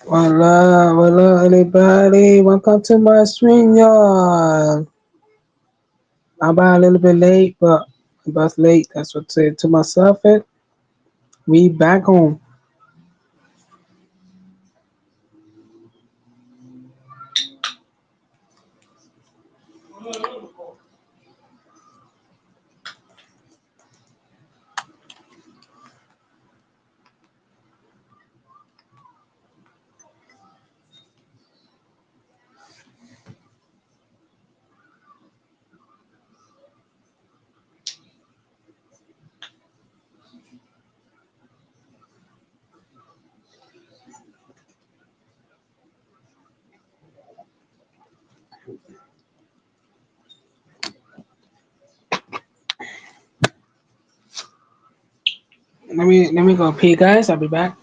What up, everybody? Welcome to my swing yard. I'm by a little bit late, but I was late. That's what I said to myself. It we back home. Let me go pee, guys. I'll be back.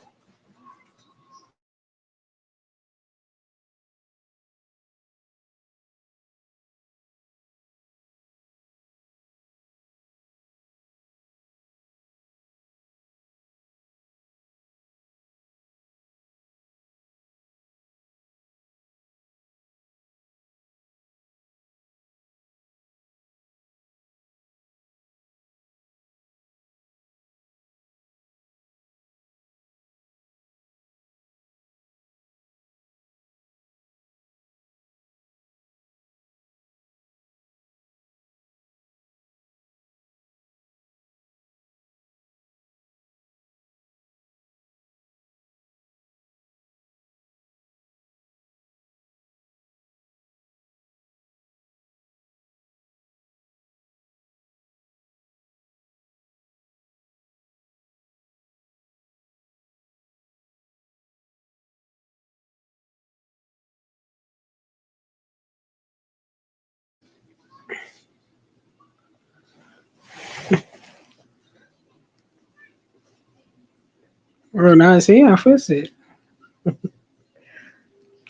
Real nice. See, I feel it.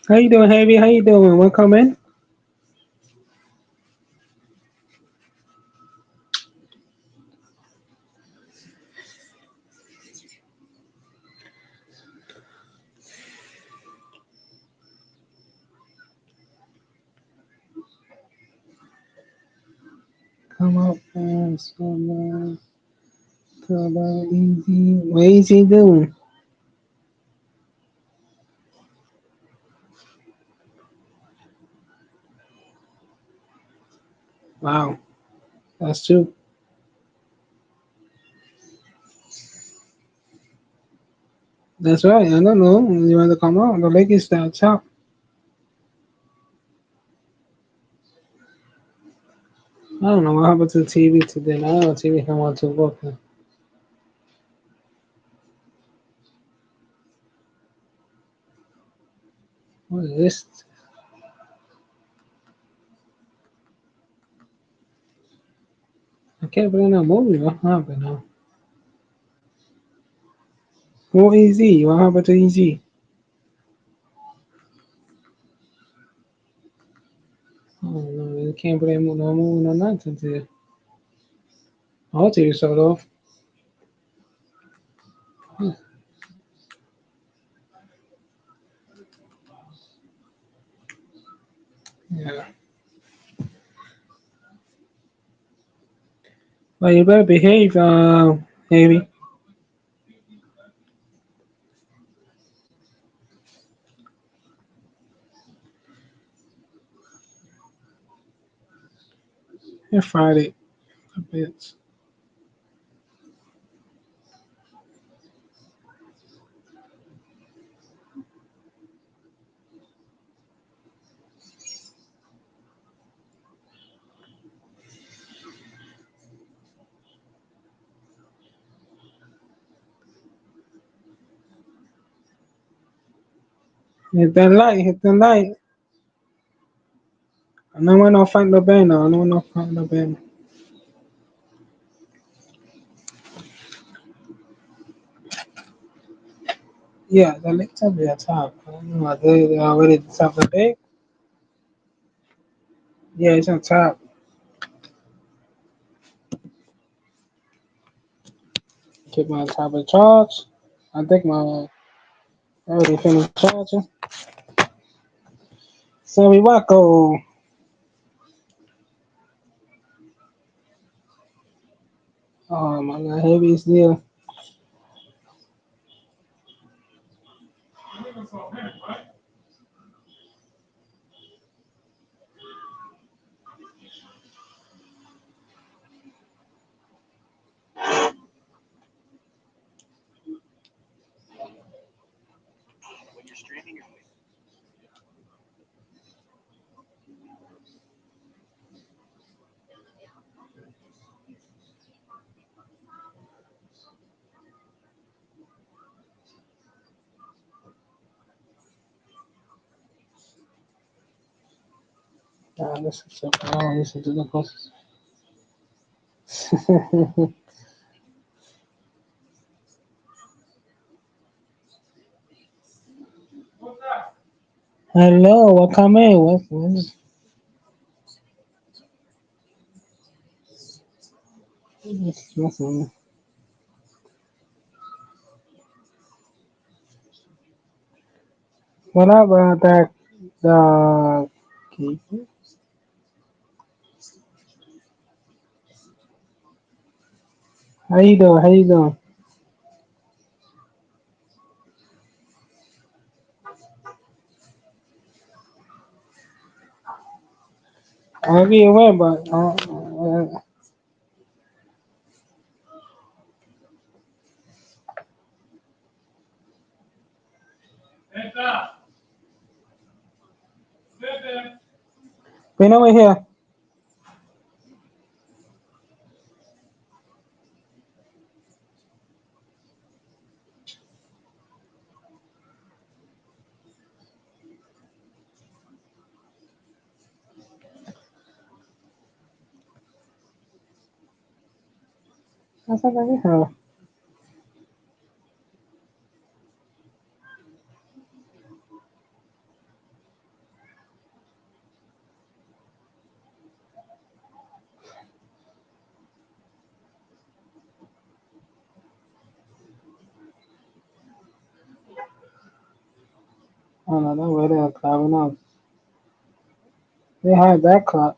How you doing, Heavy? How you doing? Welcome in. Come up and talk about easy. What easy doing? Wow, that's true. That's right. I don't know. You want to come out? The lake is down top. I don't know what happened to the TV today. I don't know TV come on to work. What is this? I can't play no movie. What happened now? What easy? What happened to easy? Oh no, you can't play no movie, no nothing today. I'll tell you so though. Yeah. Well, you better behave, Navy. It's Friday. A bit. Hit that light. Hit that light. No one no fight no banner. No one no fight no banner. Yeah, the link's up at the top. I don't know. They already at the top of the page. Yeah, it's on top. Keep my top of the charts. I think my I already finished charging. Sammy Wacko. Oh my god, heavy still. Listen to, I don't listen to the posts. Hello, what come in? What's what about that? The how you doing? How you doing? I'll be away, but been over here. I said, over here. Oh no, that way they're climbing up. They had that clock.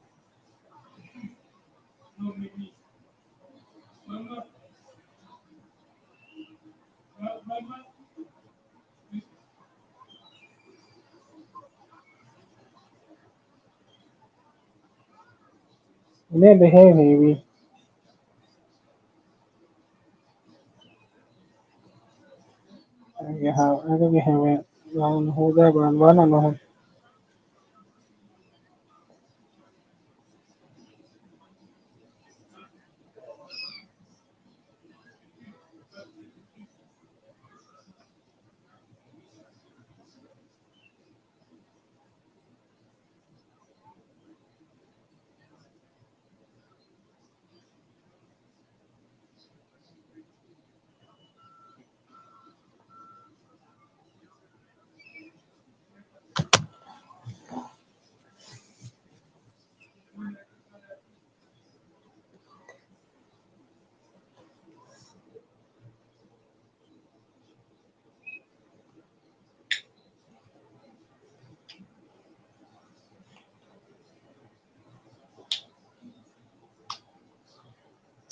And they behave heavy. I can get him it. I don't know who that, but I don't know him.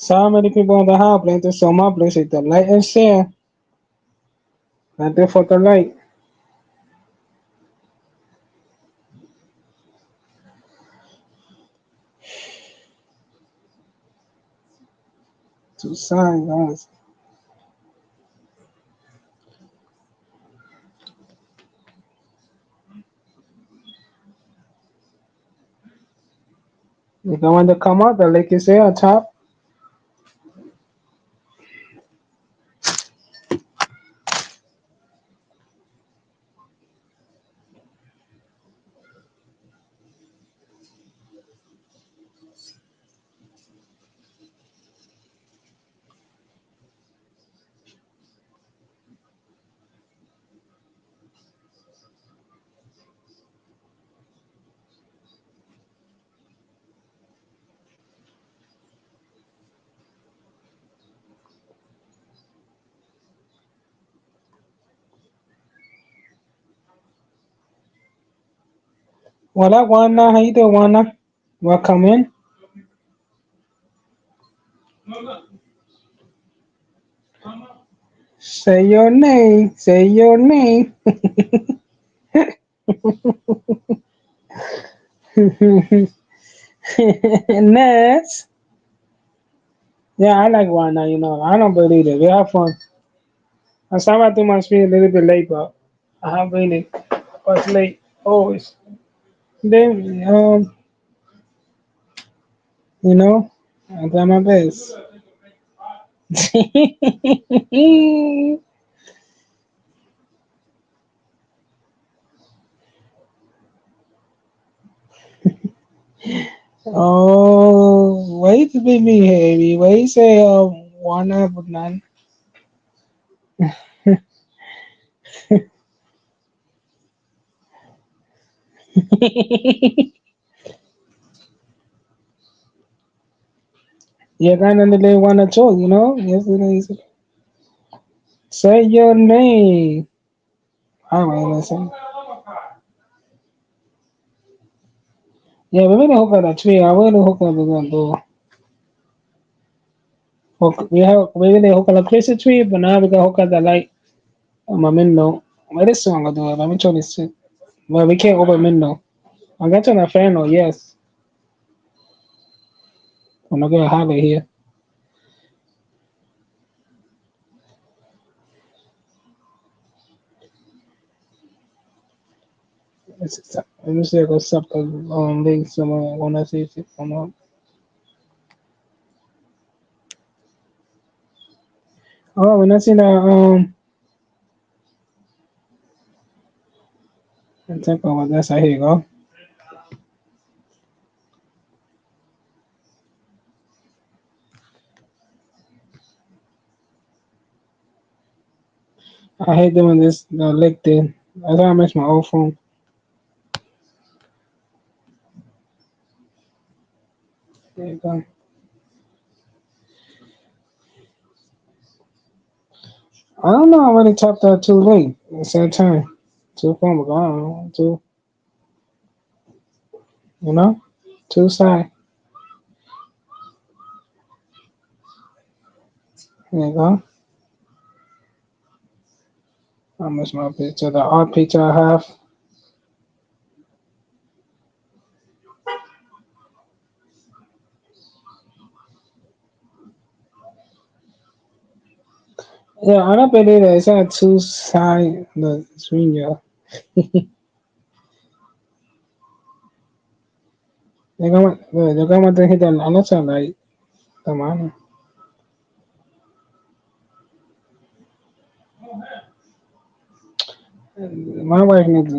So many people in the house playing to so my place is the light and share. Not there for the light. To sign guys. If I want to come out, the lake is there on top. What up, Wanda? How you doing, Wanda? Welcome in. Say your name. Say your name. Ness. Yeah, I like Wanda. I don't believe it. We have fun. I started to my screen a little bit late, but I have really was late always. Then you know, I try my best. Oh, wait to be me, heavy. Wait, say Wanda, but none. You kind of really want to talk, Yes, it is. Say your name. All right, listen. Yeah, we really hook up that tree. I really hook up the gun door. We really hook up the Christmas tree, but now we got hook up the light on my window. Well, this song will do it. Let me try this shit. Well, we can't open window. I got to the fan, oh, yes. I'm not gonna have it here. Let me see if I go sub the link someone wanna see if it come up. Oh, when I see that and take over that's how here you go. I hate doing this LinkedIn. That's how I miss my old phone. There you go. I don't know. I already tapped out too late. It's that time. Too far ago. I don't know. You know, too side. There you go. I miss my picture. The art picture I have. Yeah, I don't believe that. It's not two side the screen, yeah. Llegamos a hit a noche like the man. My wife needs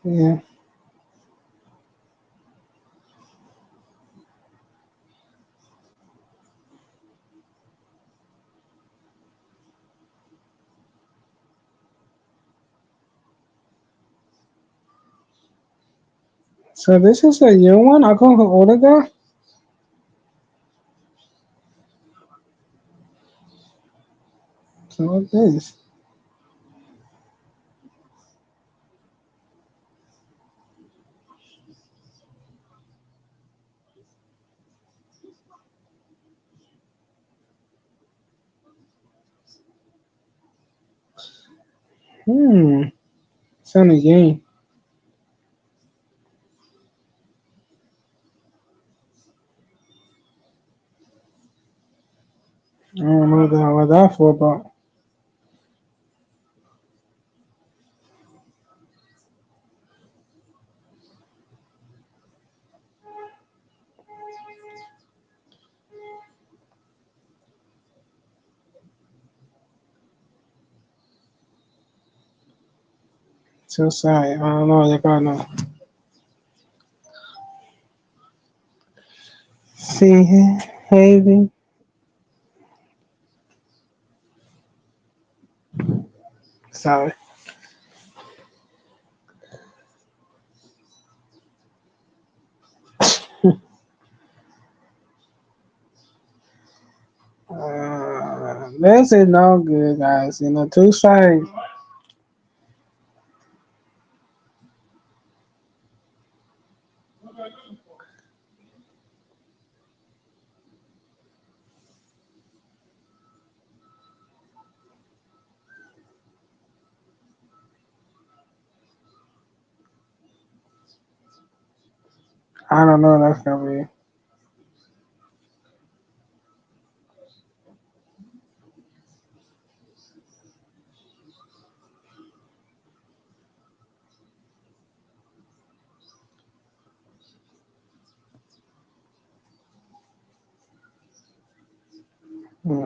yeah. So this is a new one. I can't order that. So what this? Hmm. Sound a game. I don't know what that for, but too sorry. I don't know. You gotta know. See here, Hazy. Sorry. This is no good, guys. You know, two strikes. I don't know what that's gonna be. Hmm.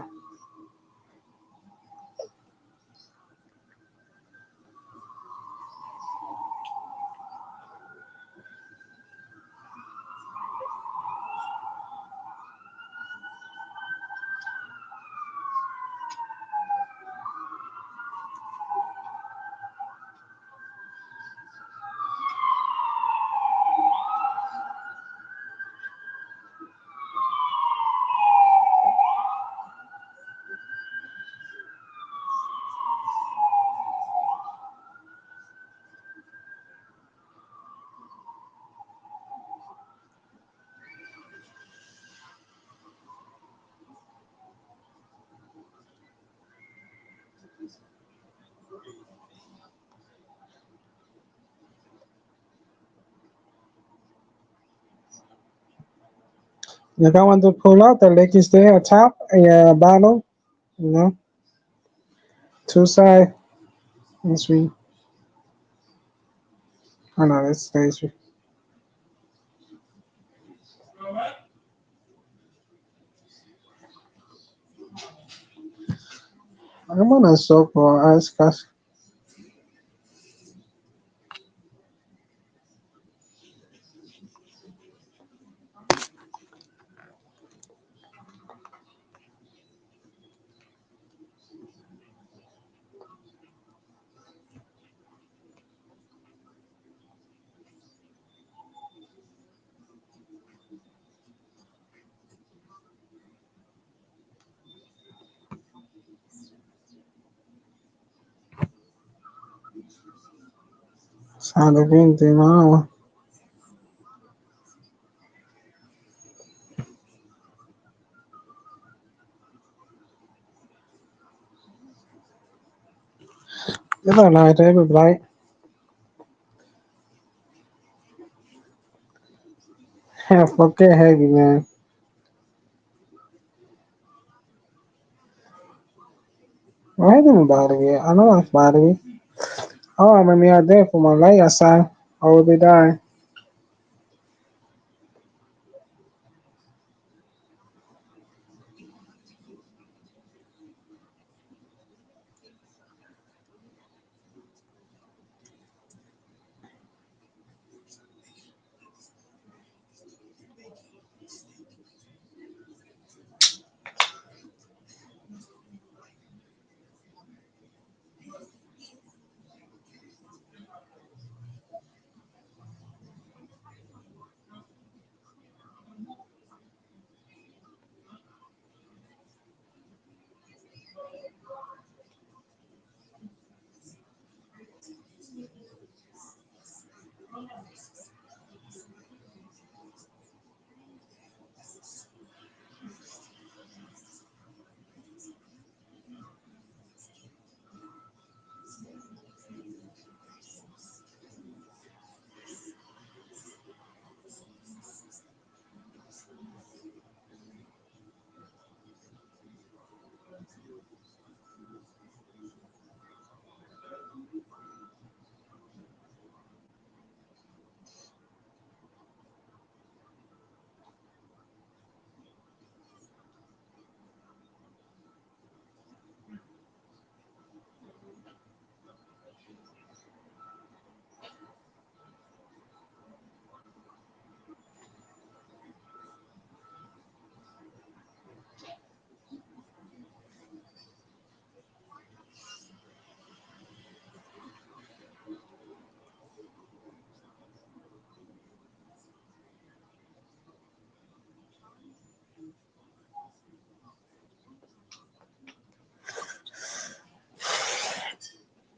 If I want to pull out, the leg is there top, bottom. You know, two side. Let's see. Oh no, that's Stacy. I'm gonna soak for ice cause sound of anything. No, you don't like that, but like, fuck that heavy man. Why didn't bother me? I know it's bother me. Oh, I'm gonna be out there for my layer side. I will be dying.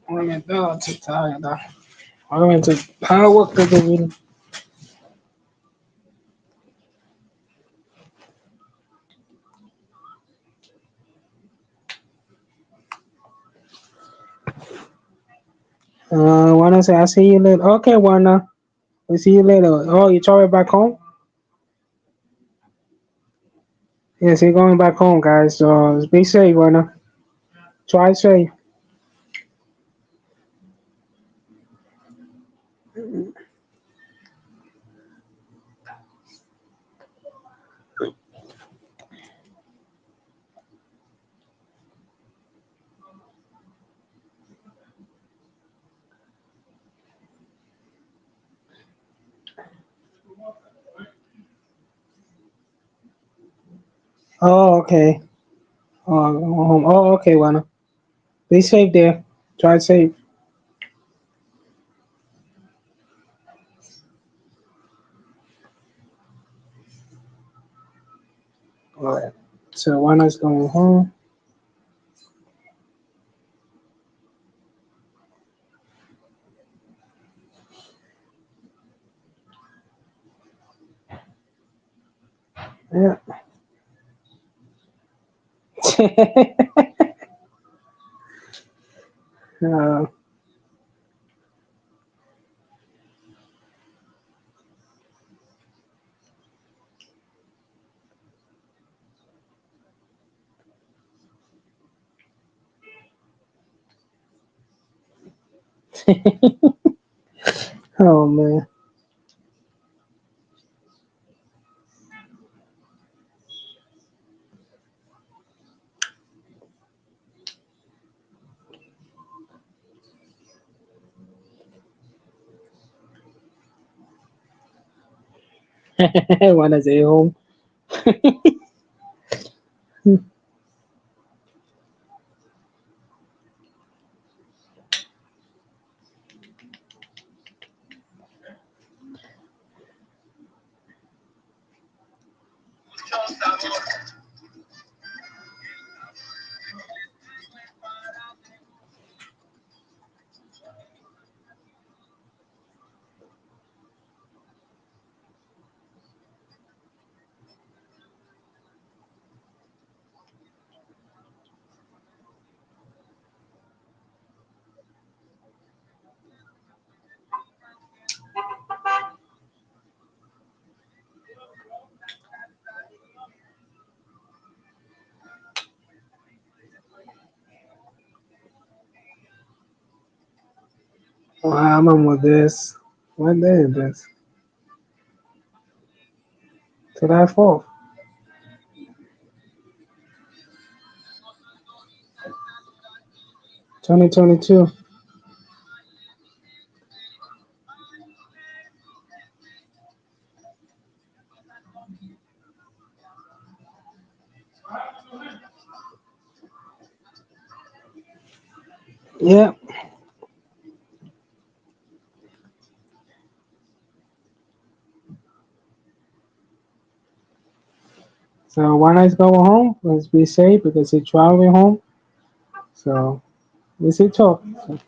Obviamente, sí, está. Obviamente, hard work que viene. Wanna say, I see you later. Okay, Wanna. We see you later. Oh, you travel back home? Yes, you're going back home, guys. So be safe, Wanna. Try safe. Oh, okay. Oh, okay, Wanna. Be safe there. Try safe. All right. So Wanna's going home. Yeah. uh, oh man. Wanna's at home. Wow, I'm on with this. What day is this? July 4th, 2022. Yeah. So why not go home? Let's be safe because he's traveling home. So we see talk. So,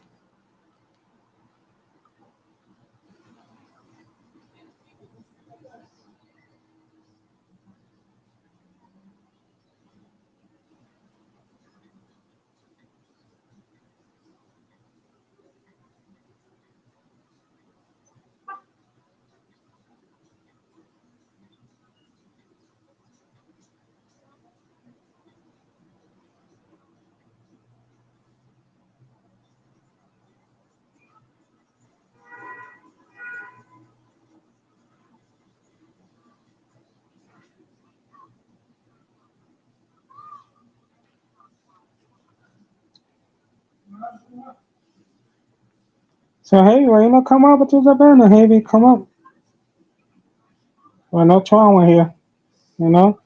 so hey, why you not come up to the banner? Hey, we come up. Well, no trauma here, you know.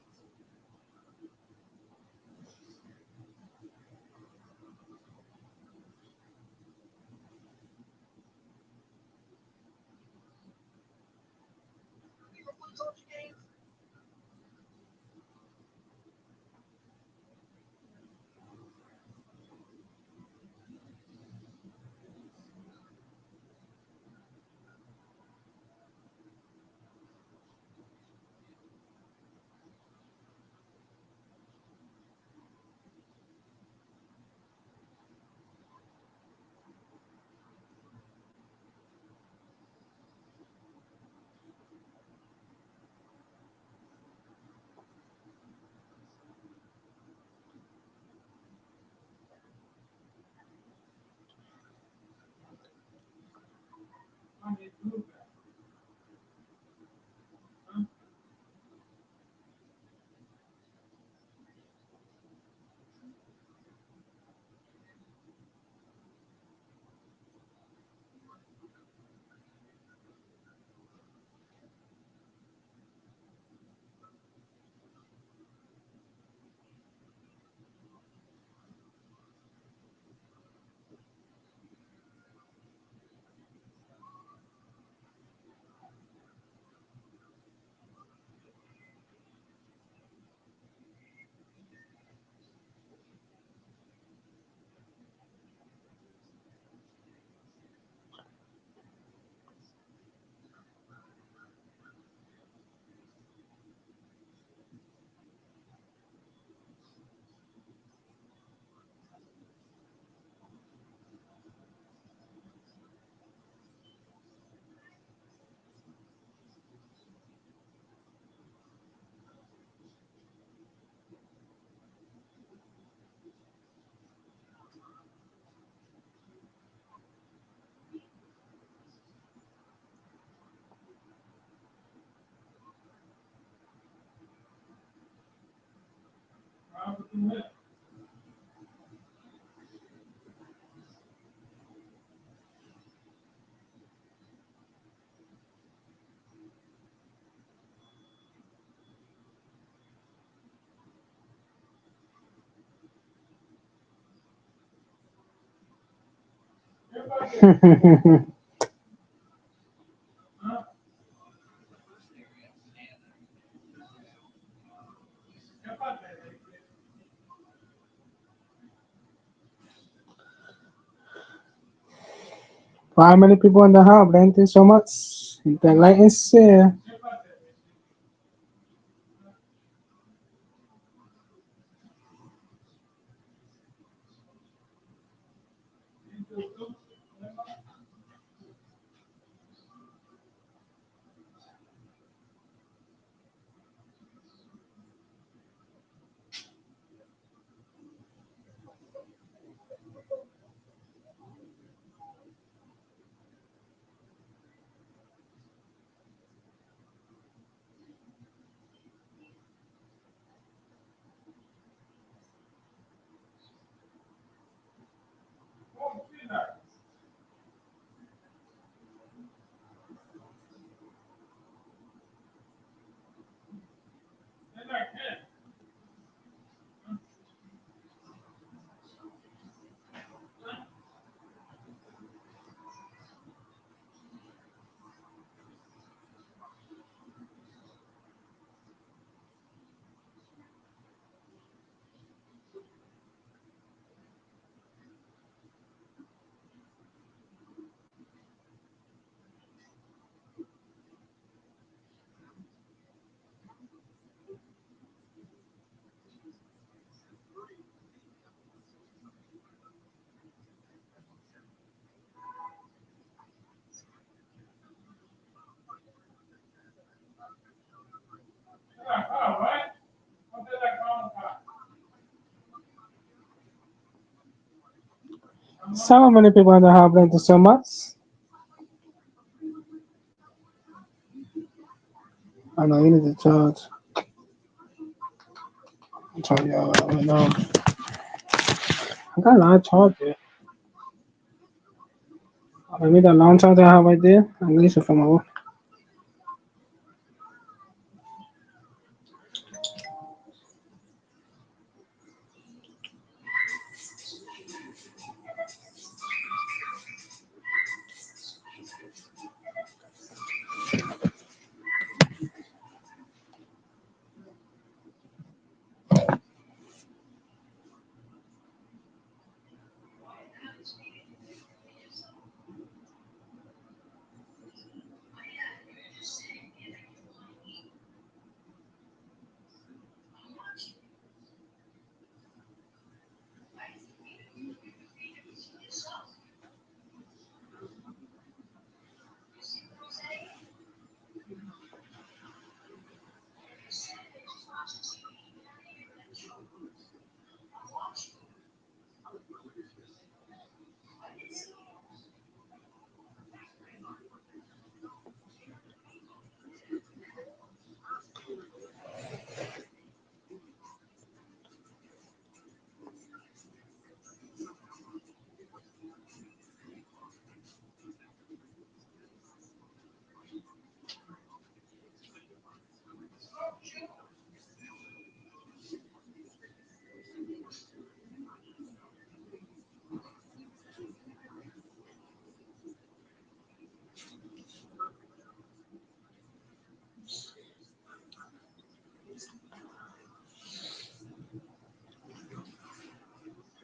Why many people in the house? Thank you so much. The light is here. So many people in the house. Thank you so much. I know you need to charge. I'm telling y'all right now. I got a lot of charger. I need a long charger I have right there. I need it from my.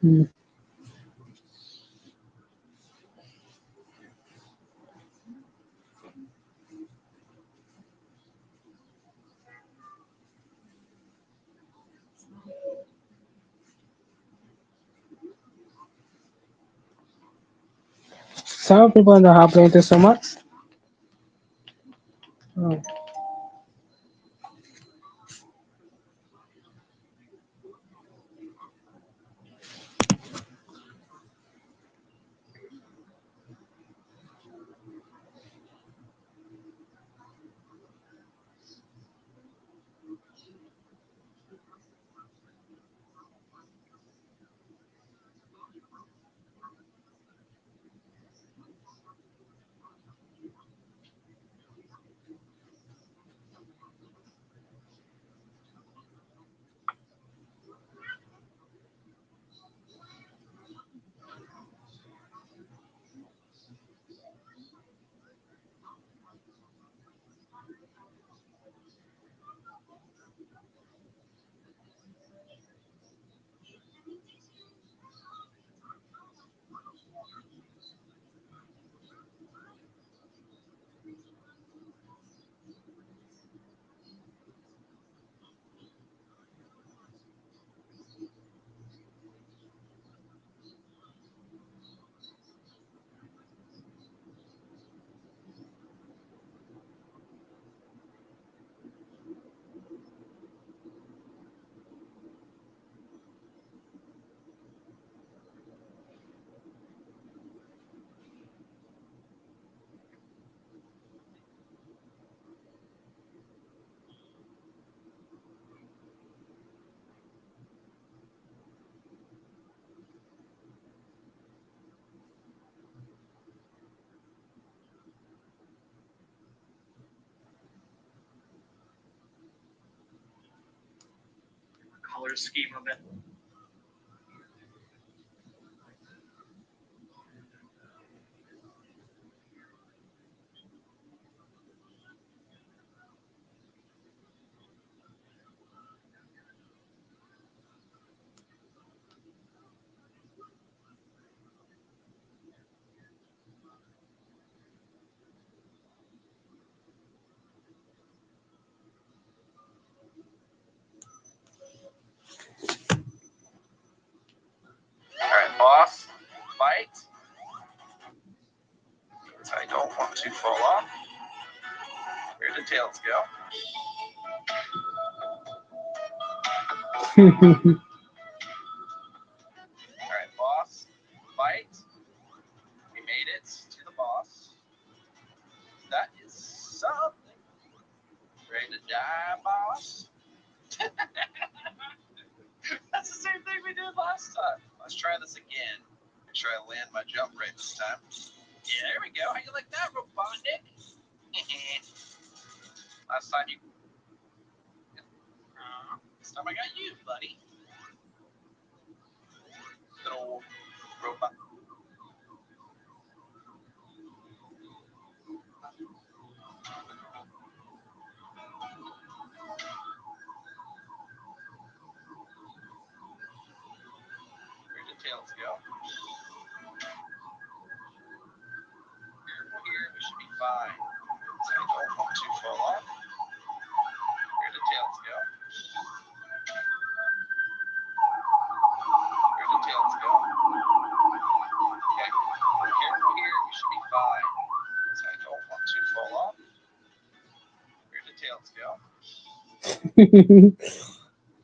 Hmm. Some people in the house. Thank you so much. Oh.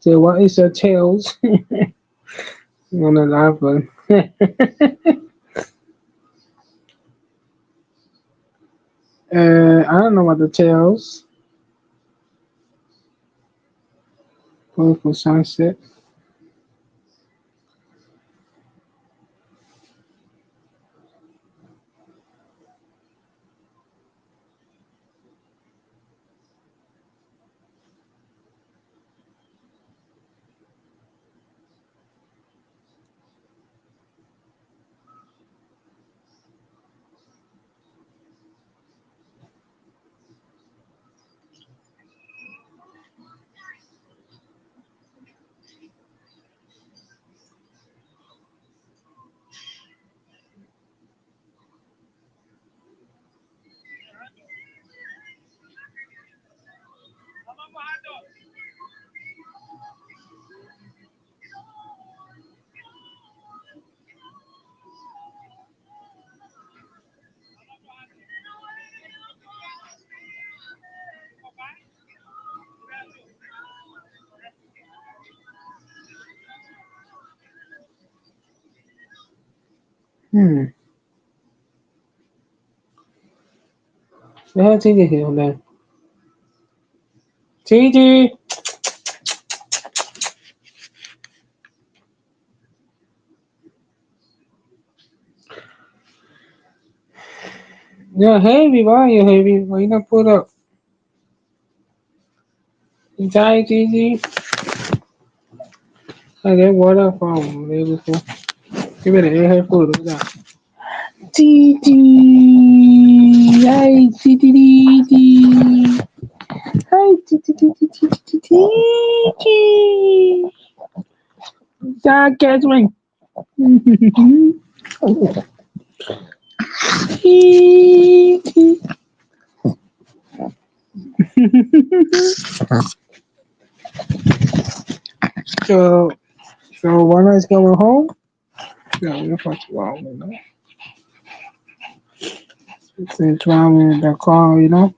So what is your tails on the level? I don't know what the tails. Going for sunset. Hmm. The hell TJ here on there? TJ. You're heavy, why you heavy? Why you not put up? You tired, TJ? I get water from there before. You better air her food. Look at that. TJ. Hi, TJ. Hi, TJ. Stop catching. so, so when I was coming home, yeah, we're fucking wrong, you know. It's wrong in the car, you know.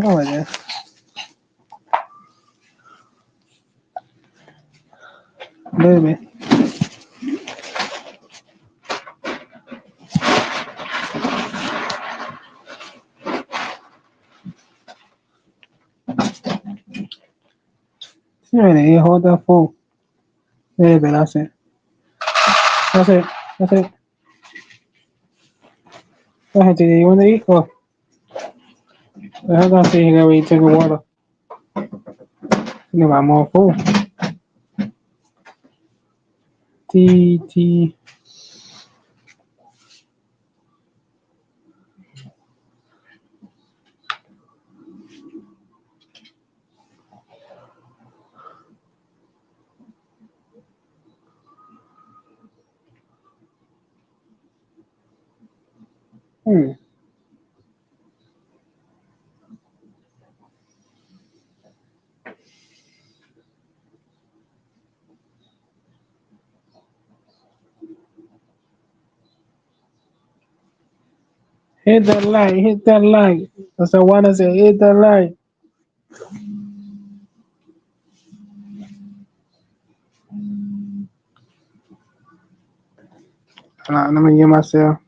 Olha, bebe. Really, hold that phone. Bebe, that's it. That's it. That's it. Go ahead, JJ. You want to eat? Oh, I'm gonna sit here and take a water. You know, I'm all full. Tea. Hmm. Hit that like. Hit that like. That's what I wanna say. Hit that like. Let me get myself.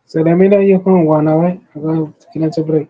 So let me know your phone one, alright? I'm gonna get a break.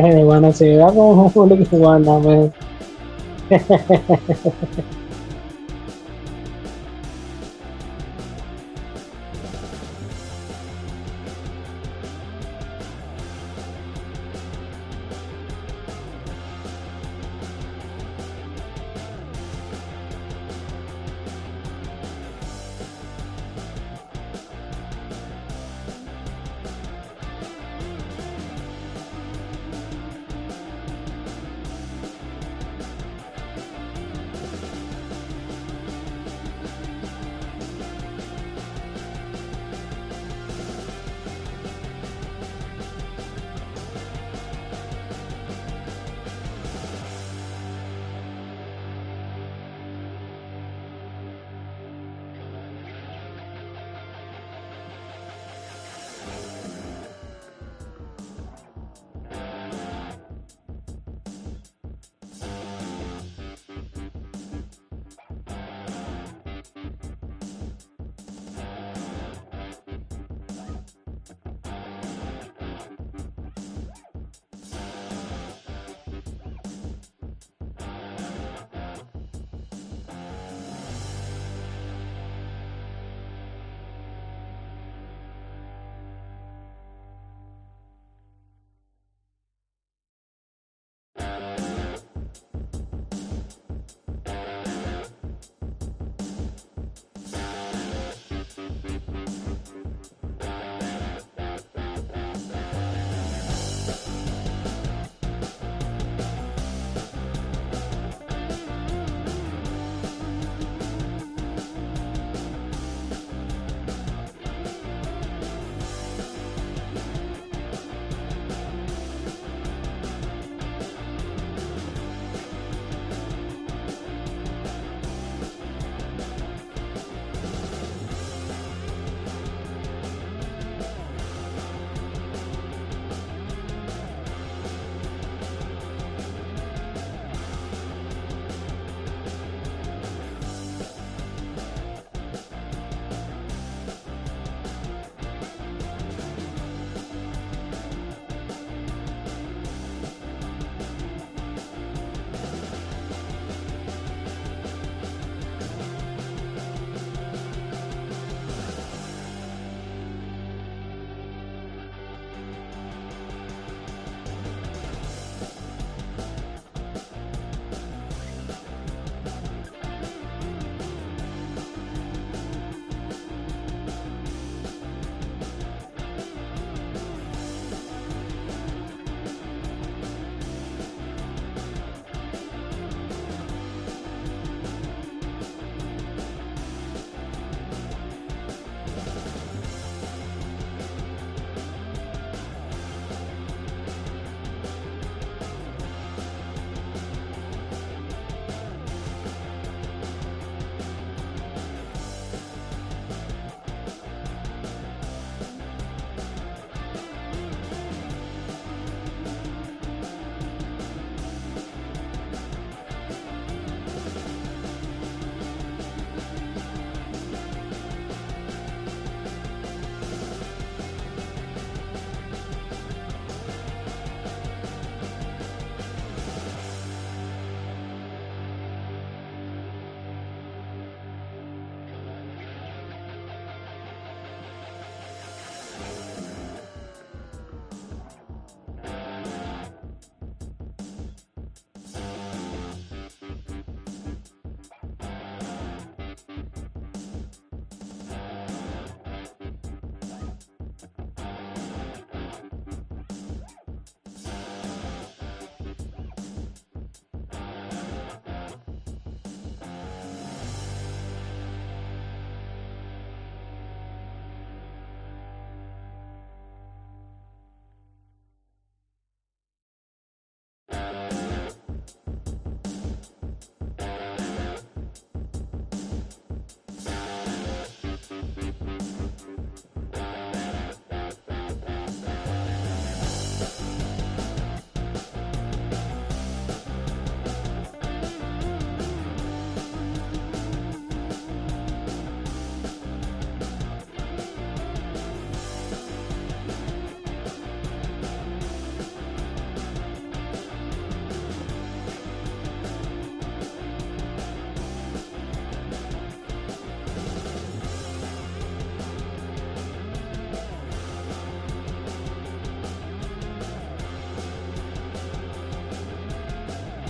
Bueno, sí, era como un lo que guarda, man.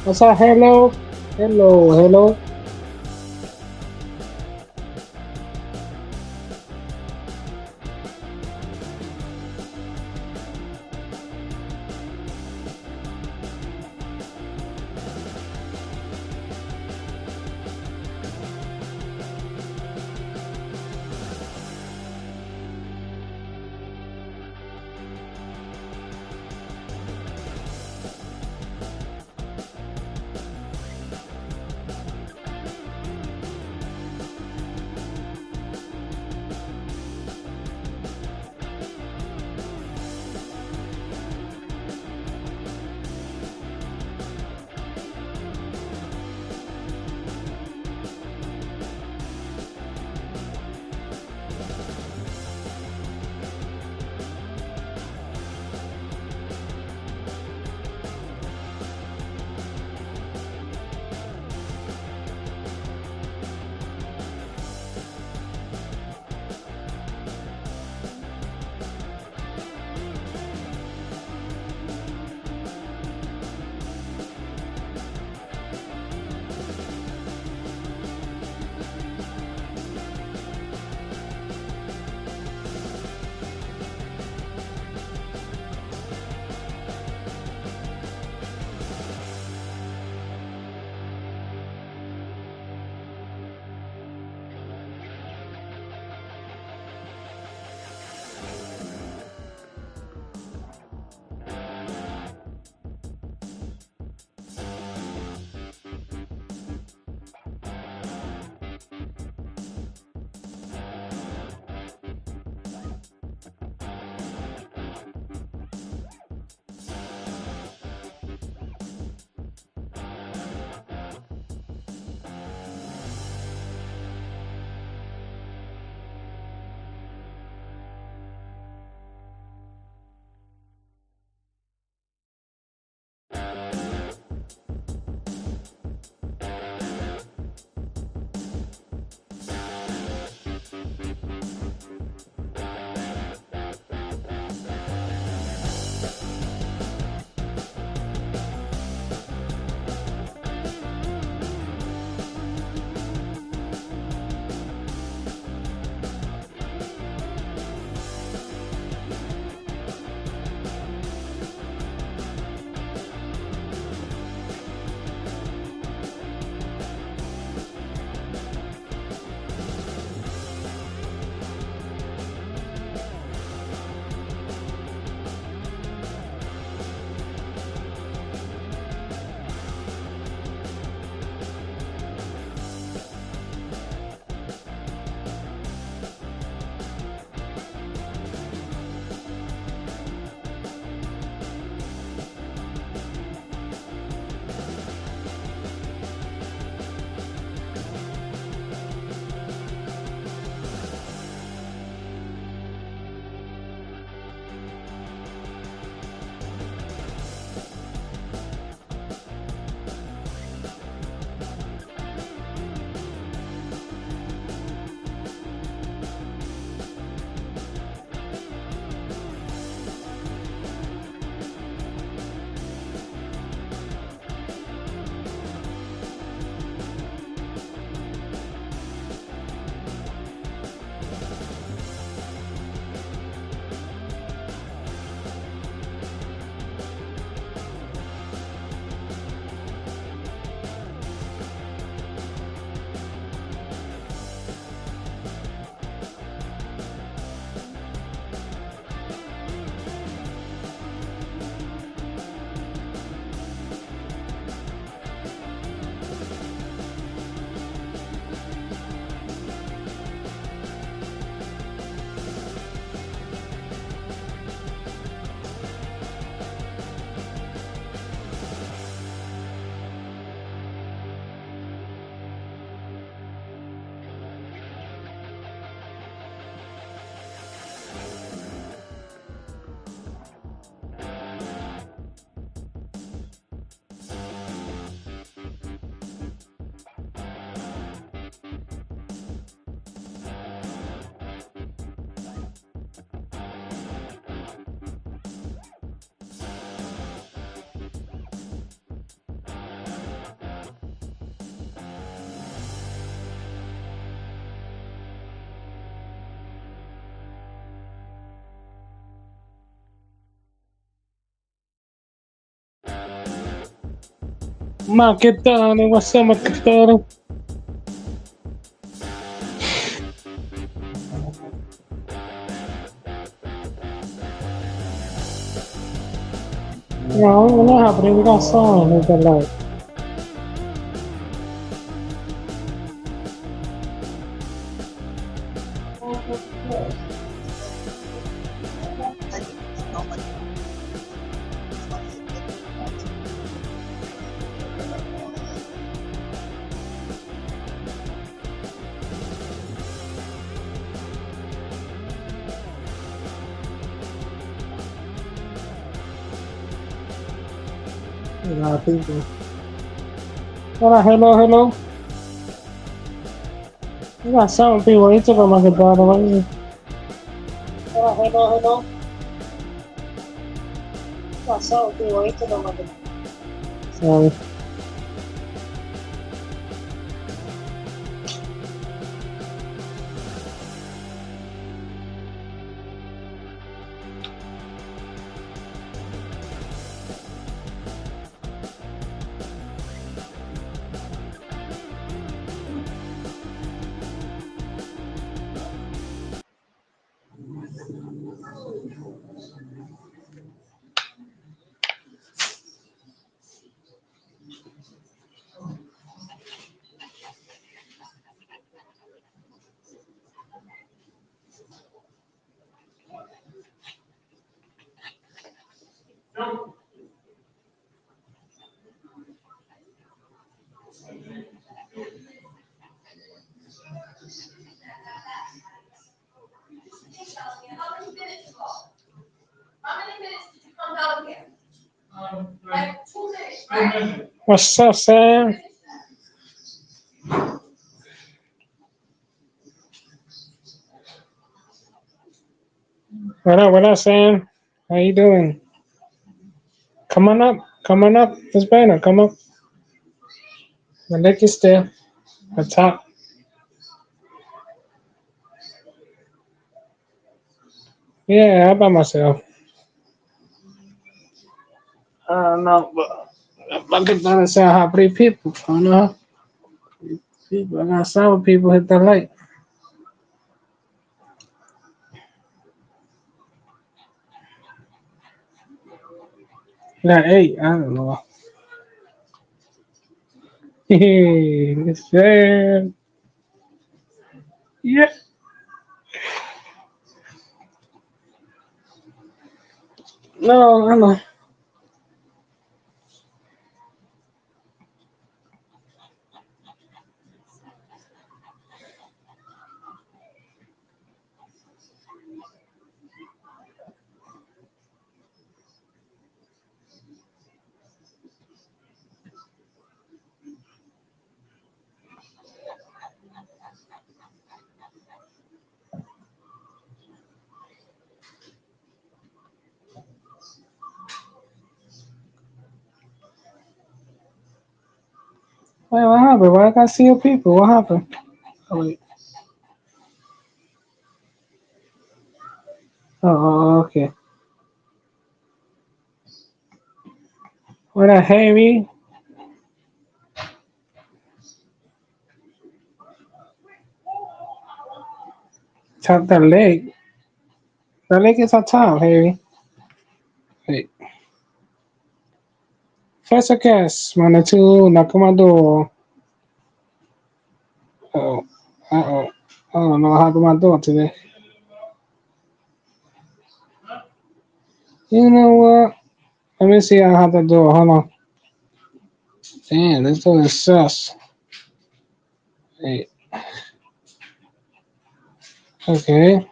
What's up? Hello? Hello, hello. Maquetone, what's up, Maquetone? No, we're not happening. We got song. We got like. A lot of people. Hola, hello, hello. We got some people. Each of them are good, by the way. Hola, hello, hello. We got some people. Each of them are good. Sorry. What's up, Sam? What up, Sam? How you doing? Come on up. It's better. Come up. The link is there. The top. Yeah, how about myself? I don't know, but I could understand how pretty people. I don't know. People, I got some people hit the light. Like, hey, I don't know. Hey, Sam. Yeah. No, I know. Wait, what happened? Why I gotta see your people? What happened? Oh, wait. Okay. What a heavy. Top the leg. The leg is on top, heavy. Wait. First guess. One, two, Nakamado. Oh. Uh-oh. I don't know how to my door today. You know what? Let me see how to do it. Hold on. Damn, this door is sus. Wait. Okay.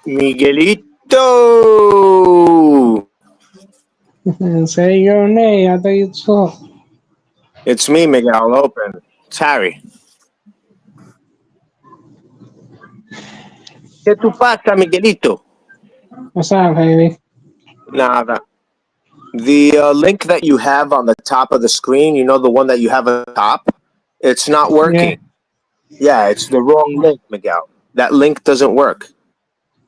Miguelito. Say your name. I thought you talk. It's me, Miguel. Open. It's Harry. ¿Qué tú pasa, Miguelito? What's up, baby? Nada. The link that you have on the top of the screen, you know, the one that you have at the top, it's not Yeah. working. Yeah, it's the wrong link, Miguel. That link doesn't work.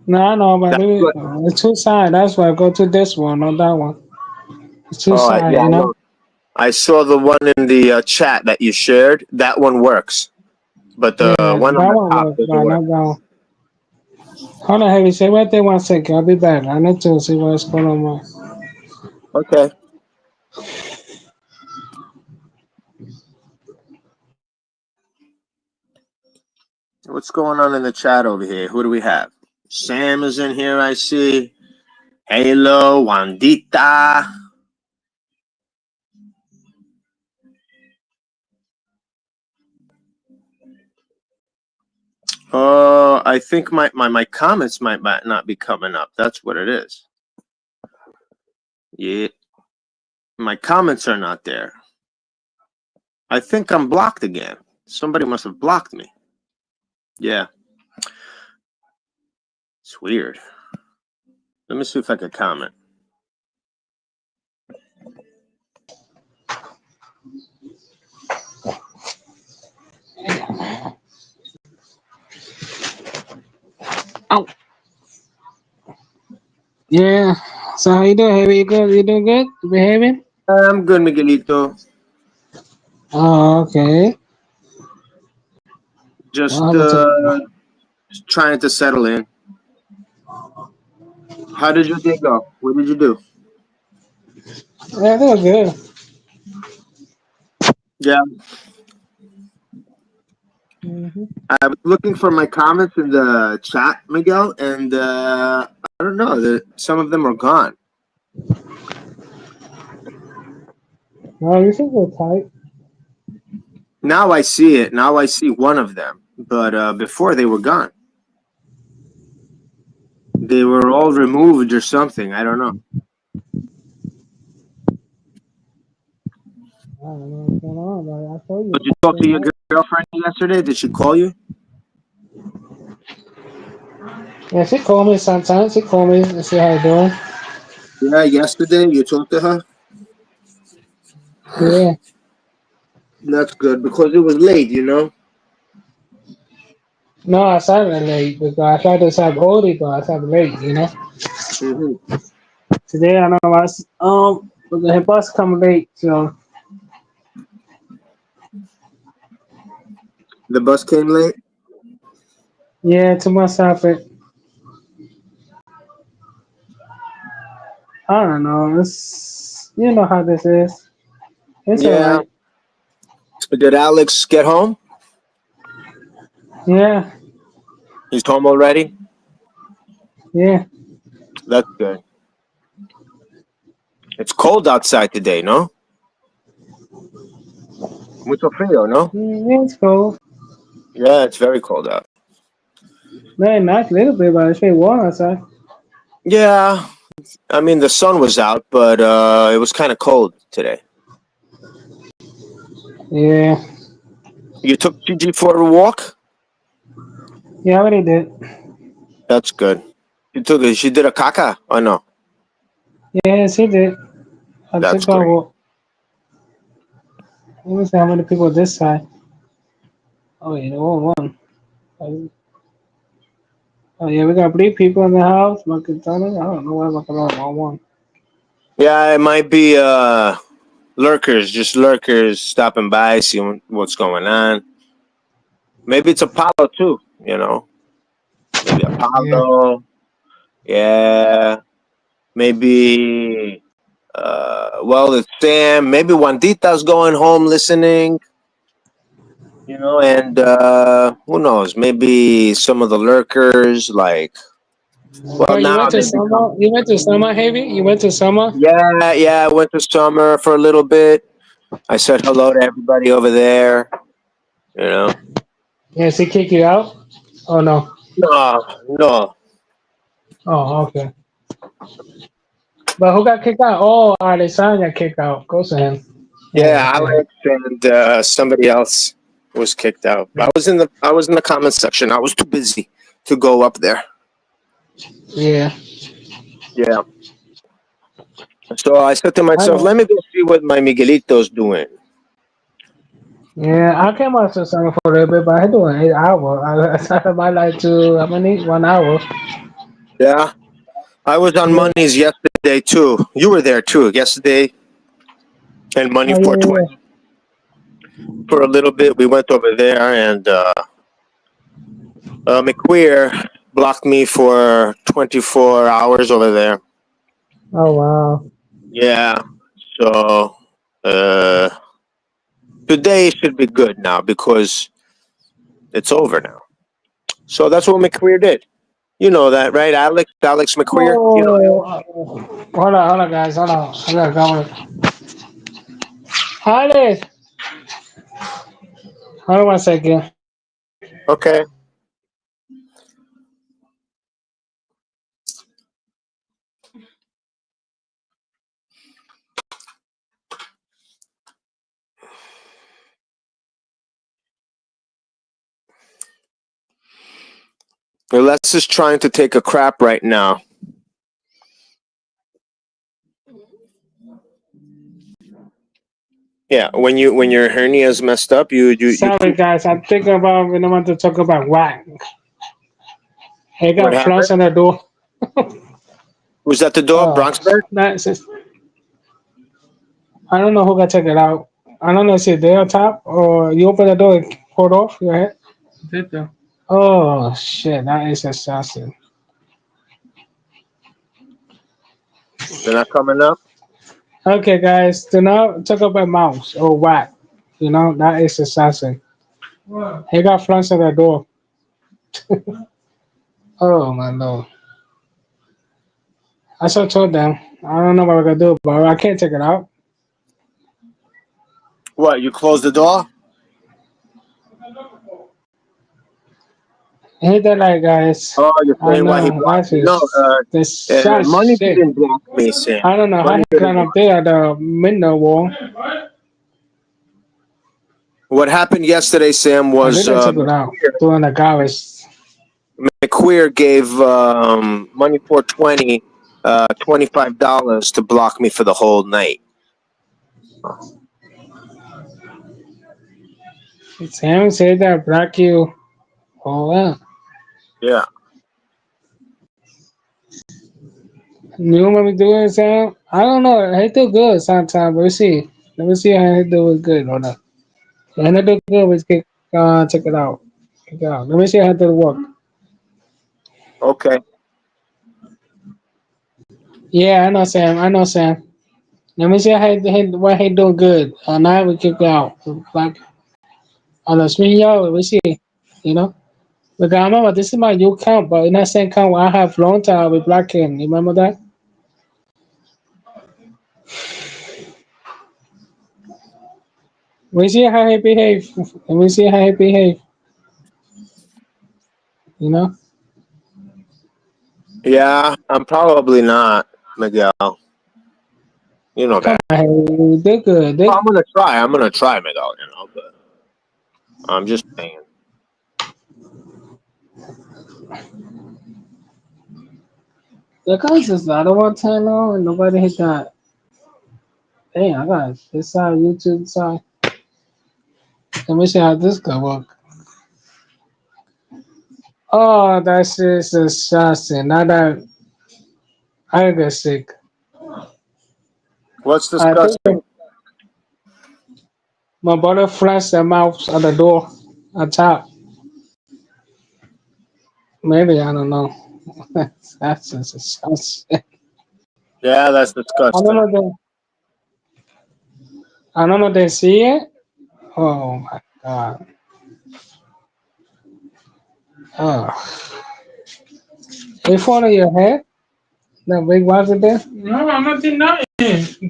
No, I know, but That's what. it's two side. That's why I go to this one, not that one. It's two Oh, side, yeah, I know. I saw the one in the chat that you shared. That one works, but the Yeah, one on that the one top work, doesn't but work. not that one. Hold on, Heavy. Stay right there 1 second. I'll be back. I need to see what's going on. Okay. What's going on in the chat over here? Who do we have? Sam is in here, I see. Halo, Wandita. Oh, I think my comments might not be coming up. That's what it is. Yeah. My comments are not there. I think I'm blocked again. Somebody must have blocked me. Yeah. It's weird. Let me see if I can comment. Oh, yeah. So how you doing, Heavy? You good? You doing good? You behaving? I'm good, Miguelito. Oh, okay. What Just happened to? trying to settle in. How did your day go? What did you do? Yeah, doing good. Yeah, Hmm. I was looking for my comments in the chat, Miguel, and I don't know. Some of them are gone. No, you should go tight. Now I see it. Now I see one of them, but before they were gone. They were all removed or something. I don't know. I don't know what's going on, but I told you. Did you talk to your girlfriend yesterday? Did she call you? Yeah, she called me sometimes. She called me and see how you doing. Yeah, yesterday you talked to her. Yeah. That's good because it was late. You know. No, I started late because I tried to start early, but I started late. Hmm. Today I know the bus come late, so The bus came late. yeah, too much traffic. I don't know. It's you know how this is. It's Yeah. alright. Did Alex get home? Yeah, He's home already. yeah. That's good. It's cold outside today, no? Mucho frío, no? Yeah, it's cold. Yeah, it's very cold out. Man, not a little bit, but it's pretty warm outside. Yeah, I mean the sun was out, but it was kind of cold today. Yeah, You took Gigi for a walk? yeah, I already did. That's good. You took it. She did a caca? Oh no, Yes, he did. I that's took her great. walk. Let me see how many people this side. Oh yeah, one. Oh yeah, we got 3 people in the house. McIntyre. I don't know why McIntyre one. Yeah, it might be lurkers, just lurkers stopping by, seeing what's going on. Maybe it's Apollo too. You know, maybe Yeah. Apollo. Yeah, maybe. Well, it's Sam. Maybe Wandita's going home listening. You know, and who knows? Maybe some of the lurkers, like, well, Oh, you now went to they become. summer? You went to summer, Heavy? You went to summer? Yeah, yeah. I went to summer for a little bit. I said hello to everybody over there. You know, Yes, he kick you out? Oh no. no, no. Oh, okay. But who got kicked out? Oh, Adesanya got kicked out. Go to him. Oh, Yeah, okay. Alex and somebody else was kicked out. I was in the comments section. I was too busy to go up there. Yeah. Yeah. So I said to I myself, know. let me go see what my Miguelito's doing. Yeah, I came out to something for a little bit, but I do an 8 hour. I started my life to how many? 1 hour. Yeah, I was on Yeah. Money's yesterday too. You were there too yesterday, and Money Oh yeah, yeah, 420 yeah. for a little bit. We went over there, and McQueer blocked me for 24 hours over there. Oh wow. Yeah, so uh, today should be good now because it's over now. So that's what McQueer did. You know that, right, Alex? Alex McQueer. You know him. Oh, hold on, guys, hold on. I gotta come. Hi there. Hold on 1 second. Okay. Well, Les is trying to take a crap right now. Yeah, when your hernia is messed up, you Sorry, poop. guys. I'm thinking about when I want to talk about whack. He What got happened? flies on the door. Who's at the door? Oh, Bronxburg? that's just, I don't know who got check it out. I don't know if it's there on top or you open the door and pulled off your head. Did though. Oh shit, that is assassin. They're not coming up. Okay, guys, do not talk about mouse or whack. You know that is assassin. What? He got flies on the door. Oh my lord. I so told them. I don't know what we're gonna do, but I can't take it out. What? You close the door? Hit that like guys. Oh, you're I saying why he know blocked that's me? No, this shot Money shit. didn't block me, Sam. I don't know how Money he didn't climbed up block. there at the window wall. What happened yesterday, Sam, I was didn't take it out during the garbage. McQueer gave Money 420 $25 to block me for the whole night. Sam said that black you. Oh well. Yeah. You what we doing, Sam? I don't know. He do good sometimes, but we see. Let me see how he do it good or not. And he do good, we can check it out. Check it out. Let me see how it work. Okay. Yeah, I know Sam. I know Sam. Let me see how what he do good. Now we kick it out. Like on the screen, y'all, we see. You know. Because I remember this is my new count, but in that same count I have long time with Black King. You remember that? We see how he behave. And we see how he behave. You know? Yeah, I'm probably not, Miguel. You know Come that. on, they good. Well, I'm gonna try. I'm gonna try, Miguel. But I'm just saying. The guys is I don't want to turn on and nobody hit that. Damn, I got this side, YouTube side. Let me see how this gonna work. Oh, that's just assassin. Now that I get sick. What's I think disgusting? my brother flashed their mouth at the door on top. Maybe I don't know. That's just assassin. Yeah, that's I don't disgusting. know they I don't know they see it. Oh my god. Oh. They fall on your head? The big was it there? No, I'm not in nothing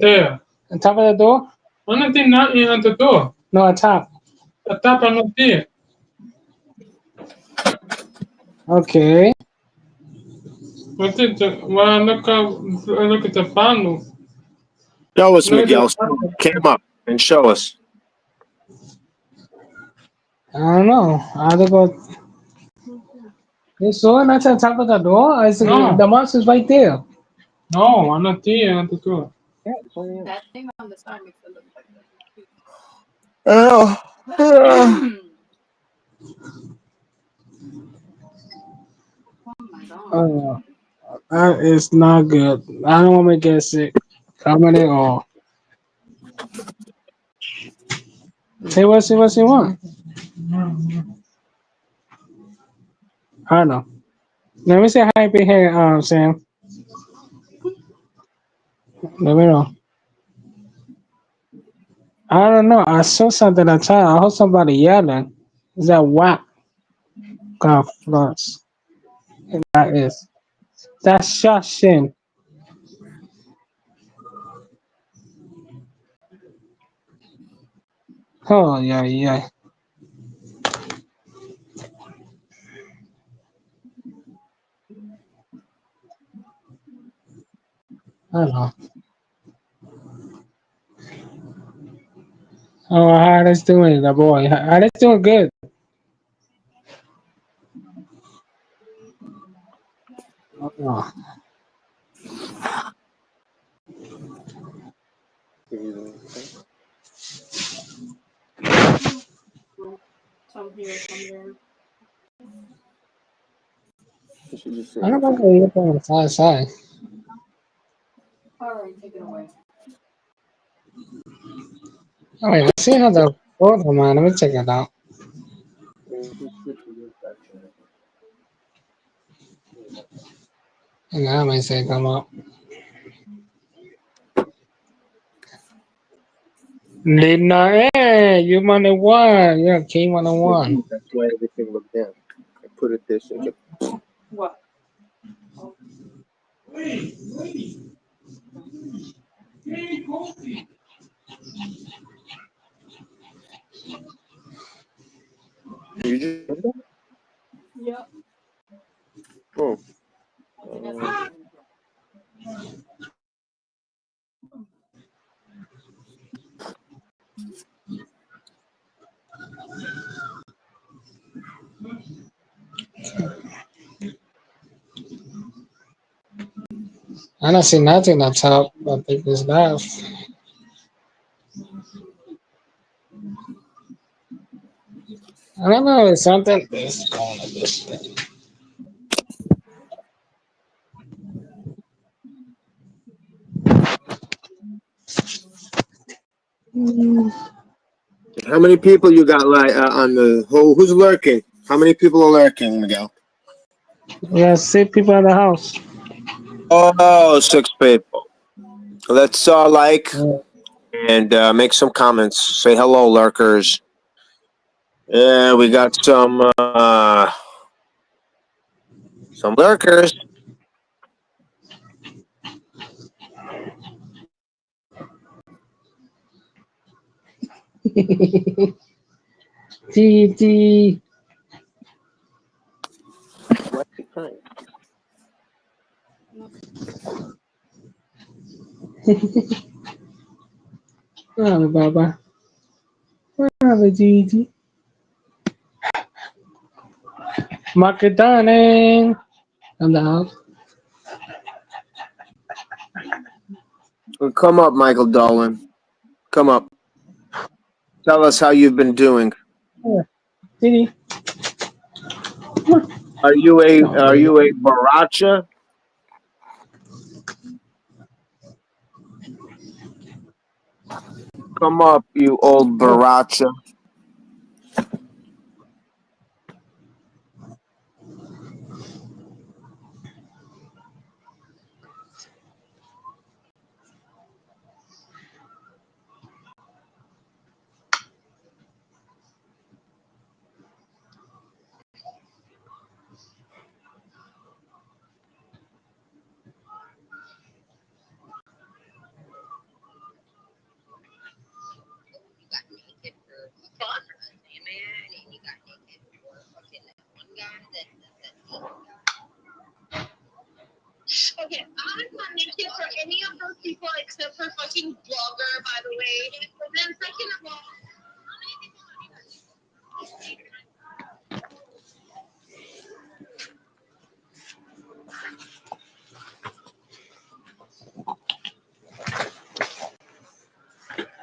there. On top of the door? I'm not in nothing on the door. No, on top. The top I'm not there. Okay. What is the well look at the panel. Show us, Look at Miguel. the Show us. panel. Came up and show us. I don't know. I have to go you saw it not on top of the door? I said no. The mouse is right there. No, I'm not there on the door. I don't know. Ah, Uh, that is not good. I don't want to get sick. Coming at all. Say what? Say what? Say what? I don't know. Let me say hi, big hair, Sam. Let me know. I don't know. I saw something outside. I heard somebody yelling. Is that whack? God, flux. That is. That's shushing. Oh, yeah, yeah. I don't know. Oh, how that's doing, the boy? How that's doing good. Oh, you should just I say don't know okay. why you're on the far side. Oh, wait, let's see how the photo, man. Let me check it out. And I might say come up. Lina, hey, you money one. You're king 101. That's why everything looked down. I put it this way. You just oh. I don't see nothing on top, but think this left. I don't know, it's something. It's going like this thing. How many people you got like on the who's lurking? How many people are lurking, Miguel? Yeah, 6 people in the house. Oh, 6 people. Let's like Yeah. and make some comments. Say hello, lurkers. Yeah, we got some lurkers. TT. Oh, Baba. Oh, Gigi. Market Darling. In the house. Come up, Michael Dolan. Come up. Tell us how you've been doing. Yeah. Titi. Oh, Are baby. you a baracha? Come up, you old Oh, baracha.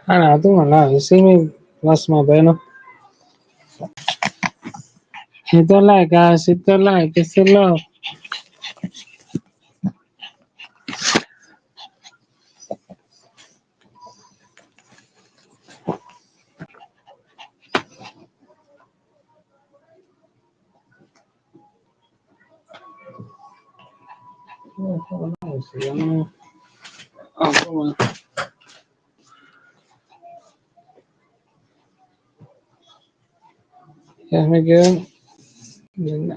I know, I do a lot. You see me? Lost my banner. Hit the like, guys. Hit the like. It's the love. Oh, come on. Yeah, Miguel.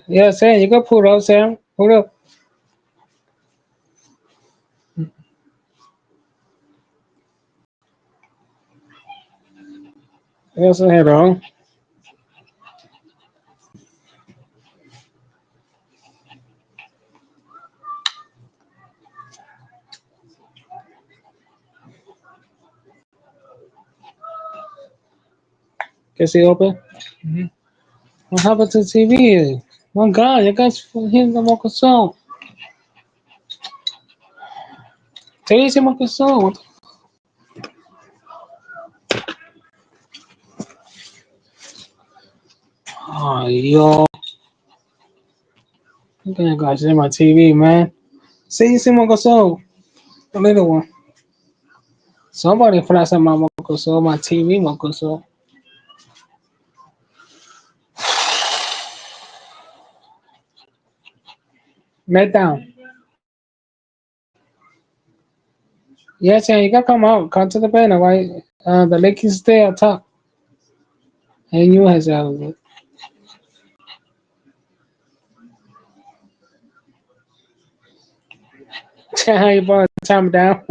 Yeah, Sam, you got pull up, Sam. Pull up. Yes, I had on. Can see open? Mm-hmm. What happened to the TV? My God, you guys hitting the microphone. Tell the microphone. Oh, yo. Okay, guys, in my TV, man. See, see microphone. The little one. Somebody flash on my microphone, my TV microphone. Let down. Yes, yeah, you can come out. Come to the banner, right? The lake is there at top. And you has a you brought time down.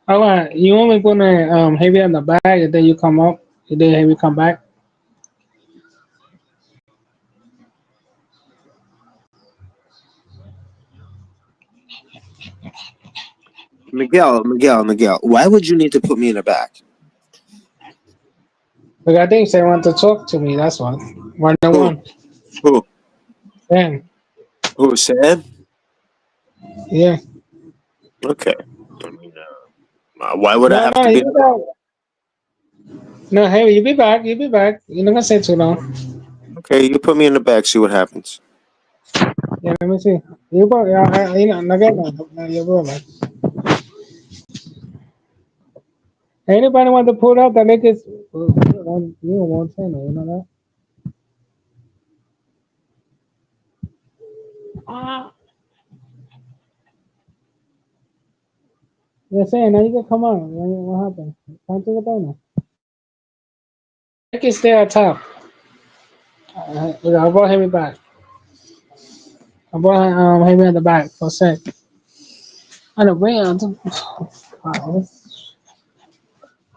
All right, you only gonna heavy on the back, and then you come up, and then heavy come back. Miguel. Why would you need to put me in the back? But I think they want to talk to me. That's one. One on Who? one. Who? Then Who? Sam? yeah. Okay. I mean, why would I No, have no, to you be? be back. No, heavy, you be back. You be back. You're not gonna say too long. Okay, you put me in the back. See what happens. Yeah, let me see. You go. Yeah, you know, you go. Man. Anybody want to pull up the latest? You don't want to say no. You know that. Ah. You're saying now you can come on. What happened? Come to the banner. Make it stay at top. I brought him back. I brought him at the back for a sec. And the wind. Wow.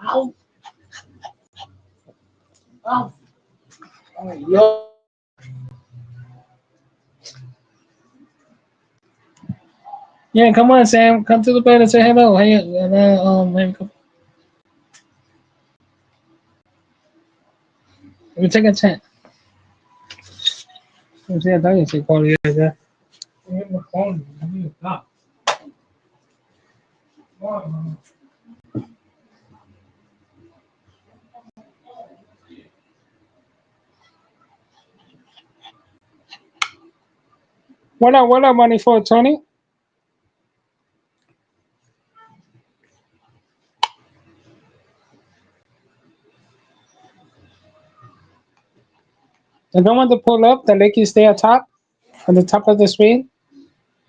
Ow. Ow. Oh, yo. Yeah, come on, Sam. Come to the bed and say hello. Hey, come. Let me take a chance. Let me see. I thought you said call you guys. What up, money for Tony? I don't want to pull up. The lake is there top, on the top of the screen.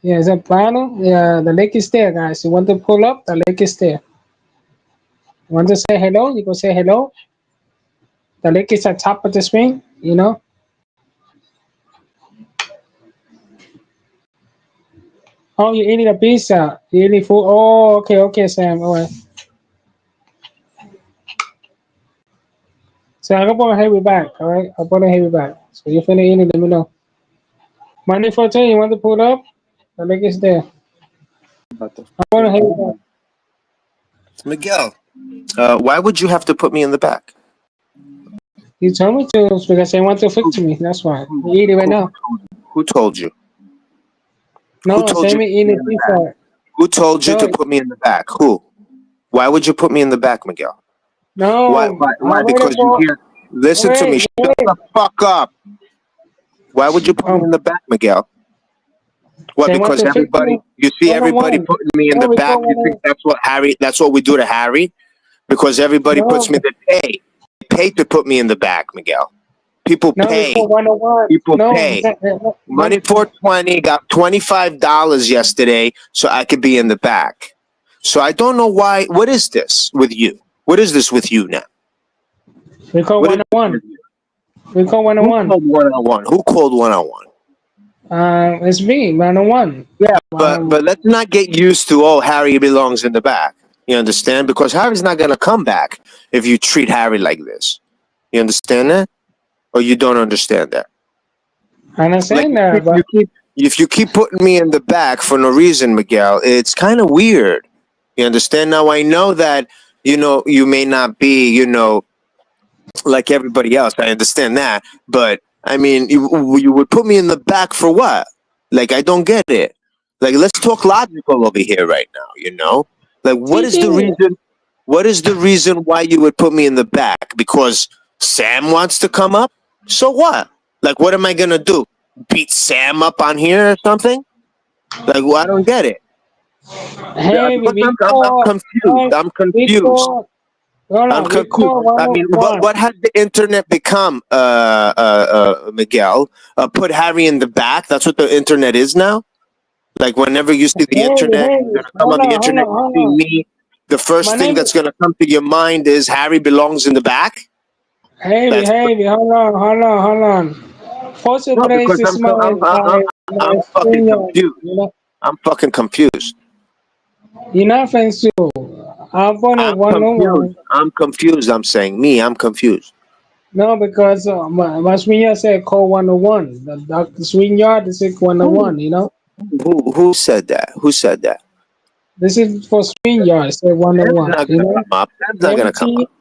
Yeah, is that plano? Yeah, the lake is there, guys. You want to pull up? The lake is there. You want to say hello? You go say hello. The link is at top of the screen, you know. Oh, you're eating a pizza. You're eating food. Oh, okay, okay, Sam. All right. So I'm gonna have you back. All right, I'm gonna have you back. So you're finna eat it. Let me know. Monday 14. You want to pull up? The link is there. About the I'm gonna have you back. Miguel, why would you have to put me in the back? You told me to because they want to fix to me. That's why. You eat it right Who, now. who told you? Who No, told you Sammy to put me eating in the back? pizza. Who told you to No, put me in the back? Who? Why would you put me in the back, Miguel? Why? No, Why? I'm Why? waiting Because you for. hear. Listen to me. Wait, Shut the fuck up. Why would you put me um, in the back, Miguel? What? they want Because to fix me everybody. You see one on everybody one. putting me in No, the we back. call You one think on. that's what Harry? That's what we do to Harry? Because everybody puts me. No, They pay to put me in the back, Miguel. People no, we call pay. one on one. People No, pay. Money for 20, got $25 yesterday so I could be in the back. So I don't know why. What is this with you? What is this with you now? we call What one is on this one. with you? We call one on Who one. called 1-on-1? Who called 1-on-1? It's me, one on one. Yeah, but let's not get used to, oh, Harry belongs in the back. You understand? Because Harry's not gonna come back if you treat Harry like this. You understand that? Or you don't understand that? I Like understand that, but if you keep putting me in the back for no reason, Miguel, it's kind of weird. You understand? Now I know that you may not be like everybody else. I understand that, but I mean, you would put me in the back for what? Like I don't get it. Like let's talk logical over here right now. Like what is the TJ, reason? What is the reason why you would put me in the back? Because Sam wants to come up. So what? Like what am I gonna do? Beat Sam up on here or something? Like well, I don't get it. hey, Because we I'm call, confused. I'm we confused. call, hold I'm on, we confused. call one I on mean, one. what has the internet become, Miguel? Put Harry in the back. That's what the internet is now. Like whenever you see the Hey, internet, hey, you're gonna come hold on the on, hold internet. on, You hold see on. me. The My first thing name that's is, gonna come to your mind is Harry belongs in the back. hey, That's hold on, hold on, hold on. First no, place because is my I'm fucking senior, confused. I'm fucking confused. you're not friends too. I'm going to I'm one on confused. one. I'm confused. I'm saying me. I'm confused. No, because my senior said call one on one. The Dr. Swing Yard is one on Who one, you know? who said that? Who said that? This is for Swing Yard, say one on Sam's one, not you gonna know? come up. Sam's not gonna come MT, up.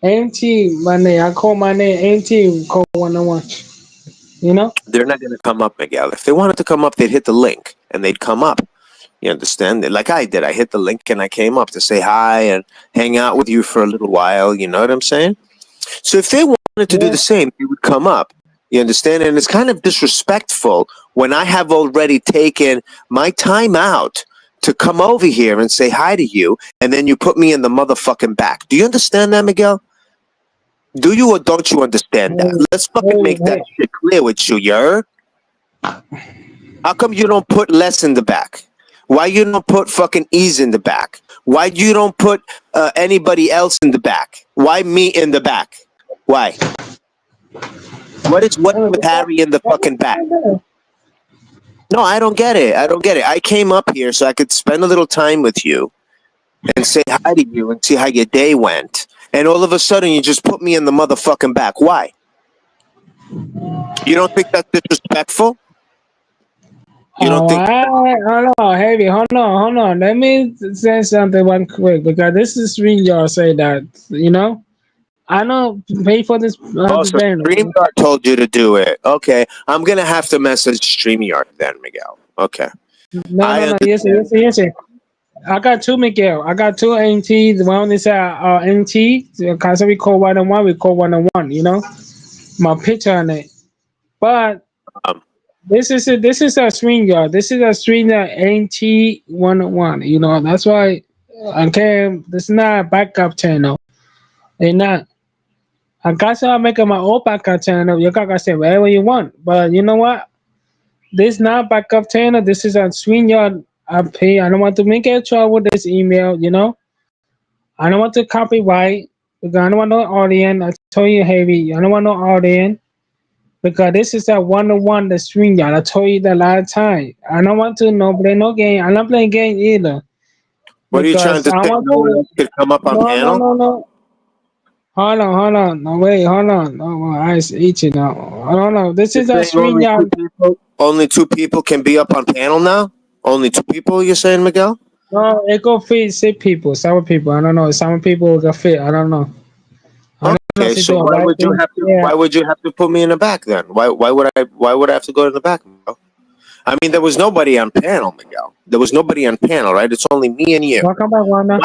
MT, my name. I call my name MT, call one on one, you know? They're not gonna come up, Miguel. If they wanted to come up, they'd hit the link and they'd come up. You understand? Like I did. I hit the link and I came up to say hi and hang out with you for a little while. You know what I'm saying? So if they wanted to do Yeah. the same, they would come up. You understand? And it's kind of disrespectful when I have already taken my time out to come over here and say hi to you, and then you put me in the motherfucking back. Do you understand that, Miguel? Do you or don't you understand that? Hey, Let's fucking hey, make that shit clear with you, you heard? How come you don't put less in the back? Why you don't put fucking ease in the back? Why you don't put anybody else in the back? Why me in the back? Why? What is with Harry in the fucking back? hey. No, I don't get it. I don't get it. I came up here so I could spend a little time with you and say hi to you and see how your day went. And all of a sudden you just put me in the motherfucking back. Why? You don't think that's disrespectful? You don't Oh, think hold on, Heavy, hold on. Let me say something one quick because this is Swing Yard say that, you know? I don't pay for Oh, this so band. StreamYard told you to do it. Okay. I'm going to have to message StreamYard then, Miguel. Okay. No, I no, no. Yes, understand. yes, yes. I got two Miguel. I got two NT. The one is NT. Because we call one on one, we call one on one. You know, my picture on it. But Um, this is a swing yard. This is a swing yard NT 101. You know, that's why I can't. This is not a backup channel. They not. I got to make my own backup channel. You can say whatever you want. But you know what? This not backup channel. This is a swing yard. I pay. I don't want to make it trouble with this email. You know. I don't want to copyright because I don't want no audience. I told you, Heavy, I don't want no audience because this is a one-on-one the stream, y'all. I told you that a lot of time. I don't want to play no game. I'm not playing game either what are you trying because to I say? want No one to. else could come up on No, no, panel? no, no. Hold on. No, wait, hold on. No, my eyes itching now. I don't know. This You're is a saying stream, y'all. only two people can be up on panel now? Only two people, you're saying, Miguel? No, it go fit 6 people, 7 people. I don't know. Some people will fit. I don't know. I don't know Okay, if they so do a right thing. Yeah. why would you have to put me in the back then? Why would I have to go in the back, Miguel? I mean, there was nobody on panel, Miguel. There was nobody on panel, right? It's only me and you. Welcome back, Wanda.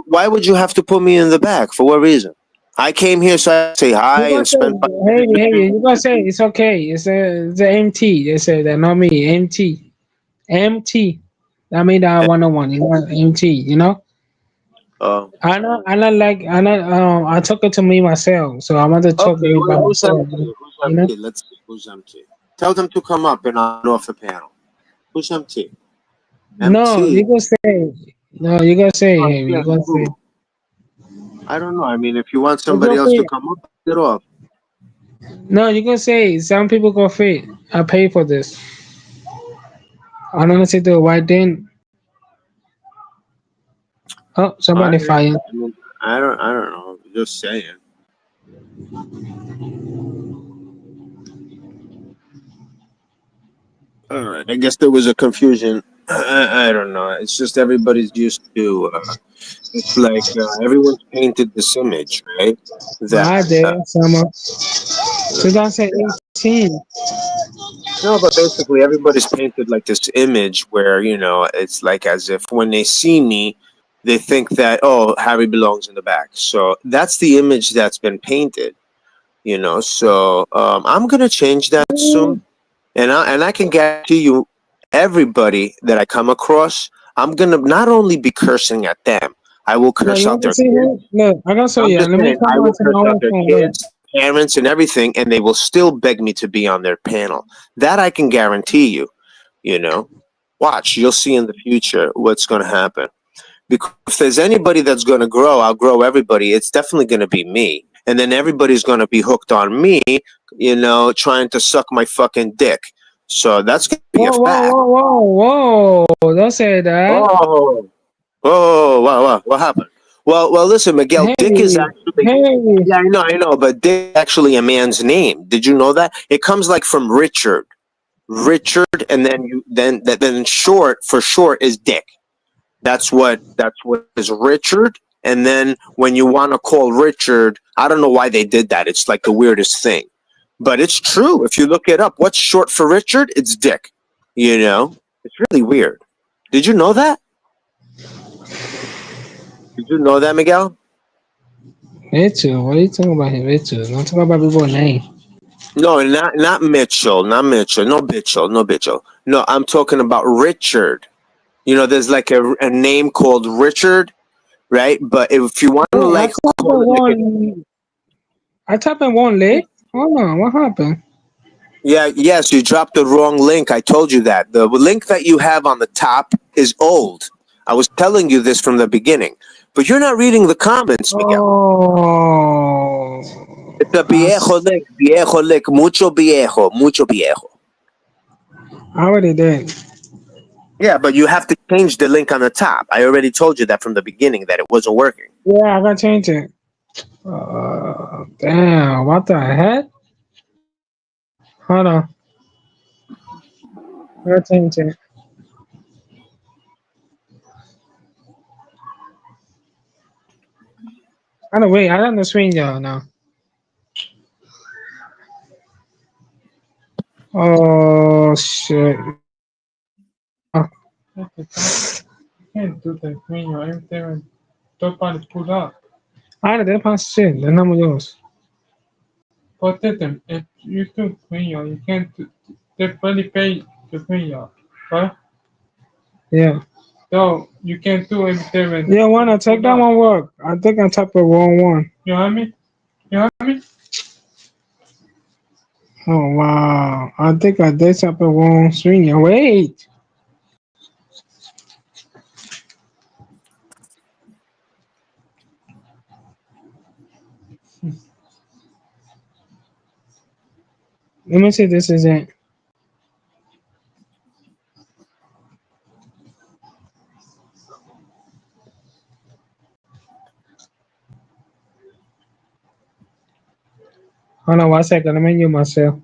Why would you have to put me in the back? For what reason? I came here so I could say hi You gonna and say, spend 5 minutes hey, with hey, you. you gonna say it's okay. It's a MT. They say that, not me. MT. MT. That mean that 101. You know, MT. You know. Uh, I not like I not I took it to me myself, so I want to talk okay, to it by who's myself. empty? Who's You know. empty? Let's see. Who's empty? Tell them to come up and I'll get off the panel. Who's empty? No, MT. you gonna say. No, you gonna say. Oh, Hey, yeah, you gonna say. who? I don't know. I mean, if you want It's somebody else to okay. come up, get off. No, you gonna say some people go fit. I pay for this. I don't say do it. Why then? Oh, All somebody right. fired. I mean, I don't know. Just saying. All right. I guess there was a confusion. I don't know. It's just everybody's used to. It's like everyone's painted this image, right? That Hi there, summer. yeah. 2018. No, but basically everybody's painted like this image where it's like as if when they see me, they think that Harry belongs in the back. So that's the image that's been painted. So I'm gonna change that soon, and I can guarantee you, everybody that I come across, I'm gonna not only be cursing at them, I will No, curse you out want to their see kids. her? Look, I gotta show I'm you. just Let me saying, come I on will to my curse out own their phone. Wait. kids, parents, and everything, and they will still beg me to be on their panel. That I can guarantee you. You know, watch, you'll see in the future what's going to happen. Because if there's anybody that's going to grow, I'll grow everybody. It's definitely going to be me, and then everybody's going to be hooked on me. Trying to suck my fucking dick. So that's going to be a Whoa, whoa, fact. whoa, whoa, whoa! Don't say that. Oh, oh, wow, what happened? Well, listen, Miguel. Dick is Hey, actually, hey. yeah, I know, but Dick is actually a man's name. Did you know that? It comes like from Richard, and then short for short is Dick. That's what is Richard. And then when you want to call Richard, I don't know why they did that. It's like the weirdest thing, but it's true. If you look it up, what's short for Richard? It's Dick. It's really weird. Did you know that? Did you know that, Miguel? Mitchell, what are you talking about here, Mitchell? Don't talk about people's name. No, not Mitchell, not Mitchell, no Mitchell, no Mitchell. No, I'm talking about Richard. There's like a name called Richard, right? But if you want to Wait, like call it like a I typed in one leg. Hold on, what happened? yeah, yes, you dropped the wrong link. I told you that. The link that you have on the top is old. I was telling you this from the beginning. But you're not reading the comments, Miguel. Oh, It's a viejo link, mucho viejo. I already did. Yeah, but you have to change the link on the top. I already told you that from the beginning that it wasn't working. Yeah, I gotta change it. Damn, what the heck? Hold on, I gotta change it. I don't wait. I don't know swing y'all now. Oh shit! No, can't do that when you're in there and don't body pull up. I don't pass shit. The number yours. But them, if you do when you can't. They barely pay the when right? Yeah. So you can't do everything. Yeah, why not take that one work? I think I typed the wrong one. You hear me? You hear me? Oh wow! I think I did type the wrong string. Wait. Let me see. This is it. Hold on one second. Let me mute myself.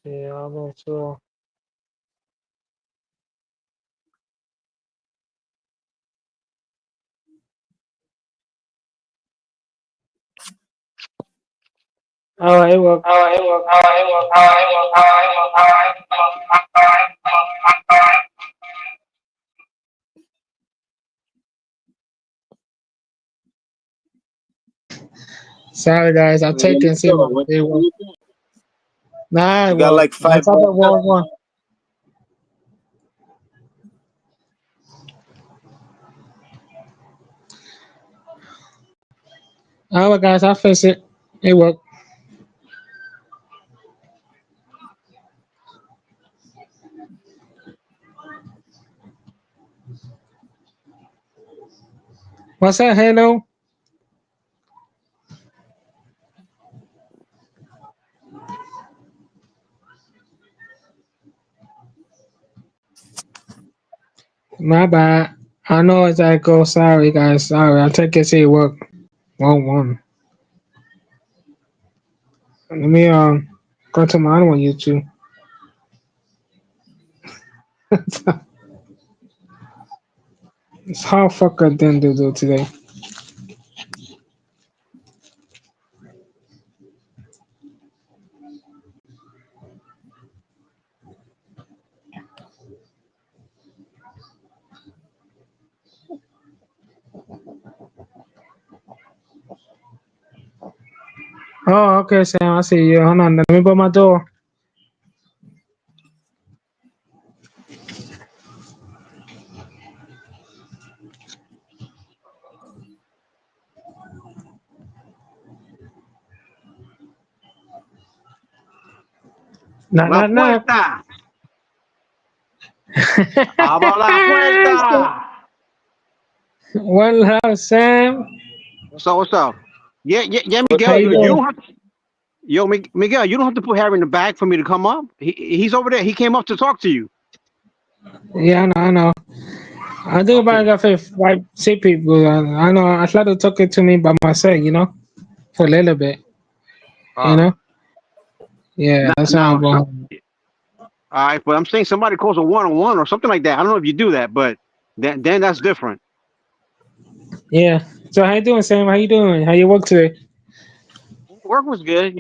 Yeah, I'm not sure. All right, well, sorry guys, I'll Well, there take it you and see go. what they What do work. you think? Nah, You got well, like let's five have a bucks left. one. All right, guys, I'll fix it. It worked. What's that? Hello? My bad. I know as I go. Sorry, guys. Sorry. I'll take it. See it work. One. Let me go to my other one YouTube. It's how fucker didn't do today. Oh, okay, Sam. I see you. Hold on. Let me put my door. Knock, La knock, knock. puerta. Abra la puerta. Well, hello, Sam. What's up? What's up? Yeah, What How Miguel. you You doing? don't have to, yo, Miguel. You don't have to put Harry in the bag for me to come up. He's over there. He came up to talk to you. Yeah, I know. I think about Okay. it if I see people. I know. I try to talk it to me by myself. For a little bit. You Uh, know. Yeah, that's how I'm now, so, going. all right, but I'm saying somebody calls a one-on-one or something like that. I don't know if you do that, but then that's different. Yeah. So how you doing, Sam? How you doing? How you work today? Work was good,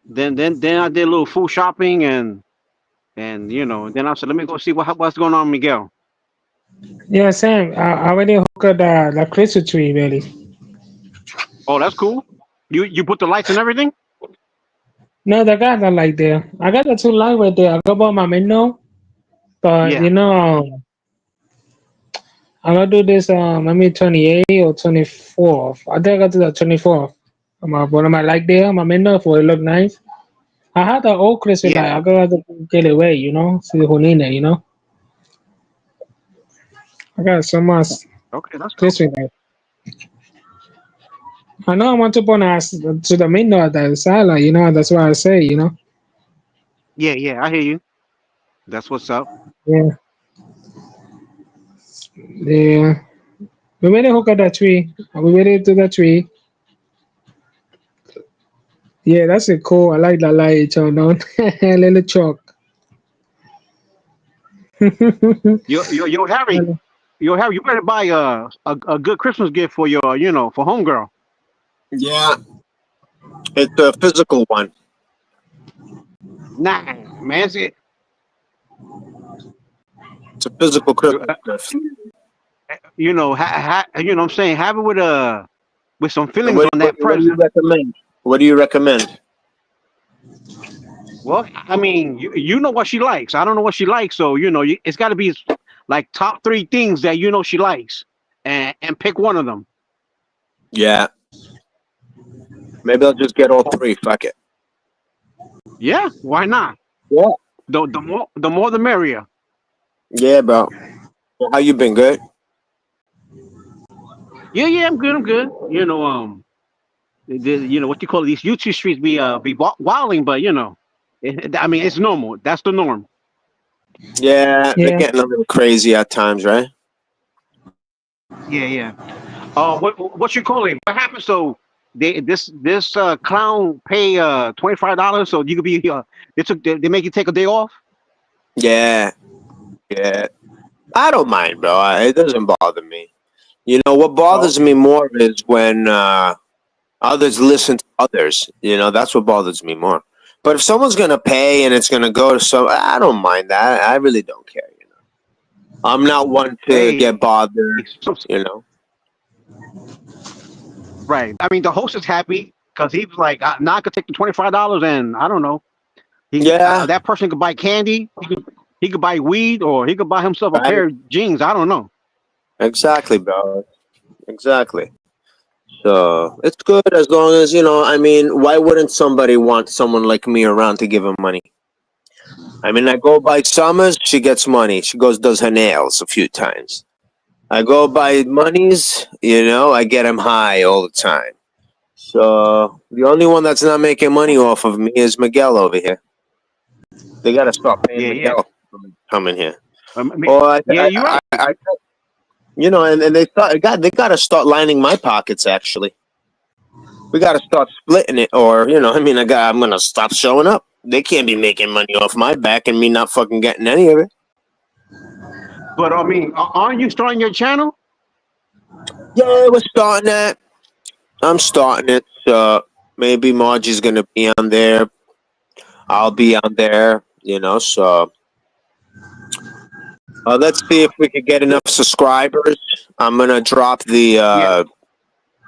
Then I did a little food shopping and then I said let me go see what's going on, Miguel. Yeah, Sam. I already hooked up the Christmas tree, really. Oh, that's cool. You put the lights and everything. No, the guy that like there. I got the two light right there. I got about my menu, but Yeah, I'm gonna do this. Maybe 28 or 24th. I think I got to the 24th. One of my light there, my menu for it look nice. I had the old Christmas light. yeah. I got to get it away, See who need it. I got so much Okay, that's cool. Christmas light. I know I want to put us to the menu at the side, That's why I say. Yeah, I hear you. That's what's up. Yeah, yeah. We ready to hook up that tree. Are we ready to do that tree? Yeah, that's a cool. I like that light turned on. Little chalk. Yo, Harry. Yo, Harry, you better buy a good Christmas gift for your, for homegirl. Yeah, it's a physical one. Nah, man. It's a physical Christmas Uh, gift. what I'm saying, have it with some And feelings what, on what, that what do you present. recommend? What do you recommend? Well, I mean, you know what she likes. I don't know what she likes, so it's got to be like top three things that she likes, and pick one of them. Yeah, maybe I'll just get all three. Fuck it. Yeah, why not? Yeah. The more the merrier. Yeah, bro. Well, how you been? Good. Yeah, I'm good. I'm good. What you call it, these YouTube streets be wilding, but I mean it's normal. That's the norm. Yeah, they're Yeah. getting a little crazy at times, right? Yeah. What you call it? What happened? So this clown pay $25 so you could be they make you take a day off. Yeah, yeah. I don't mind, bro. It doesn't bother me. You know what Oh, bothers okay. me more is when others listen to others. You know, that's what bothers me more. But if someone's gonna pay and it's gonna go to some, I don't mind that. I really don't care. You know, I'm not one to Hey, get bothered. You know. right. I mean, the host is happy because he was like, now I could take the $25 and I don't know. Yeah. That person could buy candy. He could buy weed, or he could buy himself a Right. pair of jeans. I don't know. Exactly, bro. Exactly. So it's good as long as you know. I mean, why wouldn't somebody want someone like me around to give him money? I mean, I go by Summers, she gets money. She goes does her nails a few times. I go by Monies, you know, I get him high all the time. So the only one that's not making money off of me is Miguel over here. They got to stop paying Yeah, yeah. Miguel coming here. I mean, Or yeah, you're right. you know, and they thought, God, they got to start lining my pockets. Actually, we got to start splitting it, or you know, I mean, I'm gonna stop showing up. They can't be making money off my back and me not fucking getting any of it. But I mean, aren't you starting your channel? Yeah, we're starting that. I'm starting it. Maybe Margie's gonna be on there. I'll be on there. You know, so let's see if we could get enough subscribers. I'm gonna drop Yeah.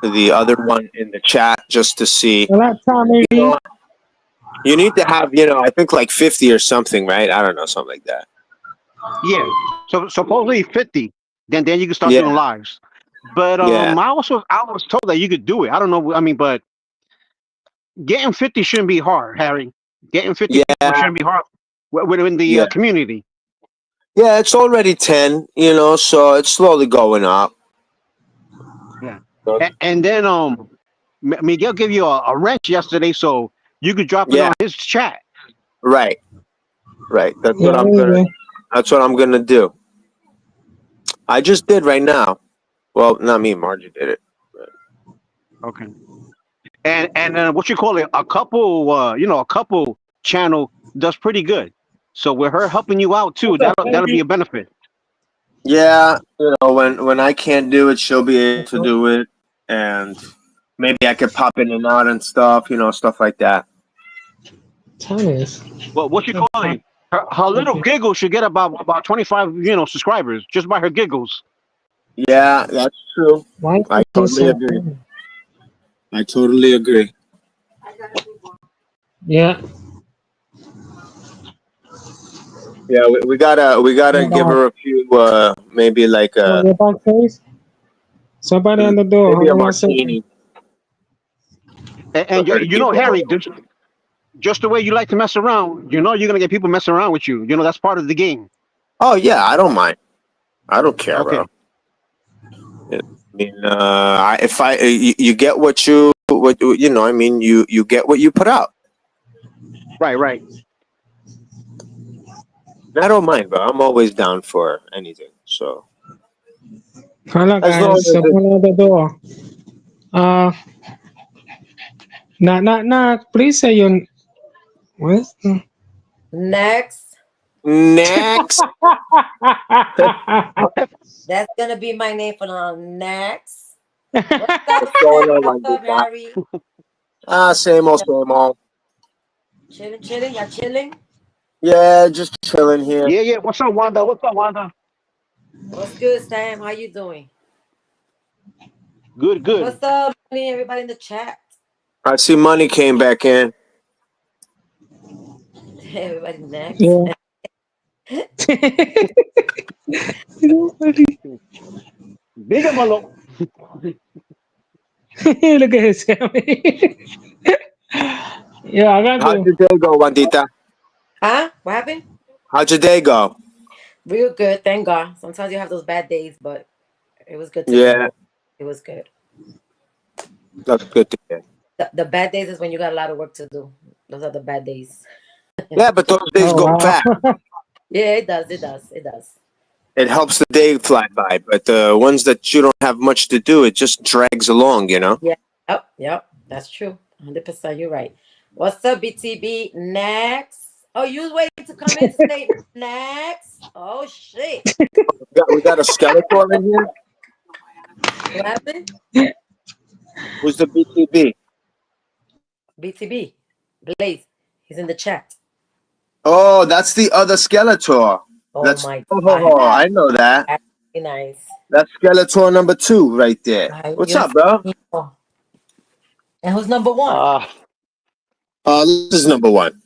the other one in the chat just to see. Well, that You Tommy. know, you need to have you know I think like 50 or something, right? I don't know, something like that. Yeah. So supposedly 50. Then you can start Yeah, doing lives. But yeah, I was told that you could do it. I don't know. I mean, but getting 50 shouldn't be hard, Harry. Getting 50 people yeah, shouldn't be hard within the yeah, community. yeah. It's already 10. You know, so it's slowly going up. Yeah. So, And then Miguel gave you a wrench yesterday, so you could drop it yeah, on his chat. right, right. Yeah, anyway. That's what I'm gonna do. I just did right now. Well, not me. Margie did it. Okay. And what you call it? A couple, a couple channel does pretty good. So with her helping you out too, What's up, that'll be baby? a benefit. Yeah, you know, when I can't do it, she'll be able to do it, and maybe I could pop in and out and stuff. You know, stuff like that. Thomas. Well, what you call it? Her little giggle should get about 25, subscribers just by her giggles. Yeah, that's true. Why I is this totally so agree. funny? I totally agree. Yeah. Yeah, we gotta give Uh, her a few, maybe like on your back face? Somebody on the door. maybe Hold a on one second. martini for And her to keep it Harry, moving. just the way you like to mess around, you're gonna get people messing around with you. That's part of the game. Oh yeah, I don't mind. I don't care, bro. Okay. I mean, if you get what you know, I mean, you get what you put out. Right, right. I don't mind, bro. I'm always down for anything. So Hello, as long guys. as it, Someone on the door. Uh, knock, knock, knock. Please say your. What? Next, next, that's gonna be my name for now. Next, what's up, what's going Sam? on, What's up, Juanita? Harry? Same old, same old. Chilling, chilling. You're chilling. Yeah, just chilling here. Yeah, yeah. What's up, Wanda? What's up, Wanda? What's good, Sam? How you doing? Good, good. What's up, money? Everybody in the chat. I see money came back in. Everybody next. Yeah. Bigger Malo. Look at his Sammy. Yeah, I got How'd to. your day go, Juanita? Huh? What happened? How'd your day go? Real good, thank God. Sometimes you have those bad days, but it was good today. Yeah, It was good. that's good to hear. The bad days is when you got a lot of work to do. Those are the bad days. Yeah, but those days Oh, go wow. fast. Yeah, it does. It does. It does. It helps the day fly by. But the ones that you don't have much to do, it just drags along, you know? Yeah. Yep. Yep. That's true. 100%. You're right. What's up, BTB? Next. Oh, you was waiting to come in to say next. Oh shit. We got a Skeletor in here. What happened? Who's the BTB? BTB. Blaze. He's in the chat. Oh, that's the other Skeletor. Oh That's my oh, god. I know that. That's very nice. That's Skeletor number 2 right there. What's up, bro? And who's number one? This is number 1.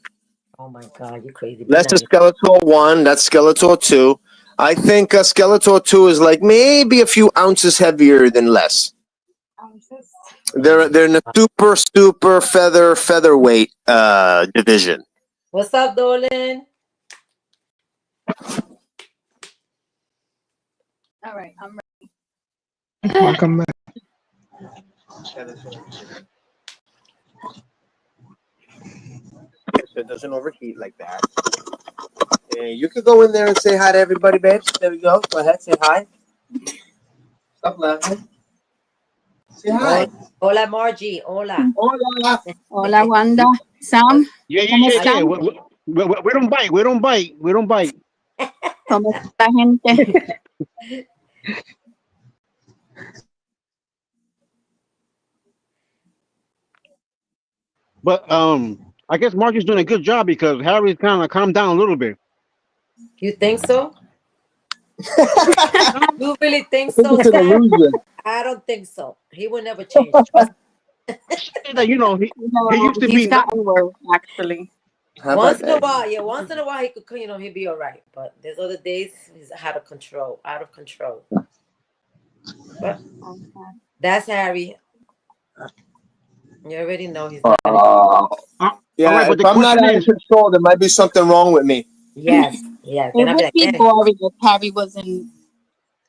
Oh my god, you crazy. Be That's nice. Skeletor 1. That's Skeletor 2. I think Skeletor 2 is like maybe a few ounces heavier than less. They're in the super featherweight division. What's up, Dolan? All right, I'm Welcome back. So it doesn't overheat like that. Yeah, you could go in there and say hi to everybody, babes. There we go. Go ahead, say hi. Stop laughing. Say hi. Hola, Margie. Hola. Hola. Hola, Wanda. Sam, Yeah. ¿cómo están? We don't bite. We don't bite. We don't bite. ¿Cómo está, gente? But I guess Mark is doing a good job because Harry's kind of calmed down a little bit. You think so? You really think so, It's an Sam? illusion. I don't think so. He will never change. That, you know, he used to He's be not. gotten worse, actually. How Once about in a that? while, yeah, once in a while he could, he'd be all right. But there's other days he's out of control. But that's Harry. You already know he's not gonna. Yeah, All right, but if the I'm not question out of is, control, there might be something wrong with me. Yes. It Then I'll be would like, be "Hey." boring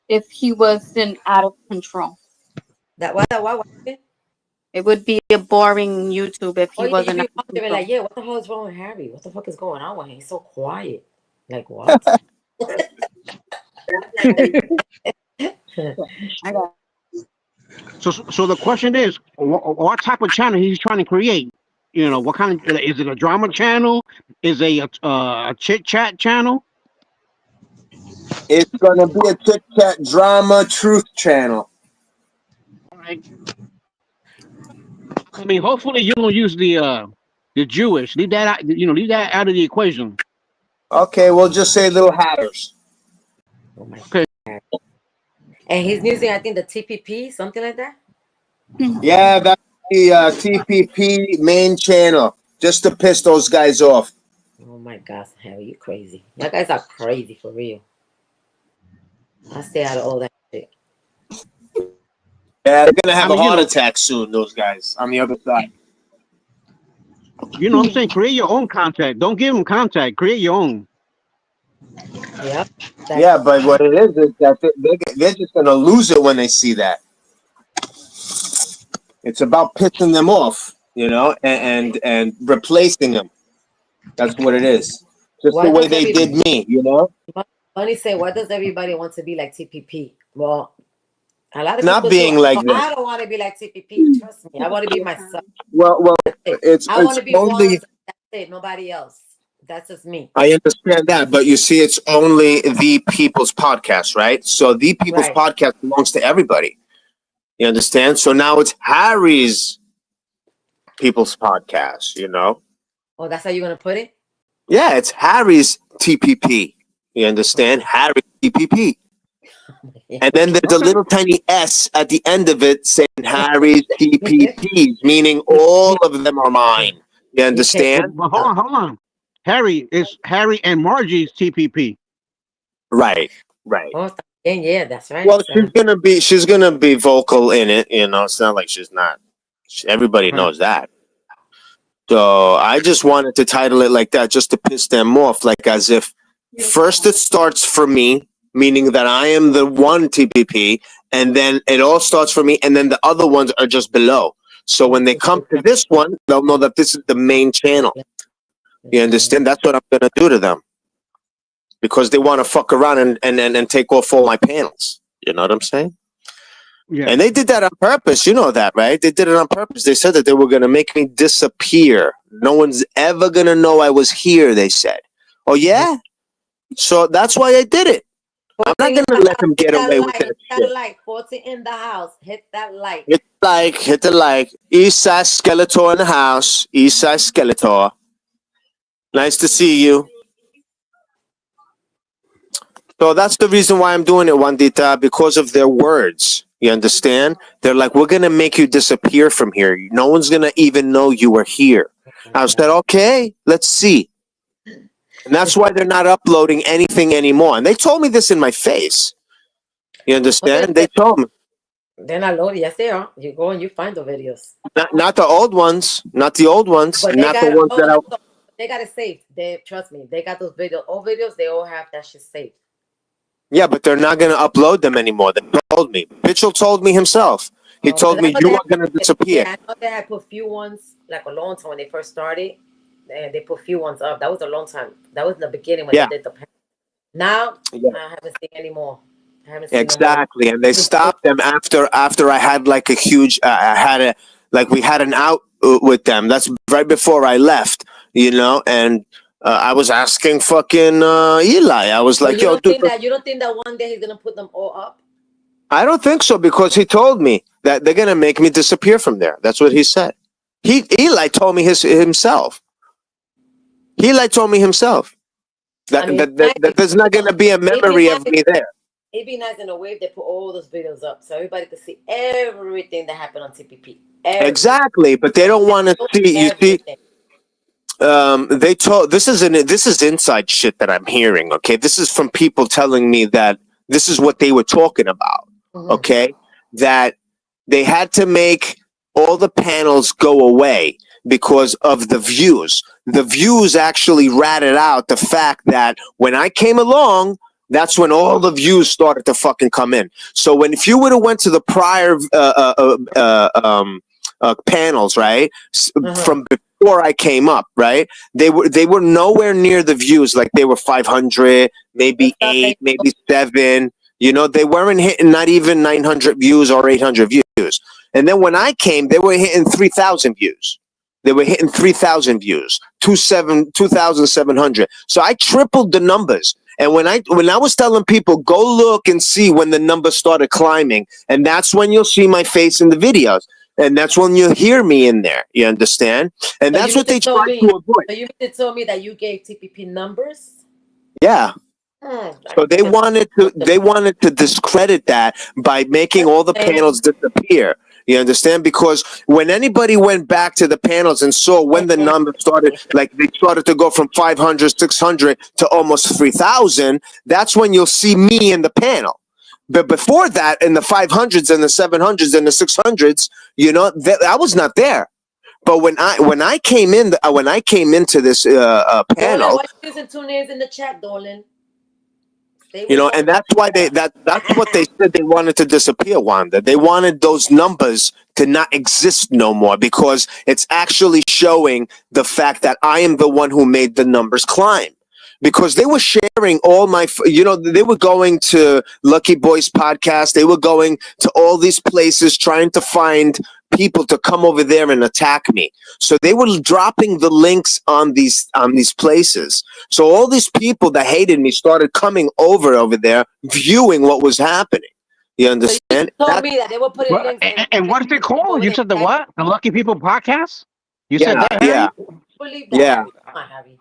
if he wasn't out of control. What? It would be a boring YouTube if Oh, he yeah, wasn't you out be of wondering, control. like, yeah, what the hell is wrong with Harry? What the fuck is going on with him? He's so quiet. Like, what? I got so the question is, what type of channel he's trying to create? You know, what kind of, is it a drama channel? Is it a chit chat channel? It's gonna be a chit chat drama truth channel. All right. I mean, hopefully you don't use the Jewish. Leave that out. Leave that out of the equation. Okay, we'll just say little hatters. Oh my Okay. God. And he's using, I think, the TPP, something like that. Yeah, that's the TPP main channel, just to piss those guys off. Oh my God, Harry, you crazy. You guys are crazy for real. I stay out of all that shit. Yeah, they're gonna have a heart attack soon. Those guys on the other side. You know what I'm saying? Create your own contact. Don't give them contact. Create your own. Yep. Yeah, but what it is that they're just gonna lose it when they see that. It's about pissing them off, and replacing them. That's what it is. Just the way they did me, Funny say, why does everybody want to be like TPP? Well, a lot of not people being do. like this. I don't want to be like TPP. Trust me, I want to be myself. Well, I want to be only. one. That's it. Nobody else. That's just me. I understand that, but you see, it's only the People's Podcast, right? So the People's Podcast belongs to everybody. You understand? So now it's Harry's People's Podcast. Oh, that's how you're gonna put it? Yeah, it's Harry's TPP. You understand? Harry's TPP. And then there's a little tiny S at the end of it saying Harry's TPPs, meaning all of them are mine. You understand? Well, hold on. Harry is Harry and Margie's TPP. Right. Oh, yeah, that's right. Well, she's gonna be vocal in it. It's not like she's not. Everybody knows that. So I just wanted to title it like that, just to piss them off, like as if first it starts for me, meaning that I am the one TPP, and then it all starts for me, and then the other ones are just below. So when they come to this one, they'll know that this is the main channel. You understand? That's what I'm gonna do to them, because they want to fuck around and take off all my panels. You know what I'm saying? Yeah. And they did that on purpose. You know that, right? They did it on purpose. They said that they were going to make me disappear. No one's ever going to know I was here, they said. Oh, yeah? So that's why I did it. I'm not 14 in going to the let house. them Hit get that away with like. that Hit that shit. like. 14 in the house. Hit that like. Hit the like. Eastside Skeletor in the house. Eastside Skeletor. Nice to see you. So that's the reason why I'm doing it, Wandita, because of their words. You understand? They're like, we're going to make you disappear from here. No one's going to even know you were here. I said, okay, let's see. And that's why they're not uploading anything anymore. And they told me this in my face. You understand? They told me. They're not loaded. Yes, they are. You go and you find the videos. Not the old ones. Not the old ones. But And they not the got ones that I... they got it saved. They trust me. They got those videos. Old videos. They all have that shit saved. Yeah, but they're not going to upload them anymore. They told me. Mitchell told me himself. He told me you are going to disappear. Yeah, I know they had put few ones like a long time when they first started. And they put few ones up. That was a long time. That was in the beginning when they did the. Now I haven't seen any more. I haven't seen Exactly, no more. and they stopped them after I had like a huge. I had a like we had an out with them. That's right before I left, you know, and I was asking fucking Eli. I was like, "Yo, dude." You don't think that one day he's gonna put them all up? I don't think so because he told me that they're gonna make me disappear from there. That's what he said. Eli told me himself. Eli told me himself that there's not gonna be a memory of me there. It'd be nice in a way if they put all those videos up so everybody could see everything that happened on TPP. Exactly, but they don't want to see. You see, they told this is inside shit that I'm hearing. Okay, this is from people telling me that this is what they were talking about. Okay, that they had to make all the panels go away because of the views. The views actually ratted out the fact that when I came along, that's when all the views started to fucking come in. So if you would have went to the prior panels, right, from before I came up, right, they were nowhere near the views. Like they were 500, maybe 8, maybe 7. You know, they weren't hitting not even 900 views or 800 views. And then when I came, they were hitting 3,000 views. They were hitting 3,000 views, 2,700. So I tripled the numbers. And when I was telling people, go look and see when the numbers started climbing, and that's when you'll see my face in the videos. And that's when you'll hear me in there. You understand? And so that's what they tried to avoid. So you mean to tell me that you gave TPP numbers? Yeah. So they wanted to discredit that by making all the panels disappear. You understand? Because when anybody went back to the panels and saw when the numbers started, like they started to go from 500, 600 to almost 3,000, that's when you'll see me in the panel. But before that, in the 500s and the 700s and the 600s, you know, I was not there. But when I came into this panel, why you using 2 names in the chat, Dolan? You know, and that's why that's what they said they wanted to disappear, Wanda. They wanted those numbers to not exist no more because it's actually showing the fact that I am the one who made the numbers climb. Because they were sharing all my, you know, they were going to Lucky Boys podcast. They were going to all these places trying to find people to come over there and attack me. So they were dropping the links on these places. So all these people that hated me started coming over there, viewing what was happening. You understand? So you told me that they were putting links. And what is it called? You said the what? The Lucky People podcast? You said that? Yeah. Believe that.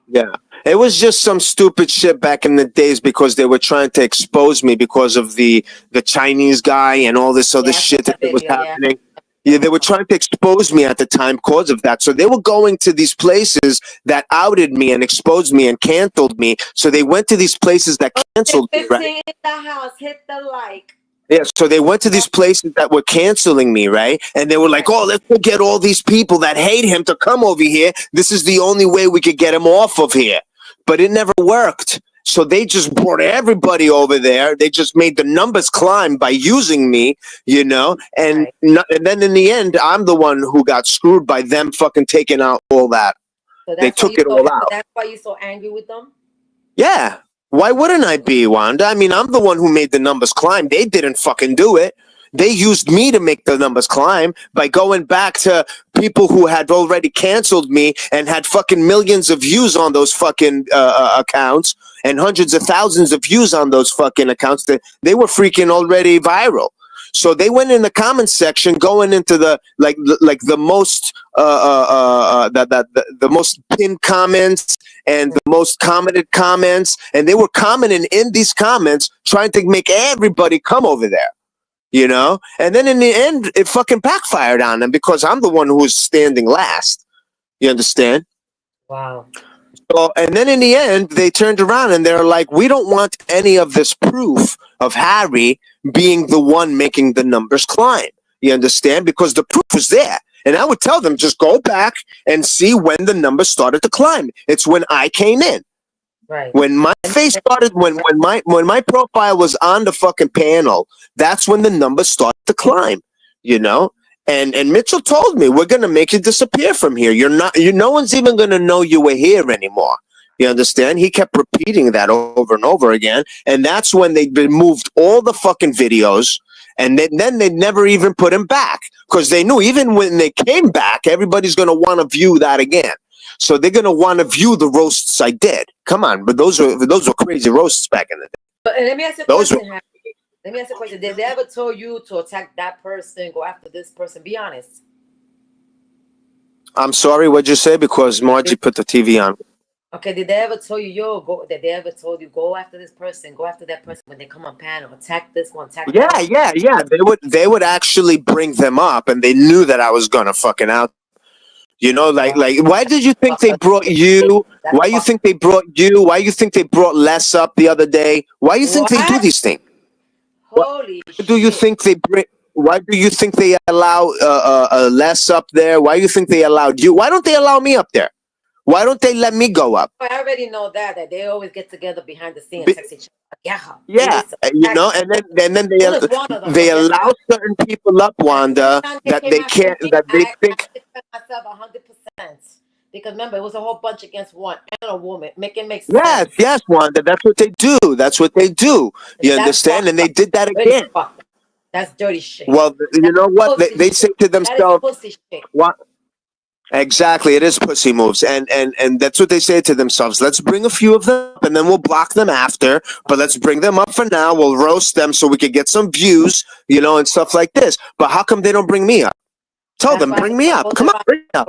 Yeah. It was just some stupid shit back in the days because they were trying to expose me because of the Chinese guy and all this other shit that was happening. Yeah, they were trying to expose me at the time because of that. So they were going to these places that outed me and exposed me and canceled me. So they went to these places that canceled me, right? In the house, hit the like. Yeah, so they went to these places that were canceling me, right? And they were like, oh, let's go get all these people that hate him to come over here. This is the only way we could get him off of here. But it never worked. So they just brought everybody over there. They just made the numbers climb by using me, you know? And, and then in the end, I'm the one who got screwed by them fucking taking out all that. So they took it all out. That's why you're so angry with them? Yeah. Why wouldn't I be, Wanda? I mean, I'm the one who made the numbers climb. They didn't fucking do it. They used me to make the numbers climb by going back to people who had already canceled me and had fucking millions of views on those fucking accounts and hundreds of thousands of views on those fucking accounts. That they were freaking already viral. So they went in the comment section, going into the the most the most pinned comments and the most commented comments, and they were commenting in these comments, trying to make everybody come over there. You know, and then in the end, it fucking backfired on them because I'm the one who was standing last. You understand? Wow. So, and then in the end, they turned around and they're like, we don't want any of this proof of Harry being the one making the numbers climb. You understand? Because the proof was there. And I would tell them, just go back and see when the numbers started to climb. It's when I came in. Right. When my face started, when my profile was on the fucking panel, that's when the numbers started to climb. You know? And Mitchell told me, we're gonna make you disappear from here. No one's even gonna know you were here anymore. You understand? He kept repeating that over and over again, and that's when they removed all the fucking videos, and then they never even put him back because they knew even when they came back, everybody's gonna want to view that again. So they're gonna want to view the roasts I did. Come on, but those were crazy roasts back in the day. But let me ask you a question. Let me ask you a question. Did they ever tell you to attack that person, go after this person? Be honest. I'm sorry, what'd you say? Because Margie put the TV on. Okay, did they ever tell you, did they ever told you, go after this person, go after that person when they come on panel, attack this one, attack that one? Yeah. They would actually bring them up, and they knew that I was gonna fucking out. You know, like why did you think they brought you? Why you think they brought you? Why you think they brought Les up the other day? Why you think they do these things? Holy shit. Do you think they bring? Why do you think they allow Les up there? Why do you think they allowed you? Why don't they allow me up there? Why don't they let me go up? I already know that they always get together behind the scenes, text each other. Yeah, you know, and then they allow certain people up, Wanda, that they can't, that they think. I myself 100%. Because remember, it was a whole bunch against one and a woman. Make it make sense. Yes, Wanda. That's what they do. That's what they do. You understand? And they did that again. That's dirty shit. Well, you know what? They say to themselves, "What?" Exactly, it is pussy moves, and that's what they say to themselves. Let's bring a few of them up, and then we'll block them after. But let's bring them up for now. We'll roast them so we can get some views, you know, and stuff like this. But how come they don't bring me up? Tell them, bring me up. Come on, bring me up.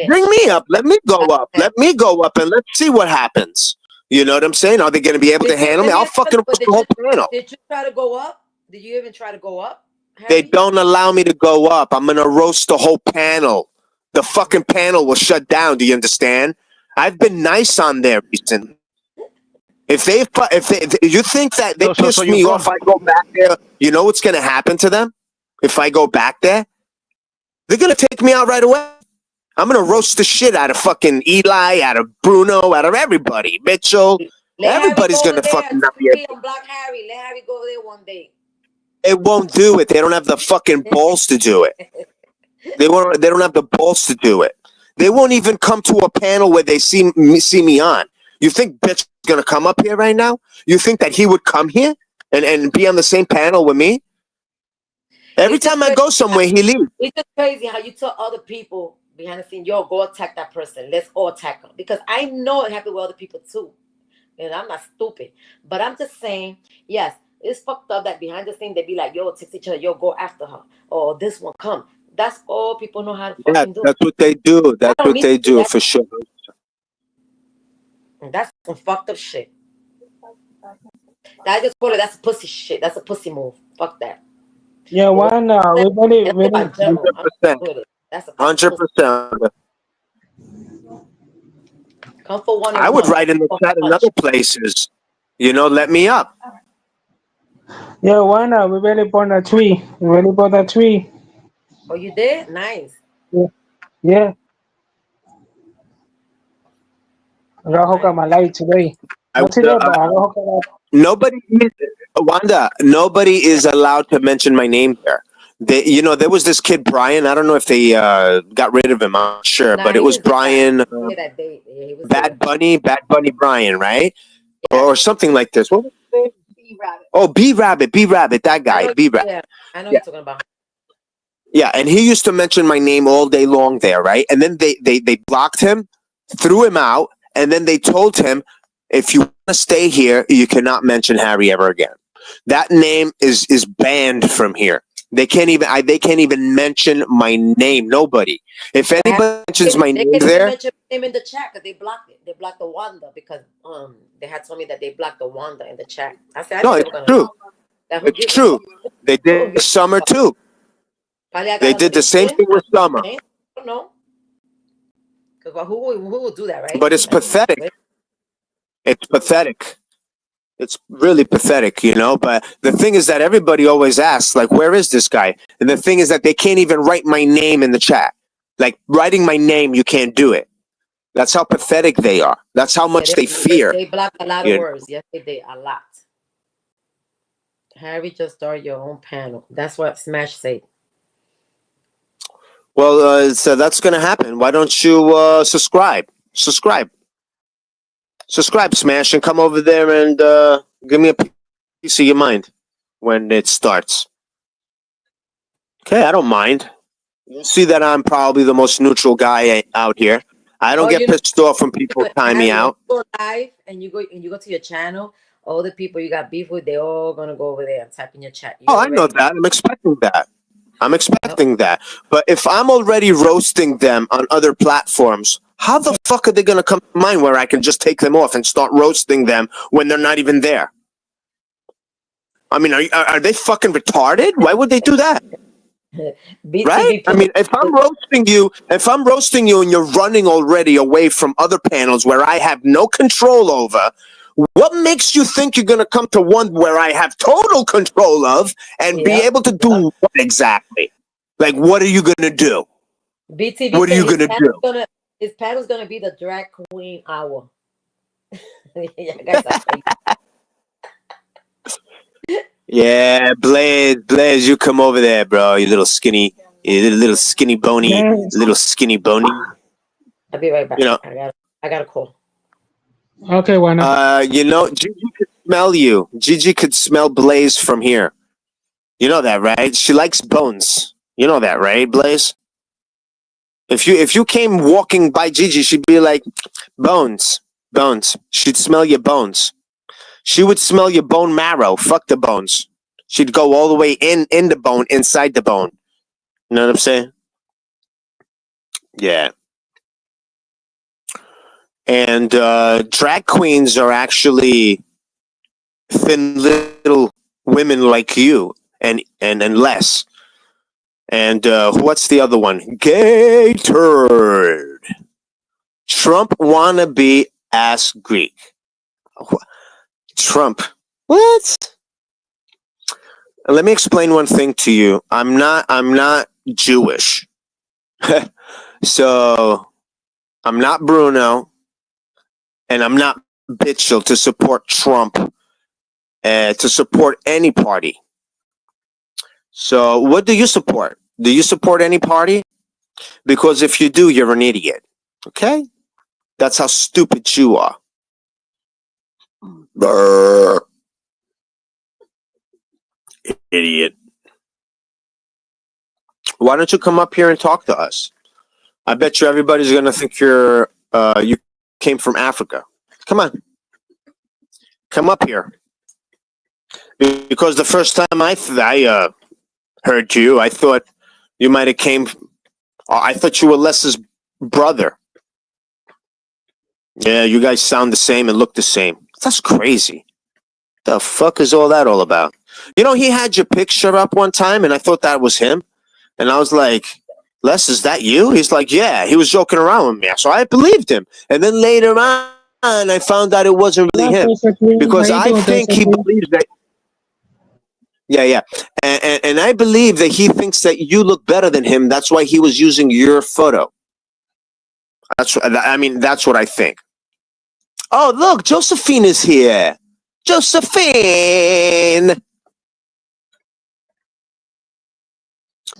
Bring me up. Let me go up. Let me go up, and let's see what happens. You know what I'm saying? Are they going to be able to handle me? I'll fucking roast the whole panel. Did you try to go up? Did you even try to go up? They don't allow me to go up. I'm going to roast the whole panel. The fucking panel will shut down. Do you understand? I've been nice on there recently. If you think that they piss me off, I go back there. You know what's gonna happen to them? If I go back there, they're gonna take me out right away. I'm gonna roast the shit out of fucking Eli, out of Bruno, out of everybody. Mitchell, everybody's gonna fucking not be able. Block Harry. Let Harry go there one day. They won't do it. They don't have the fucking balls to do it. They don't have the balls to do it. They won't even come to a panel where they see me on. You think bitch is gonna come up here right now? You think that he would come here and be on the same panel with me? Every time I go somewhere, he leaves. It's just crazy how you tell other people behind the scene, yo, go attack that person. Let's all attack them. Because I know it happened with other people too. And I'm not stupid. But I'm just saying, yes, it's fucked up that behind the scene they be like, yo, text each other, yo, go after her. Or this one come. That's all people know how to fucking do. That's what they do. That's what they do for sure. That's some fucked up shit. I just call it, that's pussy shit. That's a pussy move. Fuck that. Yeah, why not? We really 100%. That's 100%. Come for one. I would write in the chat in other places. You know, let me up. Yeah, why not? We really bought a tree. We really bought a tree. Oh, you did? Nice. Yeah. I got hooked on my light today. Nobody, Wanda, nobody is allowed to mention my name there. You know, there was this kid, Brian. I don't know if they got rid of him. I'm not sure, but it was Brian. Bad Bunny Brian, right? Or something like this. What was his name? Oh, B Rabbit, that guy, B Rabbit. Yeah, I know Yeah. you're talking about. Yeah, and he used to mention my name all day long there, right? And then they blocked him, threw him out, and then they told him, if you want to stay here, you cannot mention Harry ever again. That name is banned from here. They can't even mention my name. Nobody. If anybody mentions my They name can't even there, mention my name in the chat because they blocked it. They blocked the Wanda because they had told me that they blocked the Wanda in the chat. I said I no, knew they it's were gonna. true. That who It's gives a true. fuck? They Who don't did give a Summer fuck? too. Probably I They got did under the their same skin. thing with Summer. I don't know. Because who will do that, right? But it's pathetic. It's pathetic. It's really pathetic, you know. But the thing is that everybody always asks, like, where is this guy? And the thing is that they can't even write my name in the chat. Like, writing my name, you can't do it. That's how pathetic they are. That's how Yeah, much they fear. they blocked a lot of You know? words. Yes, they did a lot. Harry, just start your own panel. That's what Smash said. Well, so that's going to happen. Why don't you subscribe? Subscribe, Smash, and come over there and give me a piece of your mind when it starts. Okay, I don't mind. You see that I'm probably the most neutral guy out here. I don't get pissed off when people time me out. When you go live and you go to your channel, all the people you got beef with, they're all gonna go over there and type in your chat. Oh, I know that. I'm expecting that. But if I'm already roasting them on other platforms, how the fuck are they going to come to mine where I can just take them off and start roasting them when they're not even there? I mean, are they fucking retarded? Why would they do that? Right? I mean, if I'm roasting you and you're running already away from other panels where I have no control over, what makes you think you're going to come to one where I have total control of and be able to do what exactly? Like, what are you going to do? BTV what are you going to do? His panel's going to be the drag queen hour. Yeah, guys, yeah, Blaze, you come over there, bro. You little skinny bony, little skinny bony. I'll be right back. You know, I got a call. Okay, why not? You know, Gigi could smell you. Gigi could smell Blaze from here. You know that, right? She likes bones. You know that, right, Blaze? If you came walking by Gigi, she'd be like, bones. She'd smell your bones. She would smell your bone marrow. Fuck the bones. She'd go all the way in the bone, inside the bone. You know what I'm saying? Yeah. And drag queens are actually thin little women like you and less. And what's the other one? Gay turd. Trump wannabe ass Greek. Trump. What? Let me explain one thing to you. I'm not Jewish. So I'm not Bruno, and I'm not Bitchel to support Trump, to support any party. So what do you support? Do you support any party? Because if you do, you're an idiot. Okay? That's how stupid you are. Brr. Idiot. Why don't you come up here and talk to us? I bet you everybody's going to think you came from Africa. Come on. Come up here. Because the first time I heard you, I thought you might have came. I thought you were Les's brother. Yeah, you guys sound the same and look the same. That's crazy. The fuck is all that all about? You know, he had your picture up one time, and I thought that was him. And I was like, Les, is that you? He's like, yeah. He was joking around with me. So I believed him. And then later on, I found out it wasn't really him. Because I think he believes that. Yeah. And I believe that he thinks that you look better than him. That's why he was using your photo. That's what I think. Oh, look, Josephine is here. Josephine.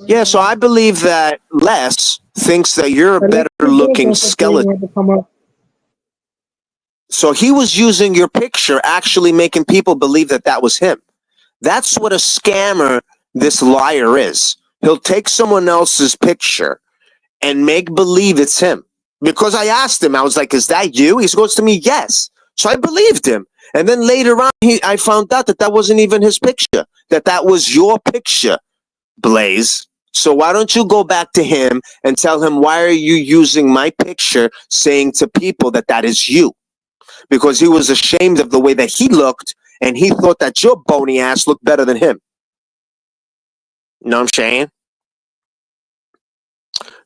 Yeah, so I believe that Les thinks that you're a better looking skeleton. So he was using your picture, actually making people believe that that was him. That's what a scammer, this liar is. He'll take someone else's picture and make believe it's him. Because I asked him, I was like, "Is that you?" He goes to me, "Yes." So I believed him. And then later on, I found out that that wasn't even his picture, that that was your picture, Blaze. So why don't you go back to him and tell him, why are you using my picture, saying to people that that is you? Because he was ashamed of the way that he looked, and he thought that your bony ass looked better than him. You know what I'm saying?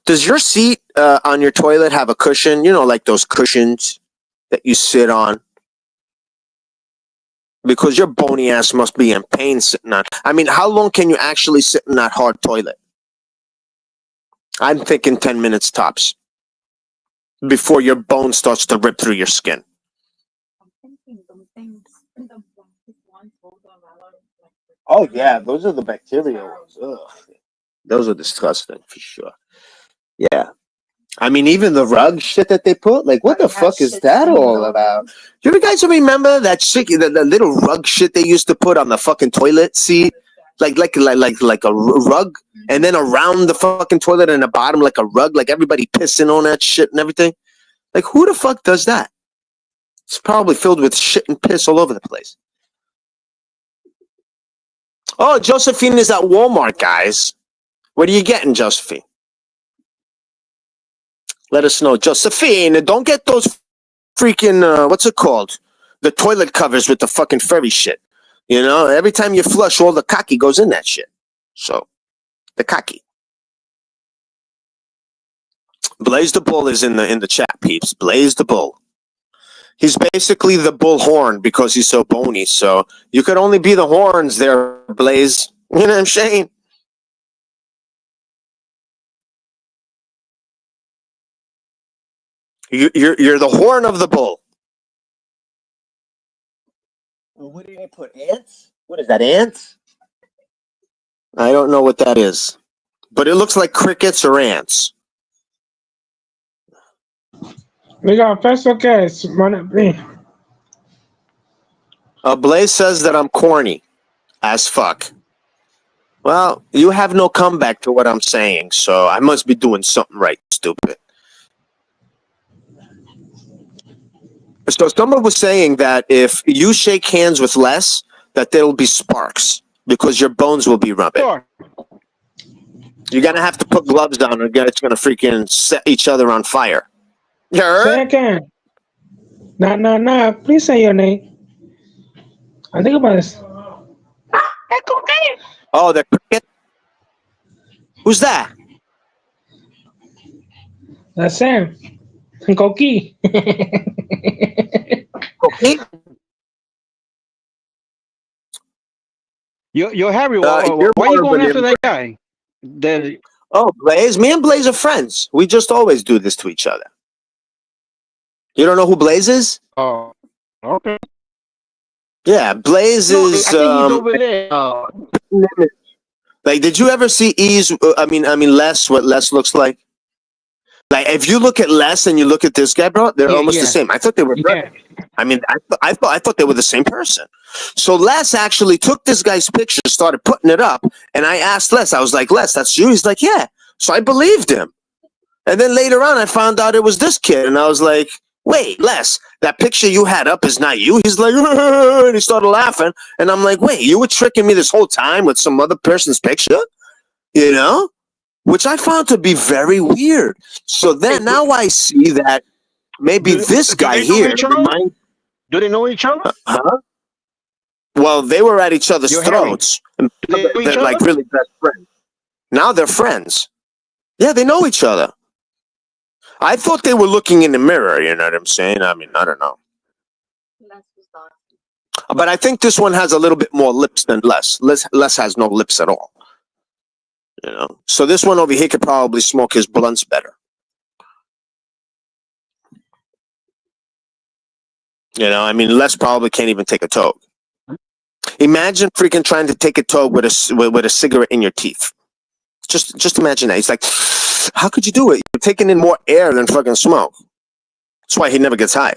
Does your seat on your toilet have a cushion? You know, like those cushions that you sit on? Because your bony ass must be in pain sitting on. I mean, how long can you actually sit in that hard toilet? I'm thinking 10 minutes tops before your bone starts to rip through your skin. Oh, yeah, those are the bacteria ones. Ugh. Those are disgusting for sure. Yeah. I mean, even the rug shit that they put, like, what the fuck is that all about? Do you guys remember that shit, the little rug shit they used to put on the fucking toilet seat? Like a rug, and then around the fucking toilet and the bottom like a rug, like everybody pissing on that shit and everything. Like, who the fuck does that? It's probably filled with shit and piss all over the place. Oh, Josephine is at Walmart, guys. What are you getting, Josephine? Let us know. Josephine, don't get those freaking, what's it called? The toilet covers with the fucking furry shit. You know, every time you flush, all the cocky goes in that shit. So, the cocky. Blaze the Bull is in the chat, peeps. Blaze the Bull. He's basically the bull horn because he's so bony. So, you could only be the horns there, Blaze. You know what I'm saying? You're the horn of the bull. What did they put? Ants? What is that, ants? I don't know what that is. But it looks like crickets or ants. We got special guest. Run it, me. Blaze says that I'm corny as fuck. Well, you have no comeback to what I'm saying, so I must be doing something right, stupid. So someone was saying that if you shake hands with Les, that there will be sparks because your bones will be rubbing. Sure. You're gonna have to put gloves on, or it's gonna freaking set each other on fire. You Say heard? again. Nah. Please say your name. I think about this. Oh, the cricket. Who's that? That's Sam. Coqui. Okay. Yo, Harry, You're why are you more of going an after that guy? The, Oh, Blaze. Me and Blaze are friends. We just always do this to each other. You don't know who Blaze is? oh, okay. Yeah, Blaze No, is. I think he's over there. Like, did you ever see Les? What Les looks like? Like, if you look at Les and you look at this guy, bro, they're almost the same. I thought they were brothers. I mean, I thought they were the same person. So Les actually took this guy's picture, started putting it up, and I asked Les. I was like, "Les, that's you?" He's like, "Yeah." So I believed him. And then later on, I found out it was this kid, and I was like, "Wait, Les, that picture you had up is not you." He's like, and he started laughing, and I'm like, "Wait, you were tricking me this whole time with some other person's picture?" You know, which I found to be very weird. So then now I see that maybe this guy here reminds. Do they know each other? Huh? Well, they were at each other's throats. They know each They're like other? really best friends. Now they're friends. Yeah, they know each other. I thought they were looking in the mirror, you know what I'm saying? I mean, I don't know. But I think this one has a little bit more lips than Les. Les has no lips at all. You know? So this one over here could probably smoke his blunts better. You know, I mean, Les probably can't even take a toke. Imagine freaking trying to take a toke with a cigarette in your teeth. Just imagine that. He's like, how could you do it? You're taking in more air than fucking smoke. That's why he never gets high.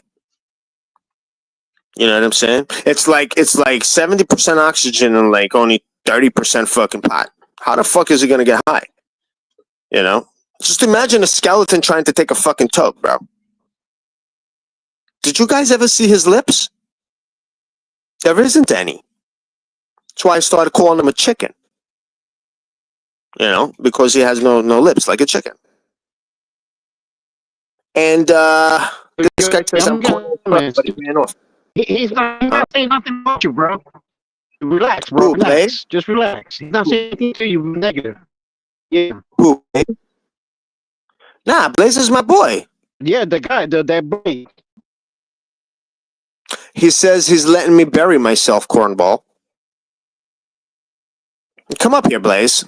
You know what I'm saying? It's like 70% oxygen and like only 30% fucking pot. How the fuck is it gonna get high? You know? Just imagine a skeleton trying to take a fucking tug, bro. Did you guys ever see his lips? There isn't any. That's why I started calling him a chicken. You know, because he has no lips, like a chicken. And this guy says I'm corny as fuck, but he ran off. He's Huh? not saying nothing about you, bro. Relax, bro. Who, Blaze? Relax. Just relax. He's not saying anything to you negative. Yeah. Who? Nah, Blaze is my boy. Yeah, the guy, that boy. He says he's letting me bury myself, cornball. Come up here, Blaze.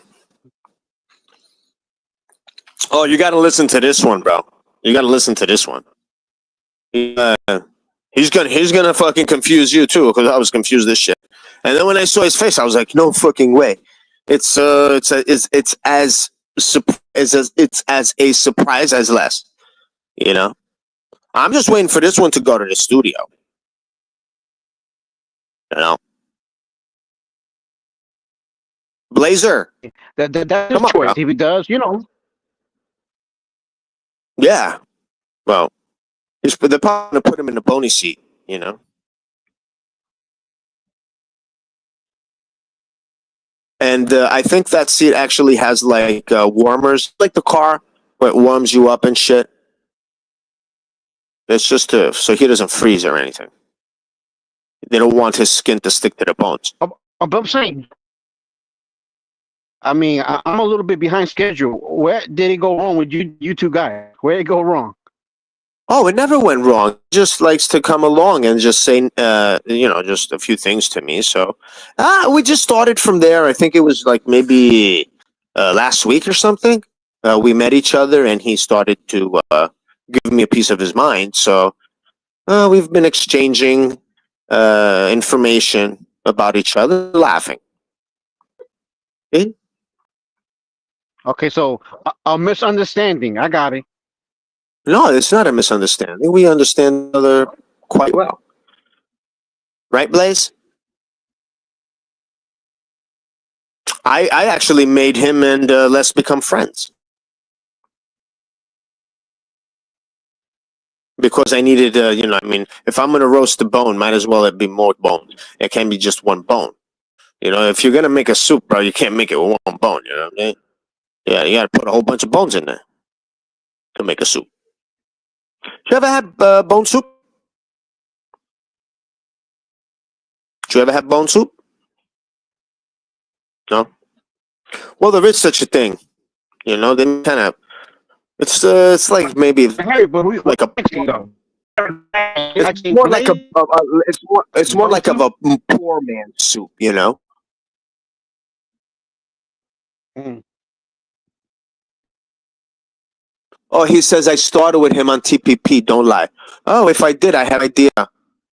Oh, you got to listen to this one, bro. You got to listen to this one. He's gonna fucking confuse you too, because I was confused this shit. And then when I saw his face, I was like, no fucking way. It's as a surprise as less. You know, I'm just waiting for this one to go to the studio. You know, Blazer. That's his Come on, choice. bro. If he does, you know. Yeah. Well, they're probably gonna put him in the pony seat. You know. And I think that seat actually has like warmers, like the car, where it warms you up and shit. It's just so he doesn't freeze or anything. They don't want his skin to stick to the bones. I'm saying. I mean, I'm a little bit behind schedule. Where did it go wrong with you two guys? Where did it go wrong? Oh, it never went wrong. He just likes to come along and just say, just a few things to me. So, we just started from there. I think it was like maybe last week or something. We met each other, and he started to give me a piece of his mind. So, we've been exchanging information about each other, laughing. Okay, so a misunderstanding. I got it. No, it's not a misunderstanding. We understand each other quite well. Right, Blaze? I actually made him and Les become friends. Because I needed, if I'm going to roast a bone, might as well it be more bones. It can't be just one bone. You know, if you're going to make a soup, bro, you can't make it with one bone, you know what I mean? Yeah, you got to put a whole bunch of bones in there to make a soup. You ever had bone soup? Did you ever have bone soup? No? Well, there is such a thing. You know, they kind of, it's like maybe Hey, but like a, it's more like it's more like of a poor man's soup, you know? Mm. Oh, he says I started with him on TPP. Don't lie. Oh, if I did, I had an idea.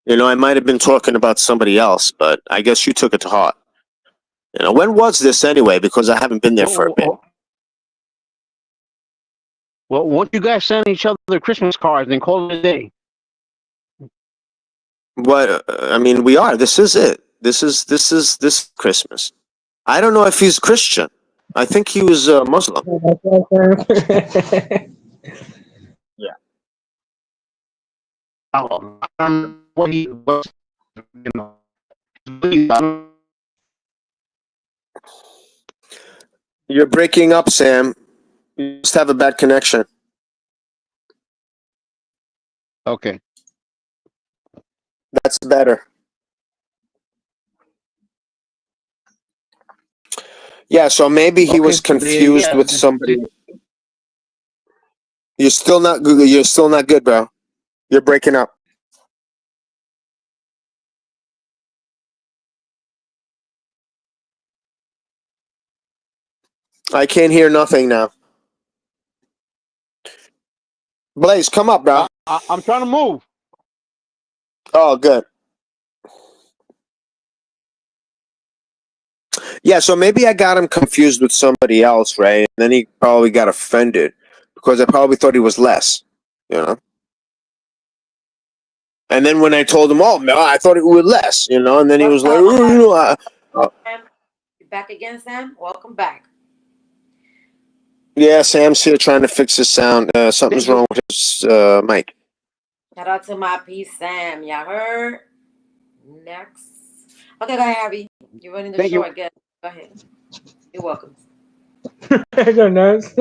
You know, I might have been talking about somebody else, but I guess you took it to heart. You know, when was this anyway? Because I haven't been there for a bit. Well, won't you guys send each other Christmas cards and call it a day? What? I mean, we are. This is it. This is Christmas. I don't know if he's Christian. I think he was Muslim. Yeah. What he was, you know. You're breaking up, Sam. You just have a bad connection. Okay. That's better. Yeah, so maybe he was confused with somebody. You're still not good. You're still not good, bro. You're breaking up. I can't hear nothing now. Blaze, come up, bro. I'm trying to move. Oh, good. Yeah, so maybe I got him confused with somebody else, right? And then he probably got offended because I probably thought he was less, you know? And then when I told him, oh, no, I thought it would less, and then he What's was like, up? oh, Sam? You back again, Sam? Welcome back. yeah, Sam's here trying to fix his sound. There Something's you wrong go. with his mic. Shout out to my piece, Sam. Y'all heard? Next. Okay, go ahead, Harvey. You're running the Thank show, you. I guess. Go ahead. You're welcome. Go nuts.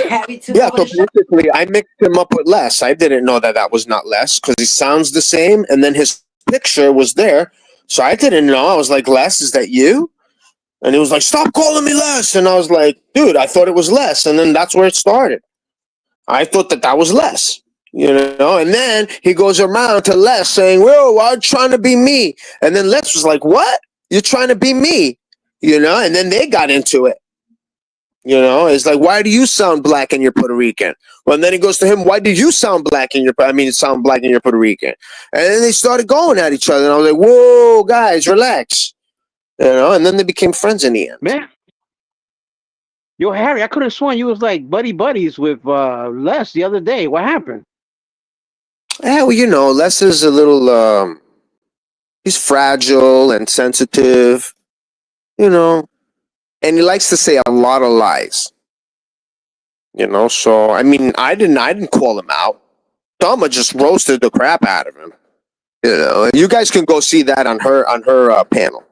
Harvey took Yeah, over so the show. basically, I mixed him up with Les. I didn't know that that was not Les because he sounds the same, and then his picture was there. So I didn't know. I was like, Les, is that you? And he was like, stop calling me Les. And I was like, dude, I thought it was Les. And then that's where it started. I thought that that was Les. And then he goes around to Les saying, whoa, I'm trying to be me. And then Les was like, what? You're trying to be me? And then they got into it. It's like, why do you sound black and you're Puerto Rican? Well, and then he goes to him, why do you sound black and sound black and you're Puerto Rican? And then they started going at each other. And I was like, whoa, guys, relax. And then they became friends in the end. Man, yo, Harry, I could have sworn you was like buddies with Les the other day. What happened? Yeah, well, Les is a little, he's fragile and sensitive, and he likes to say a lot of lies. So I mean, I didn't call him out. Thelma just roasted the crap out of him. And you guys can go see that on her panel.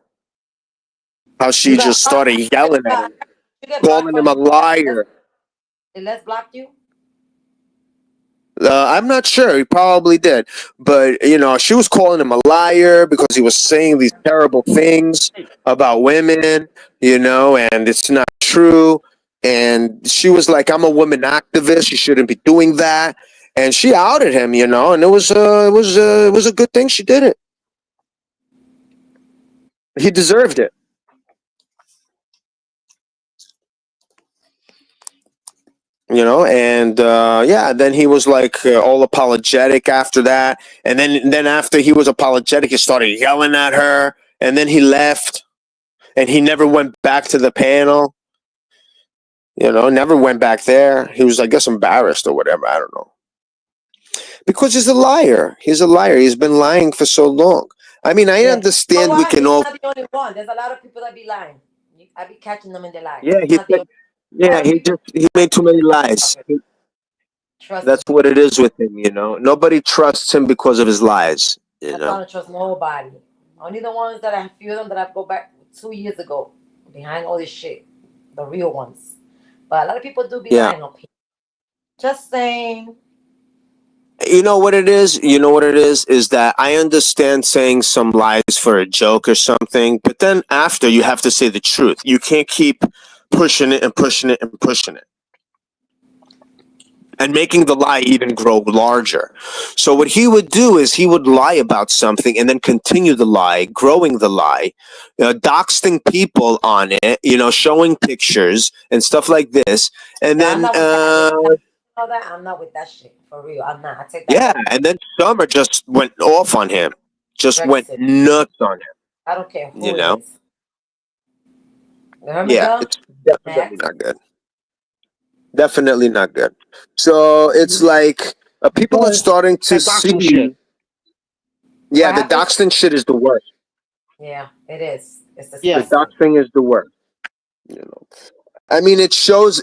How she You got just started yelling at him, you get blocked calling him from a liar. Did Les block you? I'm not sure. He probably did, but she was calling him a liar because he was saying these terrible things about women. And it's not true. And she was like, "I'm a woman activist. You shouldn't be doing that." And she outed him. And it was a good thing she did it. He deserved it. And yeah, then he was like all apologetic after that, and then after he was apologetic, he started yelling at her, and then he left, and he never went back to the panel. Never went back there. He was, I guess, embarrassed or whatever. I don't know, because he's a liar. He's a liar. He's been lying for so long. I mean, I Yeah. You know understand we what? can He's all. not the only one. There's a lot of people that be lying. I be catching them in the lies. Yeah, He's not the only yeah, Harry, he made too many lies. trust That's me. what it is with him. Nobody trusts him because of his lies. I don't trust nobody. Only the ones that I few of them that I go back 2 years ago behind all this shit. The real ones. But a lot of people do be Yeah. lying up here. Just saying. You know what it is? Is that I understand saying some lies for a joke or something, but then after you have to say the truth. You can't keep pushing it and pushing it and pushing it and making the lie even grow larger. So what he would do is he would lie about something and then continue the lie, growing the lie, doxing people on it, showing pictures and stuff like this. And Yeah, I'm then not with that. All that. I'm not with that shit. For real. I'm not. I take that yeah, back. and then Summer just went off on him, just went Aggressive. nuts on him. I don't care You who it know? is. You heard me, Yeah, girl? it's definitely Next. not good. Definitely not good. So it's like people are But starting to That doxing shit. see. Yeah, What the happens? doxing shit is the worst. Yeah, it is. It's Yeah. The disgusting. doxing is the worst. You know. I mean, it shows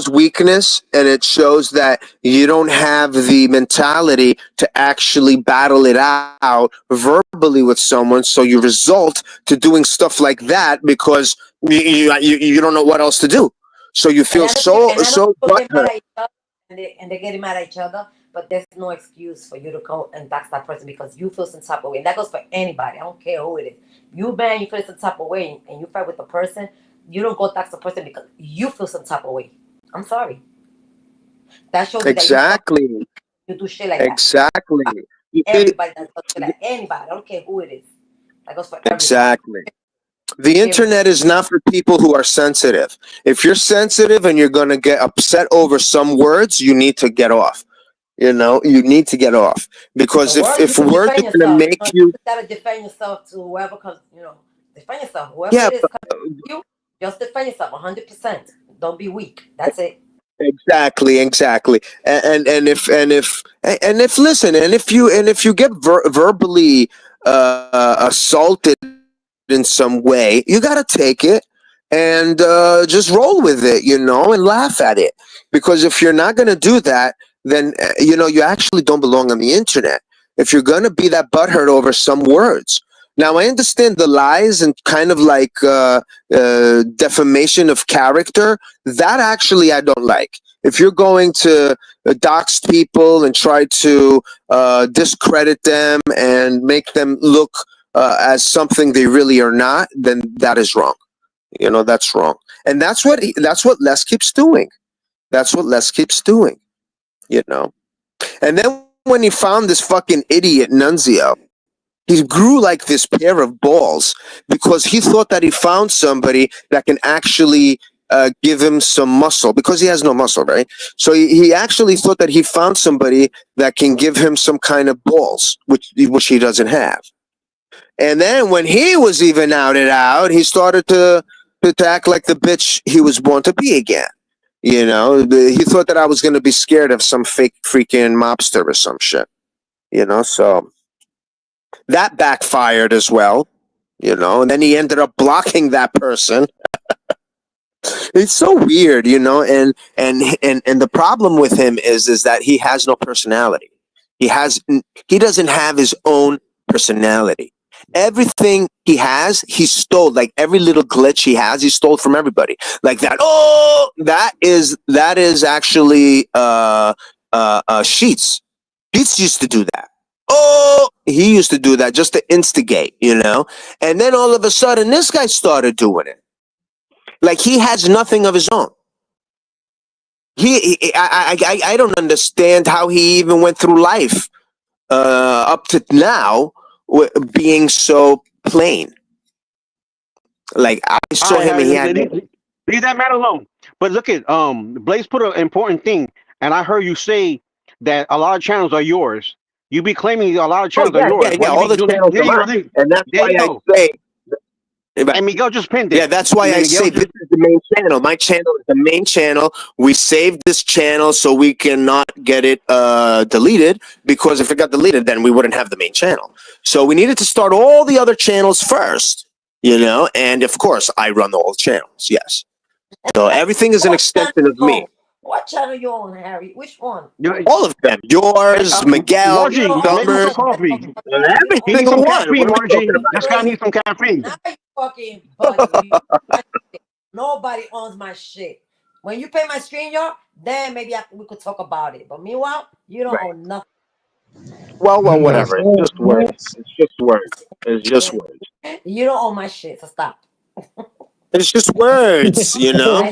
weakness, and it shows that you don't have the mentality to actually battle it out verbally with someone. So you result to doing stuff like that because you don't know what else to do. So you And feel I know, and I know so people get mad butthurt. at each other and they get mad at each other, but there's no excuse for you to go and dox that person because you feel some type of way. And that goes for anybody. I don't care who it is. You man, you feel some type of way and you fight with the person, you don't go dox the person because you feel some type of way. I'm sorry. That shows you that you fuck Exactly, you do shit like that. exactly. You see, Everybody that does shit like anybody. I don't care who it is. That goes for everybody. exactly. The Period. internet is not for people who are sensitive. If you're sensitive and you're going to get upset over some words, you need to get off. You need to get off The because if words you if can words defend are going to yourself. make You you, gotta defend yourself to whoever comes. Defend yourself. Whoever yeah, it is coming to you, just defend yourself 100%. Don't be weak. That's it. Exactly. And if listen, and if you get verbally assaulted in some way, you got to take it and just roll with it, and laugh at it. Because if you're not going to do that, then you actually don't belong on the internet. If you're going to be that butthurt over some words. Now I understand the lies and kind of like defamation of character. That actually I don't like. If you're going to dox people and try to discredit them and make them look as something they really are not, then that is wrong. That's wrong, and that's what Les keeps doing. That's what Les keeps doing. You know, and then when he found this fucking idiot Nunzio, he grew like this pair of balls because he thought that he found somebody that can actually give him some muscle because he has no muscle, right? So he actually thought that he found somebody that can give him some kind of balls, which he doesn't have. And then when he was even outed out, he started to act like the bitch he was born to be again. He thought that I was going to be scared of some fake freaking mobster or some shit. So that backfired as well. And then he ended up blocking that person. It's so weird, and the problem with him is that he has no personality. He doesn't have his own personality. Everything he has, he stole. Like every little glitch he has, he stole from everybody. Like that. Oh, that is actually Sheets. Sheets used to do that. Oh, he used to do that just to instigate. And then all of a sudden, this guy started doing it. Like he has nothing of his own. I don't understand how he even went through life up to now being so plain. Like I All saw right, him and Harry, he had leave that man alone. But look at Blaze put an important thing, and I heard you say that a lot of channels are yours. You be claiming a lot of oh channels are yours. yeah, Why you all be the doing that? channels There are you go. mine, and that's There why you I go. say. And Miguel just pinned Yeah, it. that's why I Miguel say this just is the main channel. My channel is the main channel. We saved this channel so we cannot get it deleted, because if it got deleted, then we wouldn't have the main channel. So we needed to start all the other channels first, and of course I run all the channels. Yes. So everything is an What channel extension of you me. on? What channel you on, Harry? Which one? All of them. Yours, You Margie, Miguel, don't own make him Summers, some none of them coffee. motherfuckers. You don't He own needs every some single shit. one. caffeine, What am I talking Margie. about? This guy Crazy. needs some caffeine. Now you fucking bugging. Nobody owns my shit. When you pay my stream, y'all, then maybe we could talk about it. But meanwhile, you don't Right. own nothing. Well, That's whatever. It's it. just words. It's just words. It's just words. You don't own my shit, so stop. It's just words. I know,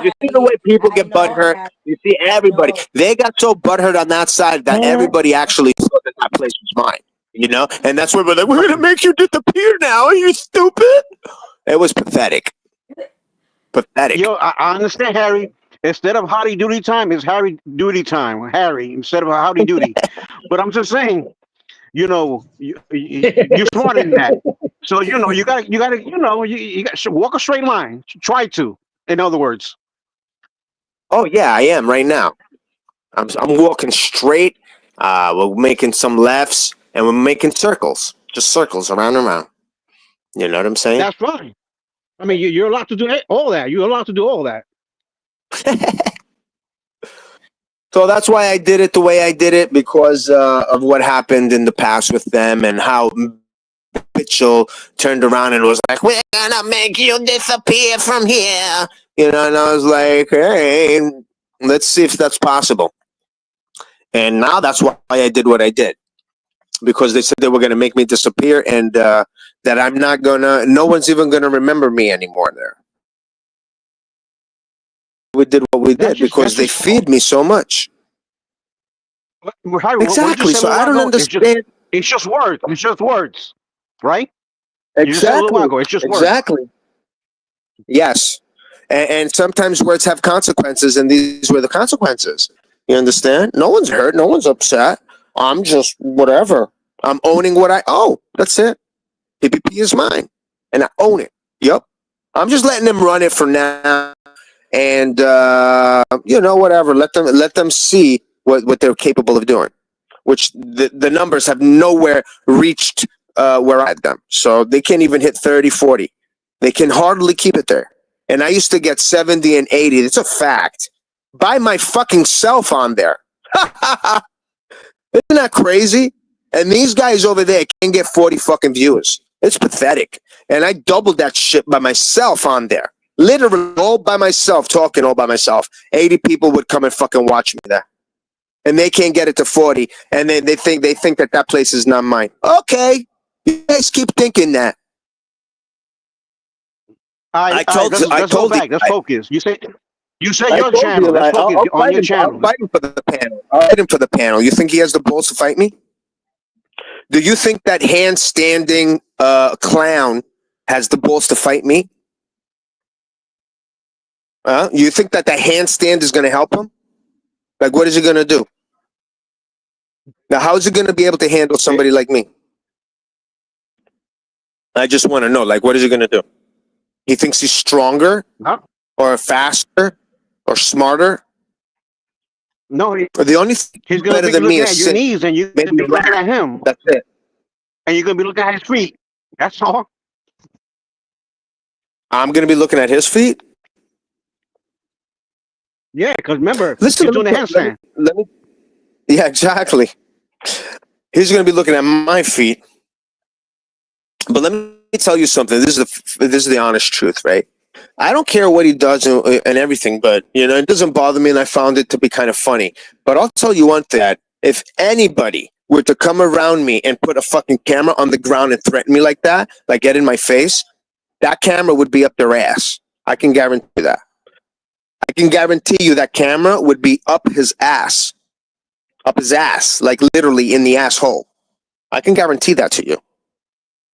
You see the Harry. way people I get know, butthurt. Harry. You see I everybody. know. They got so butthurt on that side that everybody actually thought that place was mine. And that's where we're like, we're gonna make you disappear now. Are you stupid? It was pathetic. Pathetic. I understand, Harry. Instead of howdy doody time, it's Harry duty time. Harry instead of howdy doody. But I'm just saying, you're smarter than that. So you got should walk a straight line. Try to, in other words. Oh yeah, I am right now. I'm walking straight. We're making some lefts and we're making circles, just circles around and around. You know what I'm saying? That's fine. I mean, you're allowed to do all that. You're allowed to do all that. So that's why I did it the way I did it, because of what happened in the past with them and how Mitchell turned around and was like, "We're gonna make you disappear from here," and I was like, "Hey, let's see if that's possible." And now that's why I did what I did, because they said they were gonna make me disappear, and that no one's even gonna remember me anymore there. We did what we That's did just because that's they just cool. feed me so much. Harry, what you Exactly. said a So little I while don't ago is just understand. it's just words. It's just words, right? You just said a little while Exactly. ago. It's just words. Exactly. Yes. And sometimes words have consequences, and these were the consequences. You understand? No one's hurt. No one's upset. I'm just whatever. I'm owning what I own. That's it. PPP is mine, and I own it. Yep. I'm just letting them run it for now. and whatever. Let them see what they're capable of doing. Which the numbers have nowhere reached where I had them, so they can't even hit 30, 40. They can hardly keep it there. And I used to get 70 and 80. It's a fact. By my fucking self on there. Isn't that crazy? And these guys over there can get 40 fucking viewers. It's pathetic. And I doubled that shit by myself on there. Literally all by myself, talking all by myself. 80 people would come and fucking watch me there. And they can't get it to 40. And they think that place is not mine. Okay. You guys keep thinking that. I told you. Let's go back. Let's focus. You say your channel. Let's focus on your channel. I'll fight him for the panel. I'll fight him for the panel. You think he has the balls to fight me? Do you think that handstanding clown has the balls to fight me? You think that the handstand is going to help him? Like, what is he going to do? Now, how is he going to be able to handle somebody like me? I just want to know, like, what is he going to do? He thinks he's stronger or faster or smarter? No, the only thing he's going to be looking at your knees, and you're going to be looking at him. That's it. And you're going to be looking at his feet. That's all. I'm going to be looking at his feet? Yeah, because remember, he's doing a handstand. Yeah, exactly. He's going to be looking at my feet. But let me tell you something. This is the honest truth, right? I don't care what he does and everything, but it doesn't bother me, and I found it to be kind of funny. But I'll tell you one thing: that if anybody were to come around me and put a fucking camera on the ground and threaten me like that, like get in my face, that camera would be up their ass. I can guarantee that. I can guarantee you that camera would be up his ass, like literally in the asshole. I can guarantee that to you.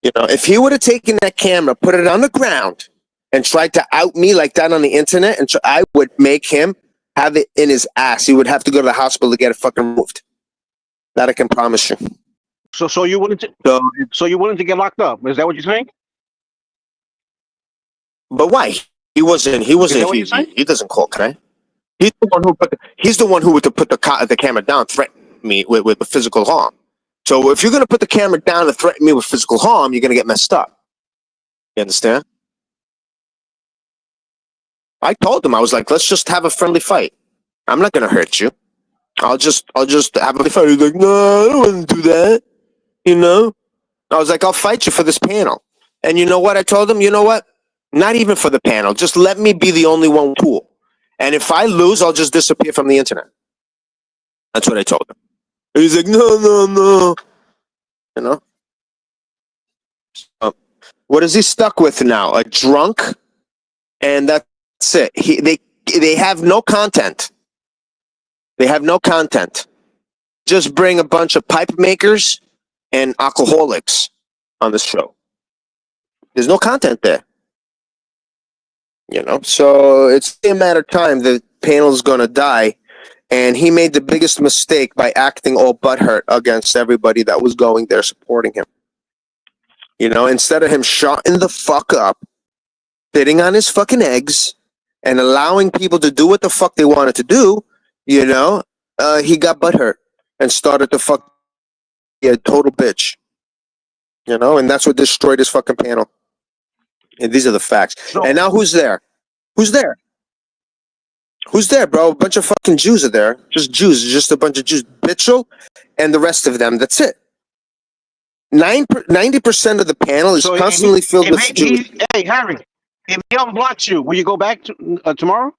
If he would have taken that camera, put it on the ground, and tried to out me like that on the internet, and I would make him have it in his ass. He would have to go to the hospital to get it fucking removed. That I can promise you. So you willing to? So you willing to get locked up? Is that what you're saying? But why? He wasn't. He doesn't call, okay? He's the one who would put the camera down, threaten me with physical harm. So if you're going to put the camera down and threaten me with physical harm, you're going to get messed up. You understand? I told him, I was like, let's just have a friendly fight. I'm not going to hurt you. I'll just have a fight. He's like, no, I don't want to do that. I was like, I'll fight you for this panel. And you know what? I told him, you know what? Not even for the panel. Just let me be the only one cool. And if I lose, I'll just disappear from the internet. That's what I told him. He's like, no. So, what is he stuck with now? A drunk? And that's it. They have no content. They have no content. Just bring a bunch of pipe makers and alcoholics on the show. There's no content there. So it's a matter of time the panel's going to die. And he made the biggest mistake by acting all butthurt against everybody that was going there supporting him. Instead of him shutting the fuck up, sitting on his fucking eggs, and allowing people to do what the fuck they wanted to do, he got butthurt and started to fuck a total bitch. And that's what destroyed his fucking panel. And these are the facts. And now who's there? Who's there? Who's there, bro? A bunch of fucking Jews are there. Just Jews. Just a bunch of Jews. Bitchel and the rest of them. That's it. 90% of the panel is constantly filled with Jews. Hey, Harry, if he unblocks you, will you go back tomorrow?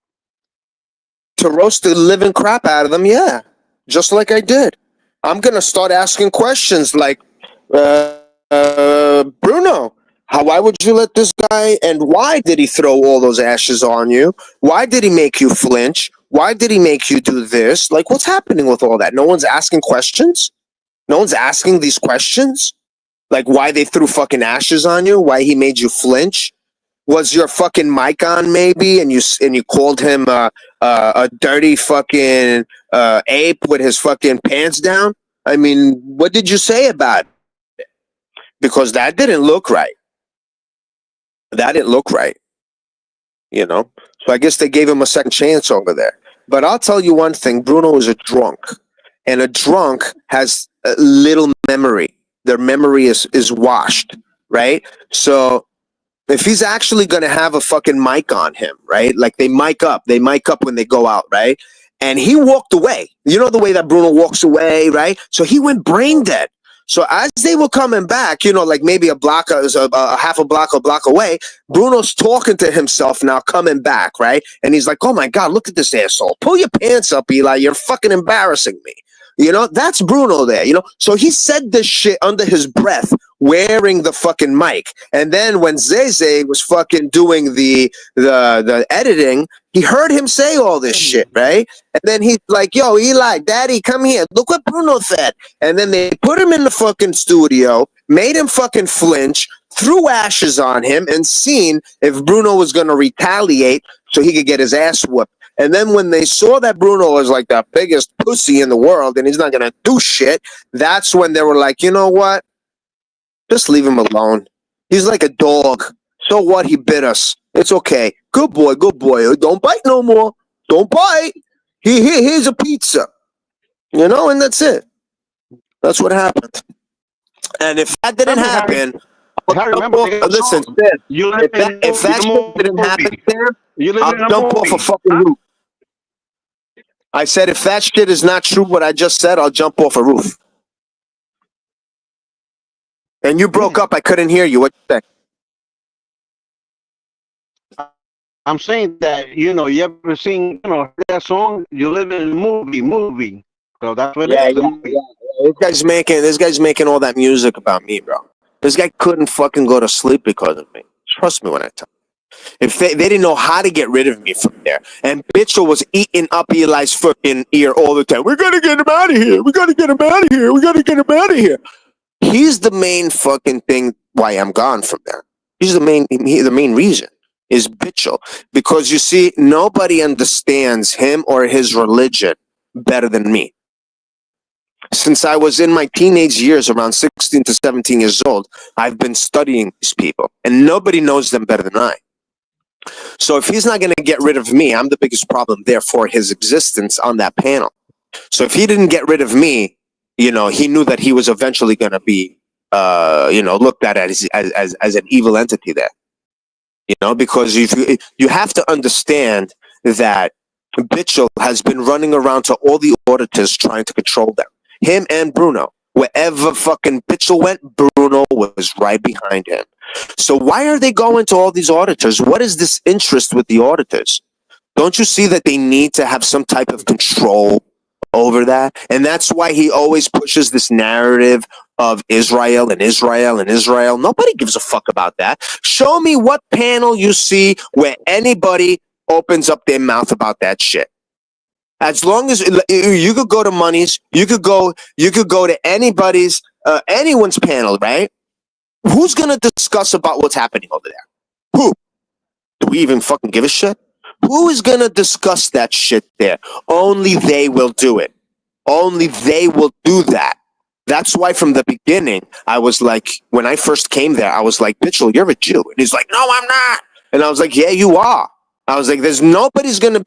To roast the living crap out of them, yeah. Just like I did. I'm going to start asking questions like, Bruno, why would you let this guy, and why did he throw all those ashes on you? Why did he make you flinch? Why did he make you do this? Like, what's happening with all that? No one's asking questions? No one's asking these questions? Like, why they threw fucking ashes on you? Why he made you flinch? Was your fucking mic on maybe, and you called him a dirty fucking ape with his fucking pants down? I mean, what did you say about it? Because that didn't look right. That didn't look right. So I guess they gave him a second chance over there. But I'll tell you one thing: Bruno is a drunk, and a drunk has little memory. Their memory is washed, right? So if he's actually going to have a fucking mic on him, right? Like they mic up when they go out, right? And he walked away. You know the way that Bruno walks away, right? So he went brain dead. So as they were coming back, like maybe a half a block away, Bruno's talking to himself now coming back, right? And he's like, oh my God, look at this asshole. Pull your pants up, Eli. You're fucking embarrassing me. That's Bruno there, So he said this shit under his breath, wearing the fucking mic. And then when Zeze was fucking doing the editing, he heard him say all this shit, right? And then he's like, yo, Eli, daddy, come here. Look what Bruno said. And then they put him in the fucking studio, made him fucking flinch, threw ashes on him, and seen if Bruno was going to retaliate so he could get his ass whooped. And then when they saw that Bruno was like the biggest pussy in the world and he's not going to do shit, that's when they were like, you know what? Just leave him alone. He's like a dog. So what? He bit us. It's okay. Good boy, good boy. Don't bite no more. Don't bite. Here's a pizza. And that's it. That's what happened. And if that didn't happen, Harry, remember, listen, if that shit didn't happen, I'll jump off a fucking roof. I said, if that shit is not true, what I just said, I'll jump off a roof. And you broke up. I couldn't hear you. What you say? I'm saying that, you ever seen, that song, You Live in a Movie. So that's what it is. Yeah. This guy's making all that music about me, bro. This guy couldn't fucking go to sleep because of me. Trust me when I tell you. If they didn't know how to get rid of me from there. And Mitchell was eating up Eli's fucking ear all the time. We gotta get him out of here. We gotta get him out of here. We gotta get him out of here. He's the main fucking thing why I'm gone from there. He's the main reason is Mitchell. Because you see, nobody understands him or his religion better than me. Since I was in my teenage years, around 16 to 17 years old, I've been studying these people. And nobody knows them better than I. So if he's not going to get rid of me, I'm the biggest problem there for his existence on that panel. So if he didn't get rid of me, he knew that he was eventually going to be, looked at as an evil entity there. Because you have to understand that Mitchell has been running around to all the auditors trying to control them. Him and Bruno. Wherever fucking Mitchell went, Bruno was right behind him. So why are they going to all these auditors? What is this interest with the auditors? Don't you see that they need to have some type of control over that? And that's why he always pushes this narrative of Israel and Israel and Israel. Nobody gives a fuck about that. Show me what panel you see where anybody opens up their mouth about that shit. As long as you could go to Money's, you could go to anyone's panel, right? Who's gonna discuss about what's happening over there? Who? Do we even fucking give a shit? Who is gonna discuss that shit there? Only they will do it. Only they will do that. That's why from the beginning, I was like, when I first came there, I was like, Mitchell, you're a Jew. And he's like, no, I'm not. And I was like, yeah, you are. I was like, nobody's going to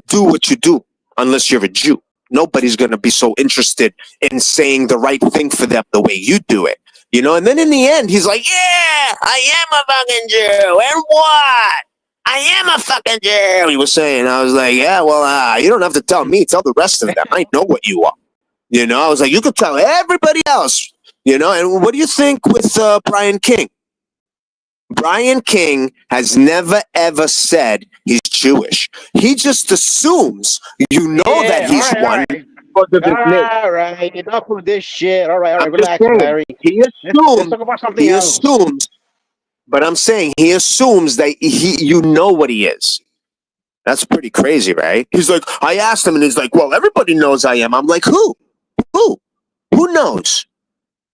do what you do unless you're a Jew. Nobody's going to be so interested in saying the right thing for them the way you do it. And then in the end, he's like, yeah, I am a fucking Jew. And what? I am a fucking Jew. He was saying, I was like, yeah, well, you don't have to tell me. Tell the rest of them. I know what you are. I was like, you could tell everybody else. And what do you think with Brian King? Brian King has never, ever said he's Jewish. He just assumes that he's one. All right, enough of this shit. All right, relax, Larry. Let's talk about something else. Assumes, but I'm saying he assumes that you know what he is. That's pretty crazy, right? He's like, I asked him, and he's like, well, everybody knows I am. I'm like, who? Who knows?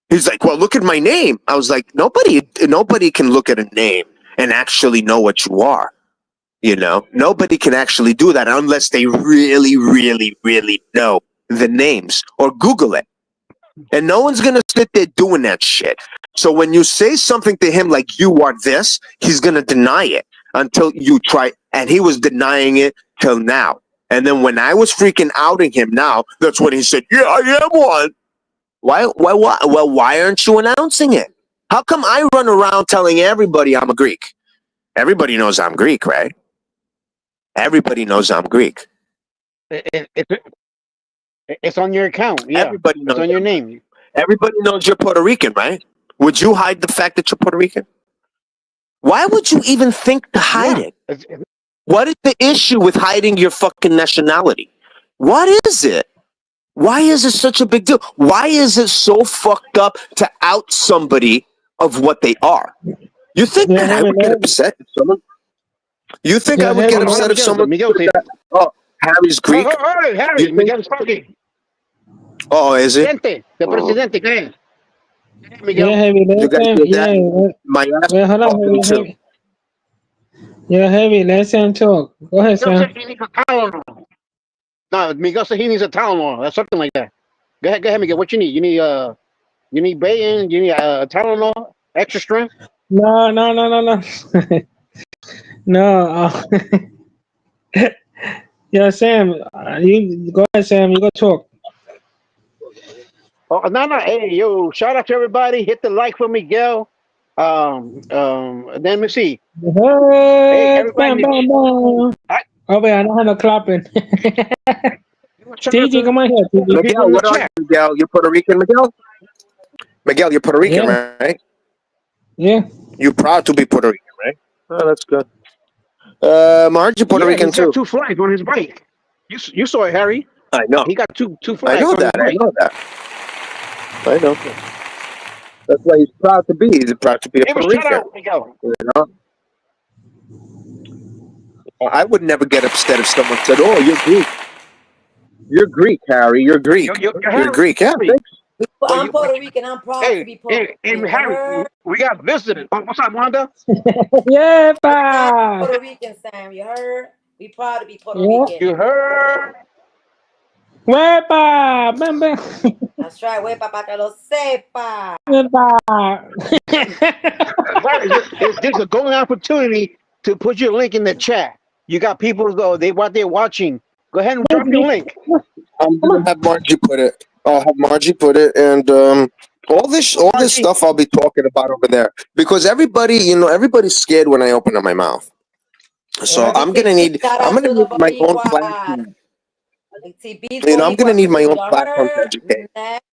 He's like, well, look at my name. I was like, nobody can look at a name and actually know what you are. Nobody can actually do that unless they really, really, really know the names or Google it. And no one's going to sit there doing that shit. So when you say something to him like you are this, he's going to deny it. until you try, and he was denying it till now. And then when I was freaking outing him now, that's when he said, "Yeah, I am one." Why? Well, why aren't you announcing it? How come I run around telling everybody I'm a Greek? Everybody knows I'm Greek, right? Everybody knows I'm Greek. It, it, it's on your account. Yeah, Everybody it's knows. on your name. Everybody knows you're Puerto Rican, right? Would you hide the fact that you're Puerto Rican? Why would you even think to hide Yeah. it? What is the issue with hiding your fucking nationality? What is it? Why is it such a big deal? Why is it so fucked up to out somebody of what they are? You think Yeah, that I heavy would get leg. upset if someone? You think I Yeah, would heavy get Hold on, upset leg. if someone Miguel, said that? Oh, Harry's oh, Greek. oh, oh, You Harry, think? Miguel Sparky. Oh, is it? Presidente, the presidente, ¿qué es? Yeah, Miguel. heavy You leg. guys hear that? Yeah. My ass Well, is hold on, talking too. heavy. Yeah, heavy. Let Sam talk. Go ahead, Miguel said Sam. he needs a Tylenol. No, Miguel said he needs a Tylenol or something like that. Go ahead, Miguel. What you need? You need Bayin. You need Tylenol, extra strength. No, no, no, no, no. No. Yeah, Sam. You go ahead, Sam. You go talk. Oh no, no. Hey, yo! Shout out to everybody. Hit the like for Miguel. Then let me see. Hey, Hey, bam, everybody. bam, bam. I, Oh, wait, I know how to clapping. shout out TG, to come on here, the TG. people Miguel, in the what are you, chat. Miguel? You're Puerto Rican, Miguel? Miguel, you're Puerto Rican, Yeah, right? yeah. You're proud to be Puerto Rican, right? Oh, that's good. Marge, you're Puerto Yeah, Rican he's got too. two flags on his bike. You saw it, Harry. I know. He got two I flags know on his that. I bike. know that. I know. That's why he's proud to be. He's proud to be a Give a Puerto shout Rican. out, Miguel. You know? I would never get upset if someone said, "Oh, you're Greek. You're Greek, Harry. You're Greek. You're You're Greek." Yeah, Harry. thanks. But I'm Puerto Rican. I'm proud to hey, be Puerto hey, hey, Rican. You Harry, heard? we got visitors. What's up, Wanda? Yeah, We proud to be pa. Puerto Rican, Sam. You heard? We proud to be Puerto Yeah. Rican. You heard? Wepa. Bam, bam. That's right. Wait, papá, que lo sepa. Wepa. Harry, this is a golden opportunity to put your link in the chat. You got people though they what they're watching. Go ahead and drop your link. I'm Come gonna on. have Margie put it. I'll have Margie put it, and all this Margie, stuff I'll be talking about over there because everybody, everybody's scared when I open up my mouth. So I'm gonna need Shout I'm out gonna to the need my own Boricua. platform. TB's I'm gonna Boricua need my too. own You platform to heard? educate. Next.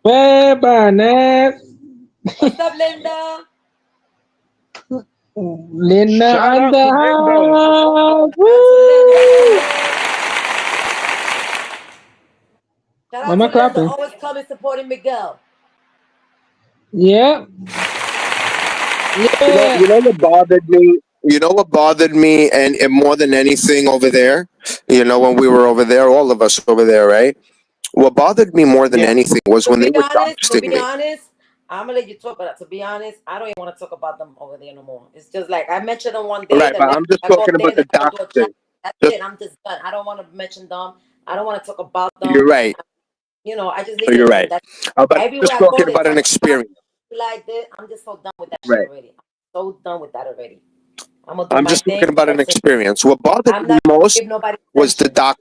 Wepa. Next. What's up, Linda? Linda shout on out the to Linda. house. Shout out to Linda. You Woo. heard? Shout out Am to I Linda. clapping? Always coming supporting Miguel. Yeah. Yeah. You know what bothered me? You know what bothered me, and more than anything over there, when we were over there, all of us over there, right? What bothered me more than Yeah. anything was To when they be were honest, doxing me. I'm gonna let you talk, but to be honest, I don't even want to talk about them over there no more. It's just like I mentioned them one day, Right, the but next I'm just I go up talking there, about then the I go do a chat. doxing. That's Just, it. I'm just done. I don't want to mention them. I don't want to talk about them. you're right. I just leave it You're alone. right. That's But everywhere just I go, talking they about an talk about experience. me like this. I'm just so done with that shit Right. already. I'm so done with that already. I'm gonna do I'm my just talking thing. about an Person. experience. What bothered I'm me not gonna most give nobody was the attention.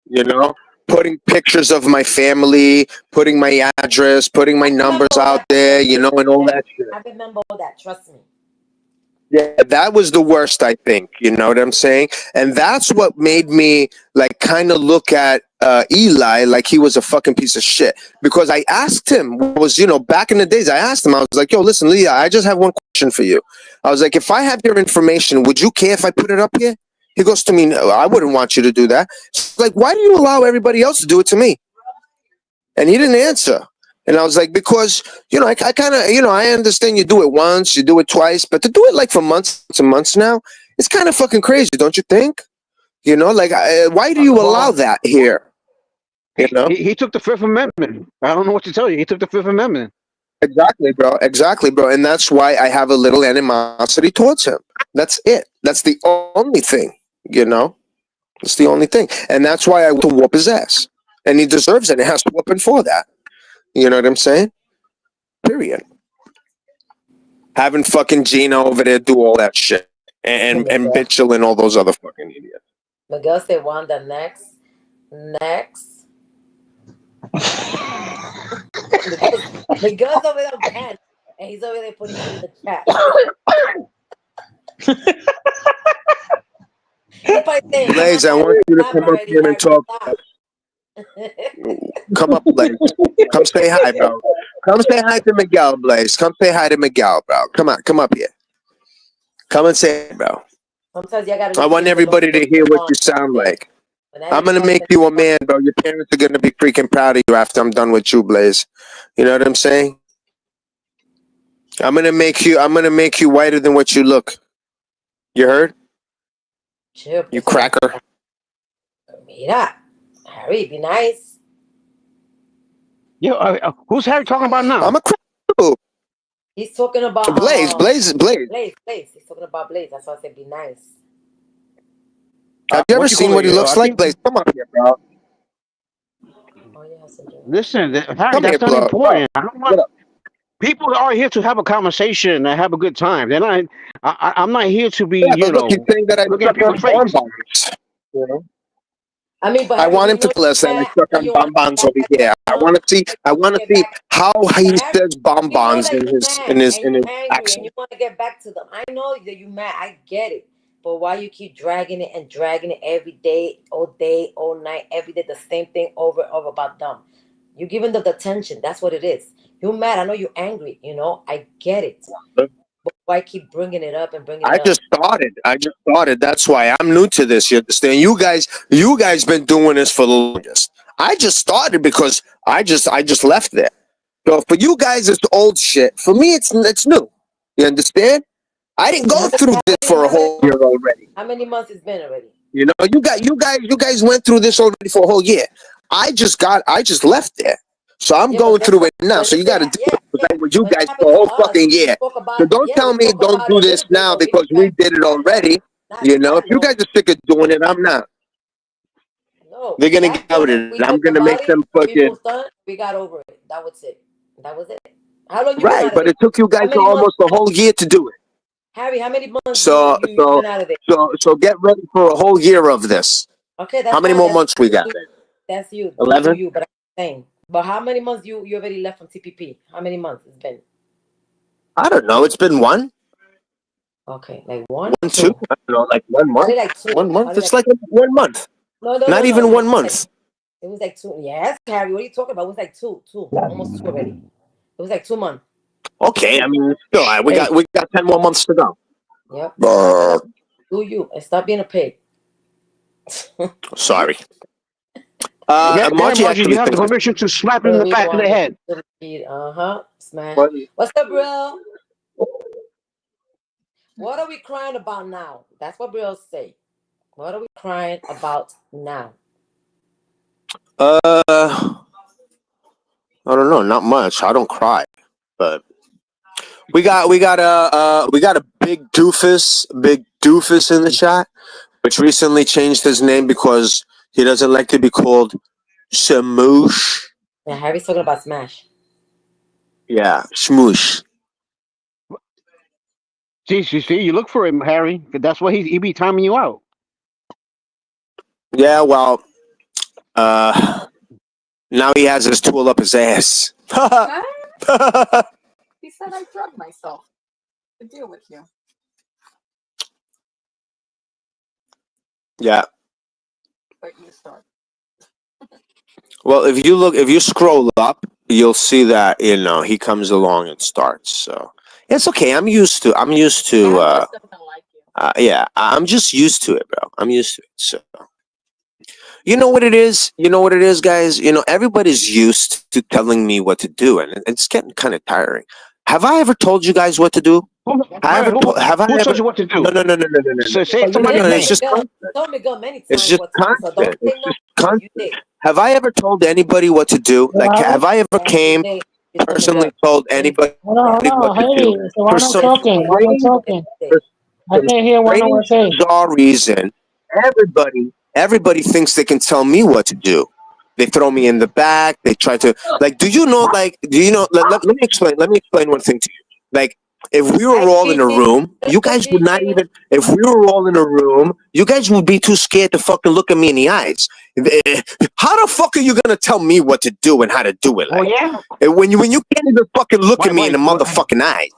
You know what doxing. I mean? Putting pictures of my family, putting my address, putting my I remember numbers all out that. there, and all that shit. I remember all that. Trust me. Yeah, that was the worst, I think. You know what I'm saying? And that's what made me like kind of look at Eli like he was a fucking piece of shit. Because I asked him, back in the days, I asked him, I was like, yo, listen, Leah, I just have one question for you. I was like, if I have your information, would you care if I put it up here? He goes to me, no, I wouldn't want you to do that. It's like, why do you allow everybody else to do it to me? And he didn't answer. And I was like, because, I kind of, I understand you do it once, you do it twice, but to do it like for months and months now, it's kind of fucking crazy, don't you think? Why do you allow Well, that here? You know? he took the Fifth Amendment. I don't know what to tell you. He took the Fifth Amendment. Exactly, bro. Exactly, bro. And that's why I have a little animosity towards him. That's it. That's the only thing, It's the only thing. And that's why I want to whoop his ass. And he deserves it. He has to whoop him for that. You know what I'm saying? Period. having fucking Gina over there do all that shit, and Mitchell and all those other fucking idiots. Miguel said Wanda next. Miguel's over there on pen, and he's over there putting shit in the chat. Blaze, I want you to come up here and talk. Come up, Blaze. Come say hi, bro. Come say hi to Miguel, Blaze. Come say hi to Miguel, bro. Come on, come up here. Come and say hi, bro. Sometimes you gotta. I want everybody to hear what you sound like. I'm gonna make you a man, bro. Your parents are gonna be freaking proud of you after I'm done with you, Blaze. You know what I'm saying? I'm gonna make you whiter than what you look. You heard? Chill, you cracker. Mira, Harry, be nice. Yo, who's Harry talking about now? I'm a cracker. He's talking about Blaze. Blaze. He's talking about Blaze. That's why I said be nice. Have you ever seen what he looks like, Blaze? Come on here, bro. Listen, Harry, that's not important. I don't want. People are here to have a conversation and have a good time. They're not. I'm not here to be. You know, he's saying that I look at people's face. You know. I mean, but I want him to tell us that I stuck on bonbons over here. I want to see how he says bonbons in his accent. And you want to get back to them. I know that you mad. I get it. But why you keep dragging it every day, all night, every day, the same thing over and over about them? You're giving them the attention. That's what it is. You're mad. I know you're angry. You know, I get it. But why keep bringing it up and bringing it up? I just started. That's why I'm new to this. You understand? You guys been doing this for the longest. I just started because I just left there. So for you guys, it's old shit. For me, it's new. You understand? I didn't go through this for a whole year already. How many months it's been already? You know, you guys went through this already for a whole year. I just left there. So I'm going through it now. So you got to do it with you guys for a whole fucking year. So don't tell me don't do this now because we did it already. You know, if you guys are sick of doing it, I'm not. No, they're gonna get out of it. I'm gonna make them fucking. We got over it. That was it. How long you right, but it took you guys almost a whole year to do it. Harry, how many months so you been out of it? So get ready for a whole year of this. Okay, that's how many more months we got? That's you. 11. You, but I'm saying. But how many months you already left from TPP? How many months it's been? I don't know. It's been one. Okay, like one, two. I don't know, like 1 month. Like 2. 1 month. It's like 1 month. No, not even 1 month. It was like 2. Yes, Harry. What are you talking about? It was like 2, almost 2 already. It was like 2 months. Okay, I mean, still, we got 10 more months to go. Yep. Do you and stop being a pig? Sorry. Margie, you have the permission to slap him in the back of the head. Smash. What's up, bro? What are we crying about now? That's what bros say. What are we crying about now? I don't know. Not much. I don't cry, but we got a big doofus in the chat, which recently changed his name because he doesn't like to be called Smoosh. Yeah, Harry's talking about Smash. Yeah, Smoosh. See, you look for him, Harry. That's why he be timing you out. Yeah, well, now he has his tool up his ass. He said I drugged myself to deal with you. Yeah. But you start. Well, if you scroll up, you'll see that he comes along and starts. So it's okay. I'm used to. Yeah, I'm just used to it, bro. I'm used to it. So you know what it is. You know what it is, guys. Everybody's used to telling me what to do, and it's getting kind of tiring. Have I ever told you guys what to do? Who told you what to do? No. So say it to my It's just constant. It's just constant. Have I ever told anybody what to do? Like, have I ever personally told anybody what to do? For some I can't hear what no one's saying. Bizarre reason, everybody thinks they can tell me what to do. They throw me in the back. They try to, like, let me explain one thing to you. Like, If we were I all in a Gigi. room, you guys would not Gigi. even. If we were all in a room, you guys would be too scared to fucking look at me in the eyes. How the fuck are you gonna tell me what to do and how to do it? Oh Like yeah. when you can't even fucking look Why? at me in the motherfucking eyes.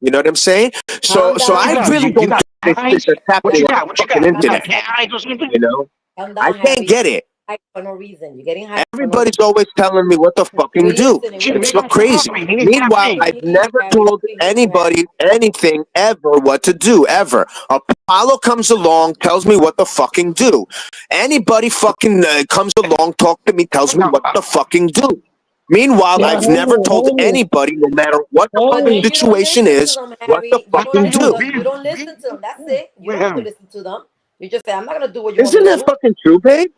You know what I'm saying? So Calm so What you I down. got? really You don't got think eyes? this What happening you on the got? What you fucking got? You Calm got internet. cat eyes or something? You know, Calm I down, can't Harry. get it. Hype for no reason. You're getting hype for no Everybody's reason. always telling me what to fucking We do. listening. We She It's make so up listening. some crazy. coffee. He ain't Meanwhile, thing. I've We hear you, never Harry. told We hear you, Harry. anybody anything ever what to do, ever. Apollo comes along, tells me what to fucking do. Anybody fucking comes along, talk to me, tells me No, what to fucking do. Meanwhile, Yeah, I've never told Haley, anybody, no matter what the But fucking Haley, then you don't situation listen to is, them, what to Harry. You don't after fucking let you do. because you be don't listen to them. That's it. You with don't have to him. listen to them. You just say, I'm not gonna do what you want me Isn't to that do. fucking true, babe?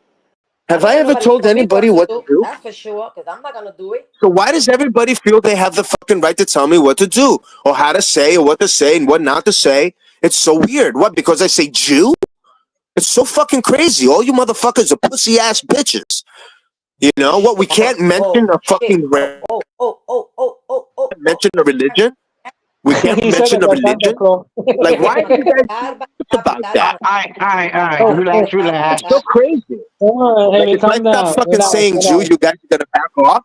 I'm Have not I gonna ever nobody told tell me what anybody to what to do. do? That's for sure. Because I'm not gonna do it. So why does everybody feel they have the fucking right to tell me what to do or how to say or what to say and what not to say? It's so weird. What? Because I say Jew? It's so fucking crazy. All you motherfuckers are pussy ass bitches. You know what? We Oh, can't mention oh a shit. fucking Oh. mention a religion. We can't he said mention that a by Santa religion. Claus. Like, why are you Cálmate, guys papi, about that? cálmate. All right. Oh, Relax, oh, relax. It's so crazy. come on, Like, Haley, if I calm stop down. fucking Relax, saying Jew, relax. you guys are gonna back off.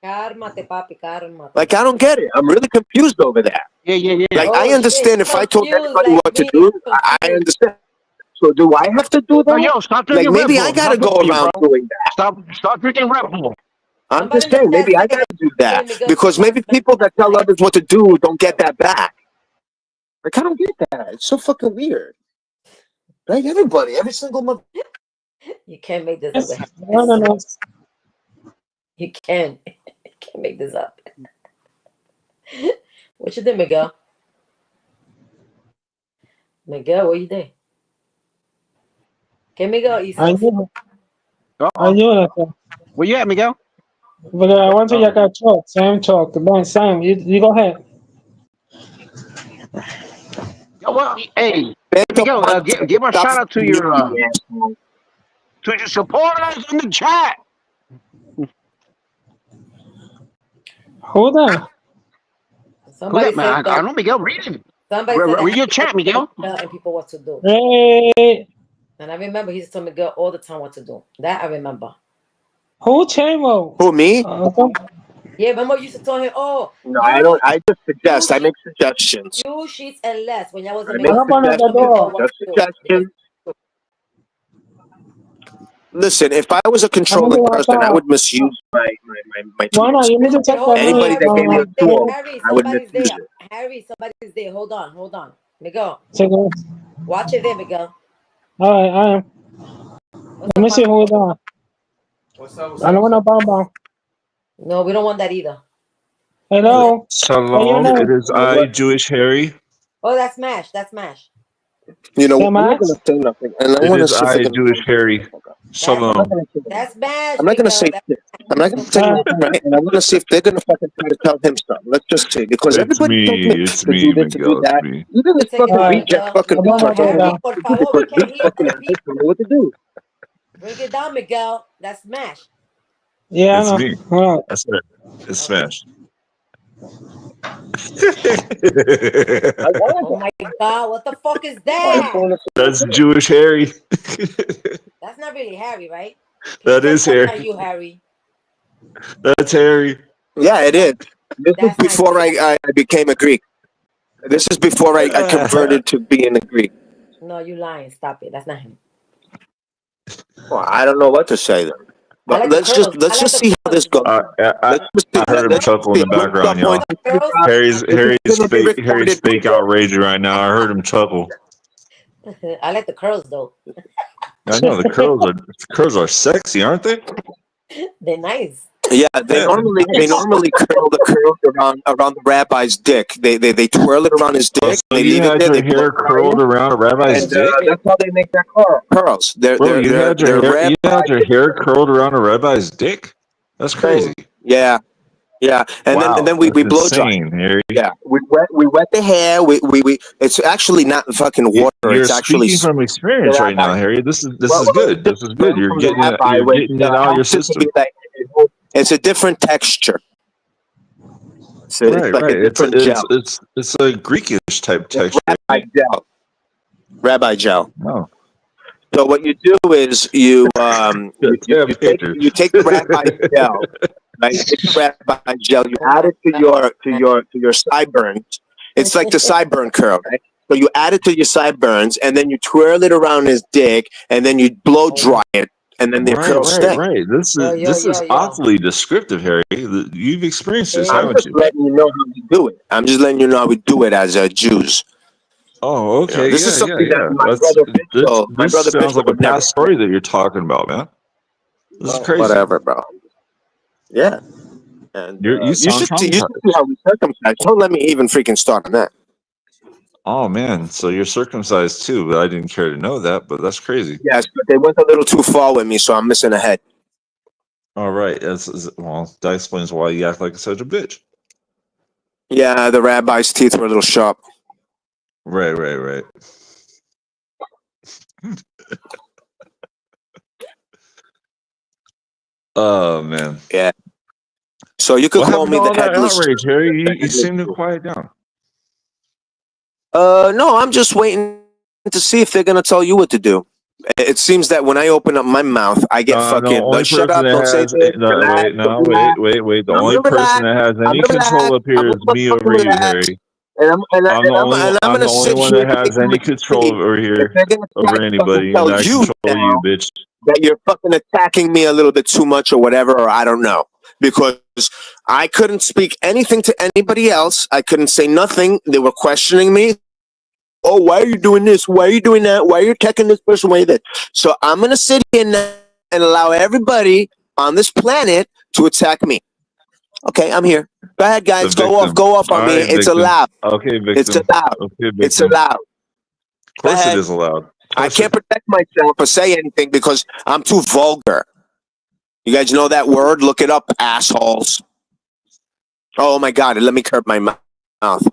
Cálmate, papi, cálmate. Like, I don't get it. I'm really confused over that. Yeah. Like, I Oh shit, understand you if I told confused everybody like what to me. do, I'm I confused. understand. So do I have to do No, that? yo, stop Like drinking Red maybe I Bull. It's gotta not good go for you, bro. around doing that. Stop drinking Red Bull. I'm Somebody just in the saying chat maybe I say that gotta do that Miguel because wants maybe to people that that's tell not others answer what to do don't get Miguel. that back. Like I don't get that. It's so fucking weird. Like everybody, every single month. You can't make this up with Yes, Harry. no, no, no. You can. You can't make this up. What you did, Miguel? Miguel, what you did? ¿Qué Miguel I hizo? knew, I Uh-oh. knew that. Where you at, Miguel? But I want to Oh. you got talk. Sam talk. Come on, Sam, you go ahead. Yo, well, hey, Beto Miguel, Monte, give a stop shout out to fucking your muting, asshole. supporters in the chat. Hold on. Who Somebody that, man? said I that. don't know, Miguel. Read it. Somebody said that Read your Harry chat, was telling Miguel. Miguel and people what to do. Hey, And I remember he used to tell Miguel all the time what to do. That I remember. who Chamo? Who me? Come. Yeah, remember you used to tell him, oh, No, I don't. I just you suggest. I sheets, make suggestions. you sheets and less. When y'all was I in make Miguel, Open up the suggestions. Miguel door. what Just to do. Because suggestions. Listen, if I was a I'm gonna controlling do my person, I time. would misuse my Why not? tools. You need to wait, check hold that on, Anybody name. that Harry. gave me a tool, Harry, I would somebody's misuse there. it. Harry, somebody's there. Hold on. Miguel, Check it. watch it there, Miguel. All right, I am. What's Let up, me see Papa? who is on. I don't want no bomb bomb. No, we don't want that either. Hello. What your Shalom, name? it is You know I, what? Jewish Harry. Oh, that's Smash. That's Smash. You know, Sam I'm not gonna Max? say nothing, and I It want to is see if they're I, gonna Jewish tell me to shut the Harry. fuck up. That's I'm not Shalom. gonna say anything. that's Smash, I'm not gonna Miguel. say That's shit. I'm not gonna say Uh, nothing, right? And I want to see if they're gonna fucking try to tell him something. Let's just see, because It's everybody tells me me. It's to do me, this, to do Miguel. It's that. me. Even you this take it fucking down, Alright, reject Miguel. fucking come on Miguel, over retard there. wants Harry, por to do favor, we because can't this hear fucking other asshole people. told me what to do. Bring it down, Miguel. That's Smash. Yeah, I It's know. me. Hold on. That's it. It's Okay. smashed. Like, why is Oh my God, what the fuck is everybody that? pulling us in That's the Jewish Harry. That's not really Harry, right? People That said is that's Harry. not you, Harry. That's Harry. Yeah, it is. This is That's not before you. I became a Greek. This is before I converted to being a Greek. No, you lying. Stop it. That's not him. Well, I don't know what to say then. I But like the let's just curls. I let's like just the see how this curls. goes. I Let's just see. I heard him Let's just chuckle in see. the I'm gonna start background, y'all. pointing Curls. fingers. Harry's This is Harry's gonna be fake Harry's recorded. fake outrage right now. I heard him chuckle. I like the curls though. I know the curls are sexy, aren't they? They're nice. Yeah, they Yeah, nice. normally curl the curls around the rabbi's dick. They twirl it around his Oh, dick. so They you leave it had there. They your blow hair dry it, curled around a rabbi's and dick, that's how they make their curls. They're bro? they're they're they're You rabbi. had your hair curled around a rabbi's dick. That's crazy. Yeah, yeah, and then Wow, we that's blow dry. insane, Harry. Yeah, we wet the hair. We it's actually not fucking water. You're It's actually speaking from the experience right rabbi. now, Harry. This Well, is good. it's This is good. different from the rabbi, You're which getting it out of your happens to be system. like it's a different texture. It's Right, like a right. different gel. It's a Greekish type It's texture. rabbi gel. Rabbi gel. No, So what you do is you yeah, Pedro. you take the rabbi gel, right? You take the rabbi gel, you Oh add my it to God. your sideburns. It's like the sideburn curl, right? So you add it to your sideburns, and then you twirl it around his dick, and then you blow Oh my. dry it, and then the Right, curls right, stay. right. Yo, yo, This yo, is yo. awfully descriptive, Harry. You've experienced this, I'm haven't just you? letting you know how we do it. I'm just letting you know how we do it as Jews. Oh, You know, okay, this is yeah, yeah, something that yeah. That's My this brother sounds Bishop like a would never past say. story that you're talking about, man. This is Well, crazy. whatever, bro. Yeah, and You sound you should see traumatized. how we circumcise. Don't let me even freaking start on that. Oh man, so you're circumcised too, but I didn't care to know that. But that's crazy. Yes, but they went a little too far with me, so I'm missing a head. All right, well, that explains why you act like such a bitch. Yeah, the rabbi's teeth were a little sharp. Right, right, right. Oh man, Yeah. So you could what call happened to me the all that headless. outrage, Harry? The You headless seem to Jew. quiet down. No, I'm just waiting to see if they're gonna tell you what to do. It seems that when I open up my mouth, I get The fucking. only Shut person up! that Don't say has this. no, Relax. wait, I'm no, relax. wait. The I'm only gonna person relax. that has I'm any gonna relax. control up I'm here is gonna me over fucking you, relax. Harry. And I'm I'm gonna the only sit one here that has any control patiently. over If here they're gonna try over to fucking anybody, and tell I you control you, now bitch. that you're fucking attacking me a little bit too much or whatever, or I don't know. Because I couldn't speak anything to anybody else. I couldn't say nothing. They were questioning me. Oh, why are you doing this? Why are you doing that? Why are you attacking this person? Why are you that? So I'm going to sit here now and allow everybody on this planet to attack me. Okay, I'm here. Go ahead, The guys. victim. Go off All on me. right, It's victim. allowed. Okay, It's victim. allowed. Okay, It's victim. allowed. Of Go course it ahead. is allowed. Of I course it. can't protect myself or say anything because I'm too vulgar. You guys know that word? Look it up, assholes. Oh my God, let me curb my mouth.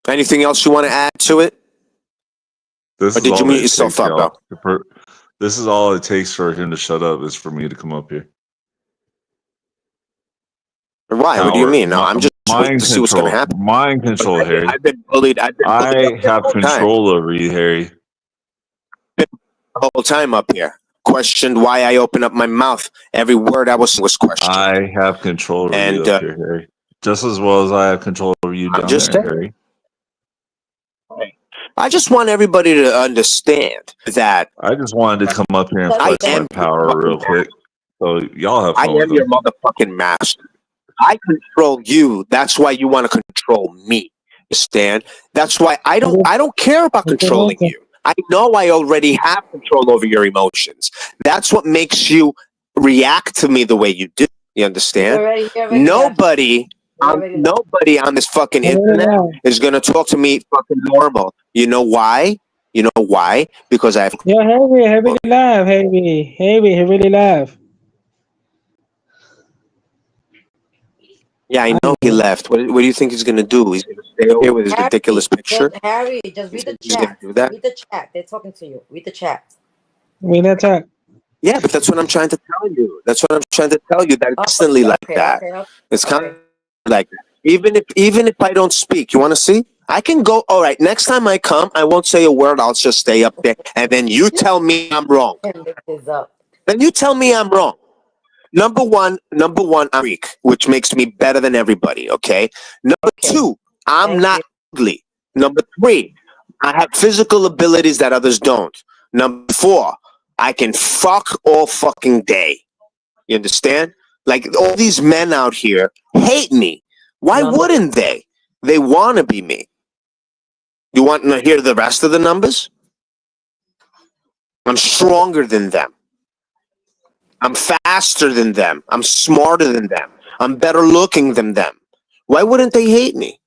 Anything else you want to add to it? This Or is did you all that mute it yourself takes, up, bro? y'all. This is all it takes for him to shut up is for me to come up here. Why? What do you Power, mean? No, I'm just waiting to see what's going to happen. mind control, Harry. I've been bullied. I've been bullied up I here the have whole time. control over you, Harry. The whole time up here. Questioned why I opened up my mouth. Every word I was questioned. I have control over And you up here, Harry. Just as well as I have control over you I'm down just there, saying. Harry. I just want everybody to understand that I just wanted to come up here and I flex my am your power real fucking quick. So y'all have I fun with am your them. motherfucking master. I control you. That's why you want to control me. Understand? That's why I don't care about controlling you. I know I already have control over your emotions. That's what makes you react to me the way you do. You understand? Nobody on this fucking internet is gonna talk to me fucking normal. You know why? You know why? Because I have. Yeah, heavy laugh, he really laugh. Yeah, I I know he know. left. What do you think he's gonna do? He's gonna stay over here with his ridiculous picture. Harry, just You read the think he's gonna chat. do that? Read the chat. They're talking to you. Read the chat. We not talk. Yeah, but that's what I'm trying to tell you. That's what I'm trying to tell you. That it's Oh, constantly like okay, that. okay, It's kind of okay. like that. Even if I don't speak, you want to see? I can go. All right, next time I come, I won't say a word. I'll just stay up there, and then you tell me I'm wrong. Can't make this up. Then you tell me I'm wrong. Number one, I'm Greek, which makes me better than everybody. Okay. Number two, I'm Thank not you. ugly. Number three, I have physical abilities that others don't. Number four, I can fuck all fucking day. You understand? Like all these men out here hate me. Why Number wouldn't they? They want to be me. You want to hear the rest of the numbers? I'm stronger than them. I'm faster than them. I'm smarter than them. I'm better looking than them. Why wouldn't they hate me?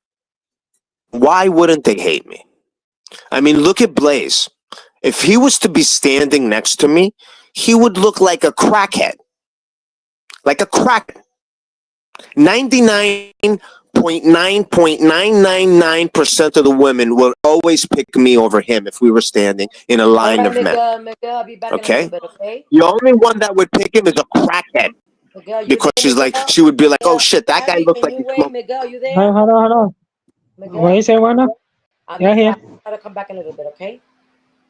Why wouldn't they hate me? I mean, look at Blaze. If he was to be standing next to me, he would look like a crackhead. Like a crack. 99 .9.999% of the women will always pick me over him if we were standing in a All line right, of men. Miguel. Miguel, I'll be back in a little Okay? bit, okay? The only one that would pick him is a crackhead Miguel, you because there, she's like, Miguel? she would be like, oh Miguel. shit, that guy Gabby, looks can like you he wait? smokes. Miguel, you there? Hold on. What Miguel, you say, Wanda? I'll Yeah, be. here. I'll try to come back in a little bit, okay?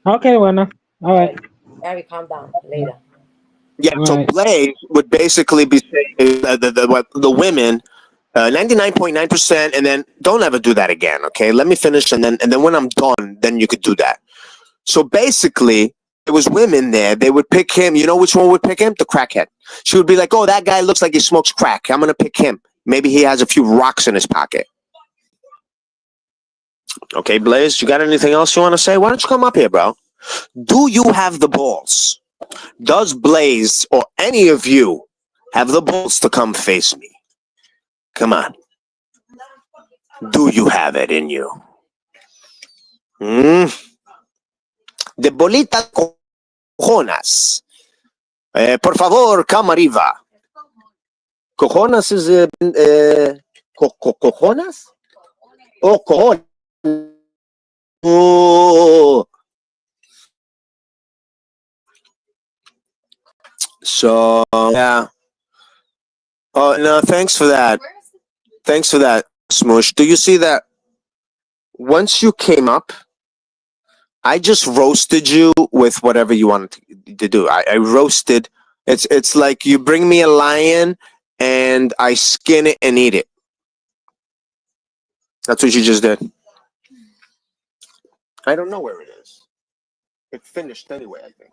Okay, Wanda. All All right. right. Gabby, calm down. Later. Yeah, All so right. Blaze would basically be saying the women 99.9%, and then don't ever do that again. Okay, let me finish, and then when I'm done, then you could do that. So basically, there was women there. They would pick him. You know which one would pick him? The crackhead. She would be like, "Oh, that guy looks like he smokes crack. I'm gonna pick him. Maybe he has a few rocks in his pocket." Okay, Blaze, you got anything else you want to say? Why don't you come up here, bro? Do you have the balls? Does Blaze or any of you have the balls to come face me? Come on. Do you have it in you? Hmm? De bolita cojonas. Por favor, come arriba. Cojones is cojones? Oh, cojones. Oh. So yeah. Oh no, thanks for that. Thanks for that, Smoosh. Do you see that? Once you came up, I just roasted you with whatever you wanted to do. I roasted. It's like you bring me a lion and I skin it and eat it. That's what you just did. I don't know where it is. It finished anyway, I think.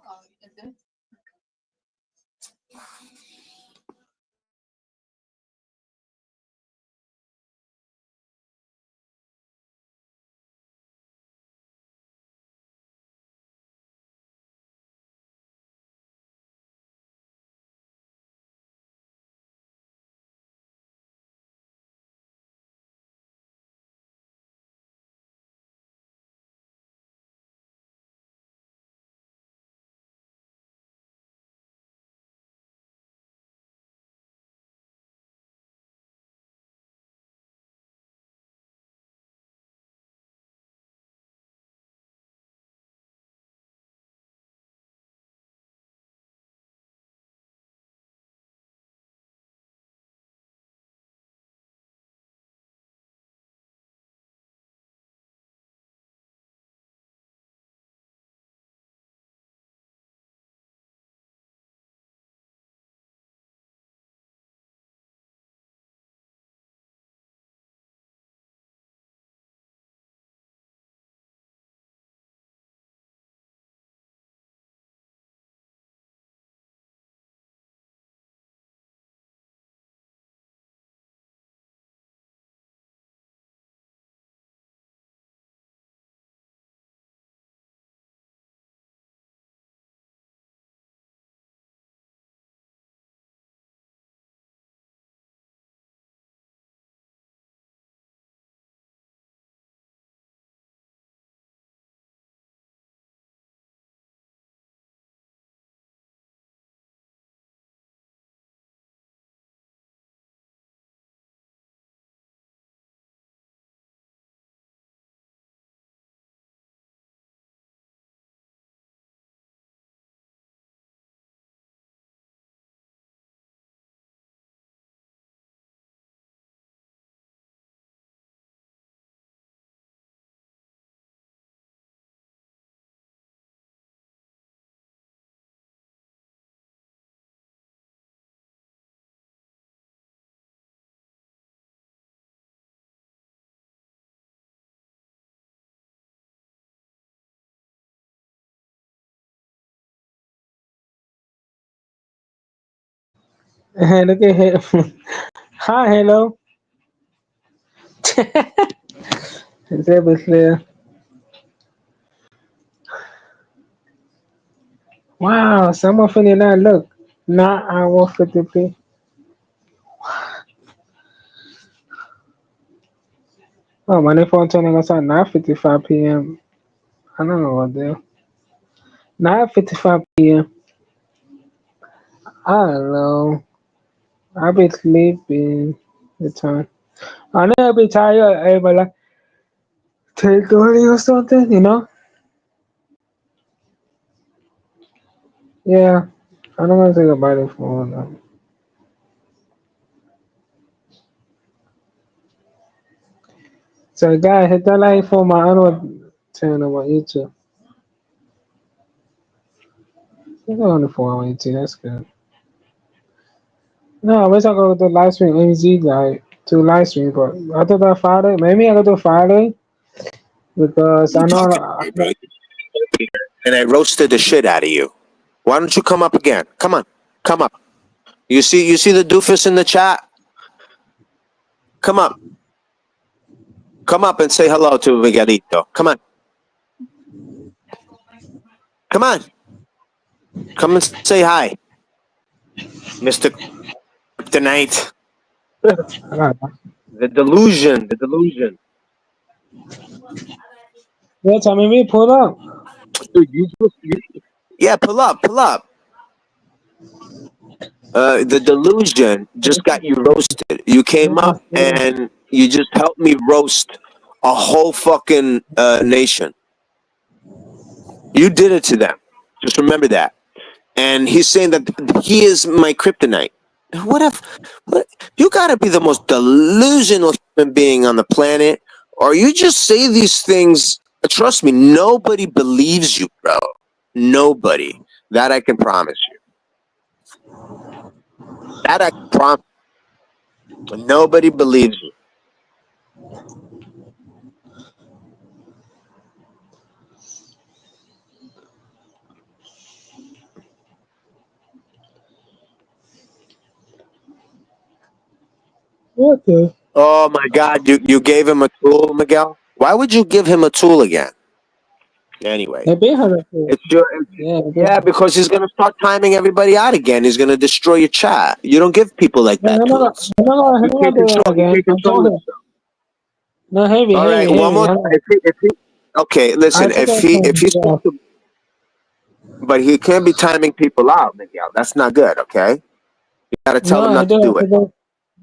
Look at him. Hi, hello. Is that clear? Wow, someone finna not look. Not hour 50p. Oh, my phone turning us on 9:55 p.m. I don't know what there. 9:55 p.m. I don't know. I've been sleeping the time. I know I'll be tired. Everybody like take early or something, you know? Yeah, I don't want to take a bite of phone. So, guys, hit that like for my other channel on YouTube. It's only 4 on YouTube. That's good. No, I wish I could do live stream MZ like to live stream, but I thought that Friday. Maybe I could do Friday because What are I you know. talking about, bro? And I roasted the shit out of you. Why don't you come up again? Come on, come up. You see the doofus in the chat? Come up, come up and say hello to Miguelito. Come on, come on, come and say hi, Mister Kryptonite. I got The delusion, the delusion. yeah, tell me pull up. Dude, yeah, pull up, pull up. The delusion just got you roasted. You came up and you just helped me roast a whole fucking nation. You did it to them. Just remember that. And he's saying that he is my kryptonite. What if? What, you gotta be the most delusional human being on the planet, or you just say these things. Trust me, nobody believes you, bro. Nobody. That I can promise you. That I can promise. Nobody believes you. What the? Oh my God! You gave him a tool, Miguel. Why would you give him a tool again? Anyway, They been her it's your. Yeah, Yeah, because he's gonna start timing everybody out again. He's gonna destroy your chat. You don't give people like no, that tools. I'm not gonna do that You again. can't I'm control telling it. you. No, heavy, All right, heavy, one heavy. more. Hold on. Okay, I listen. took that If phone. he's supposed to, but he can't be timing people out, Miguel. That's not good. Okay, you gotta tell him No, he not to did. do it.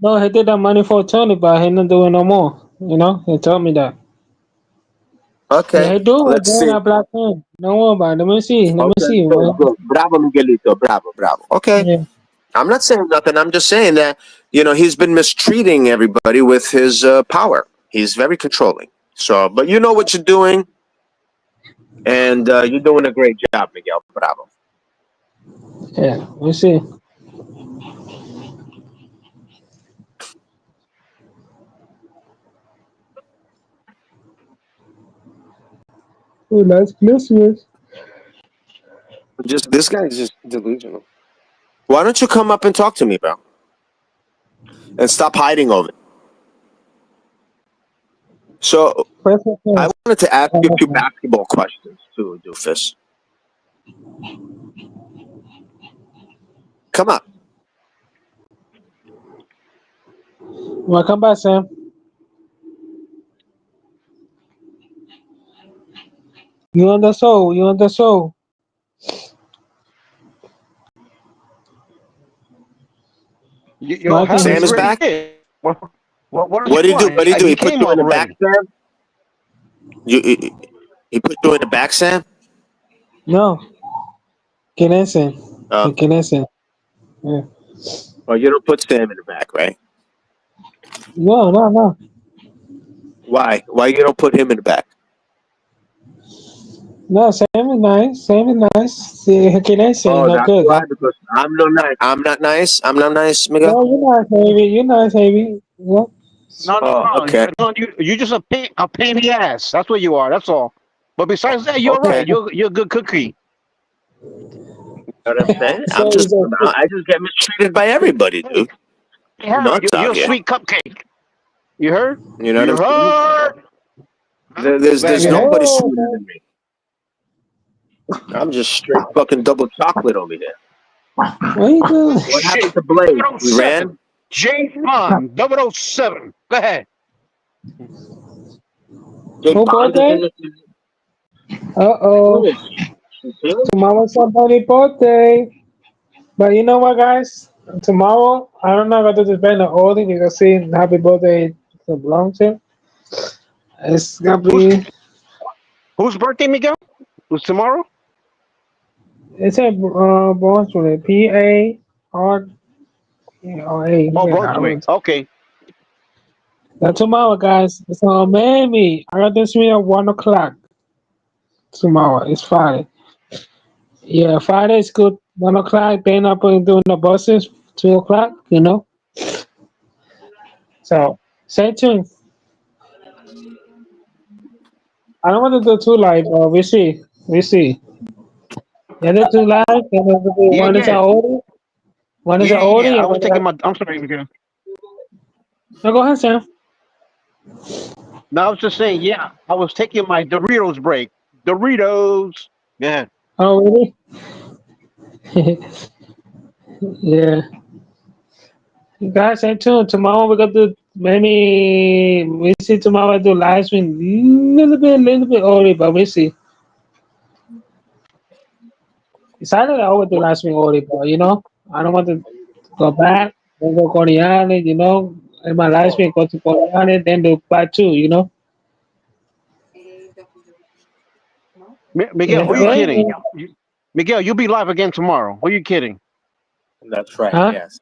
No, he did that money for Tony, but he not doing no more. You know, he told me that. Yeah, Okay, he do it. let's Then see. I black him. No one, but let me see. Let me Okay, see. good, good. Bravo, Miguelito. Bravo, bravo. Okay, Yeah. I'm not saying nothing. I'm just saying that he's been mistreating everybody with his power. He's very controlling. So, but you know what you're doing, and you're doing a great job, Miguel. Bravo. Yeah, let me see. Oh, that's Christmas. Just this guy's just delusional. Why don't you come up and talk to me, bro? And stop hiding over it. So I Christmas. wanted to ask you a few basketball questions too, Doofus. Come up. Welcome back, Sam. You on the show. You on the show. Yo, Mike and hell, Sam he is his already back. did. What else What you did he do? want? What did he do? He He put came you in up the back, already. Sam. He put you in the back, Sam. No, Kinesin. Uh, Kinesin. Yeah. or you don't put Sam in the back, right? No, no, no. Why? Why you don't put him in the back? No, Sam is nice. Sam is nice. See, Kinesin is Oh, not that's good. why. Because I'm no nice. I'm not nice. I'm not nice, Miguel. No, you're not heavy. You're not heavy. Yeah. No, no, Oh, no, okay, no. You just a pain in the ass. That's what you are. That's all. But besides that, you're okay. right. You're a good cookie. You know what I'm saying? So he's a I just get mistreated by everybody, Hey, dude. hey, Harry, Nuts you're out a here. sweet cupcake. You heard? You know what You I'm saying? heard? Huh? There's Bad guy. nobody oh, sweeter than me. I'm just straight fucking double chocolate over here. what you doing? What happened Shit. to Blaze? He 007. ran? James Bond. 007. Go ahead. James Who Bond is birthday? in this. Uh-oh. Who is he? Tomorrow's somebody's birthday. But you know what, guys? Tomorrow, I don't know if I do this band early because see, happy birthday to belong to. It's gonna Who's be. whose birthday, Miguel? Who's tomorrow? It's a Brunswick. PARA. Oh, Yeah, I Brunswick. was. Okay. Now tomorrow, guys. It's on Miami. I got this meeting at 1 o'clock tomorrow. It's Friday. Yeah, Friday is good. 1 o'clock. Then I'm doing the buses. 2 o'clock. So stay tuned. I don't want to do two live, but we see. We see. Yeah, do two live. And then we'll do Yeah, one is an yeah, oldie. One is an yeah. oldie. I And was one is taking a... my. I'm sorry, Miguel. No, go ahead, Sam. No, I was just saying. Yeah, I was taking my Doritos break. Doritos. Yeah. Oh, really? Yeah. You guys, stay tuned. Tomorrow we're gonna do maybe we see tomorrow I do live stream little bit early, but we see. Saturday I always do live stream early, but I don't want to go back, then go Coney Island, and my live stream go to Coney Island, then do part two. Miguel, who Yeah, you right? kidding? Miguel, you'll be live again tomorrow. Who you kidding? That's right. Huh? Yes.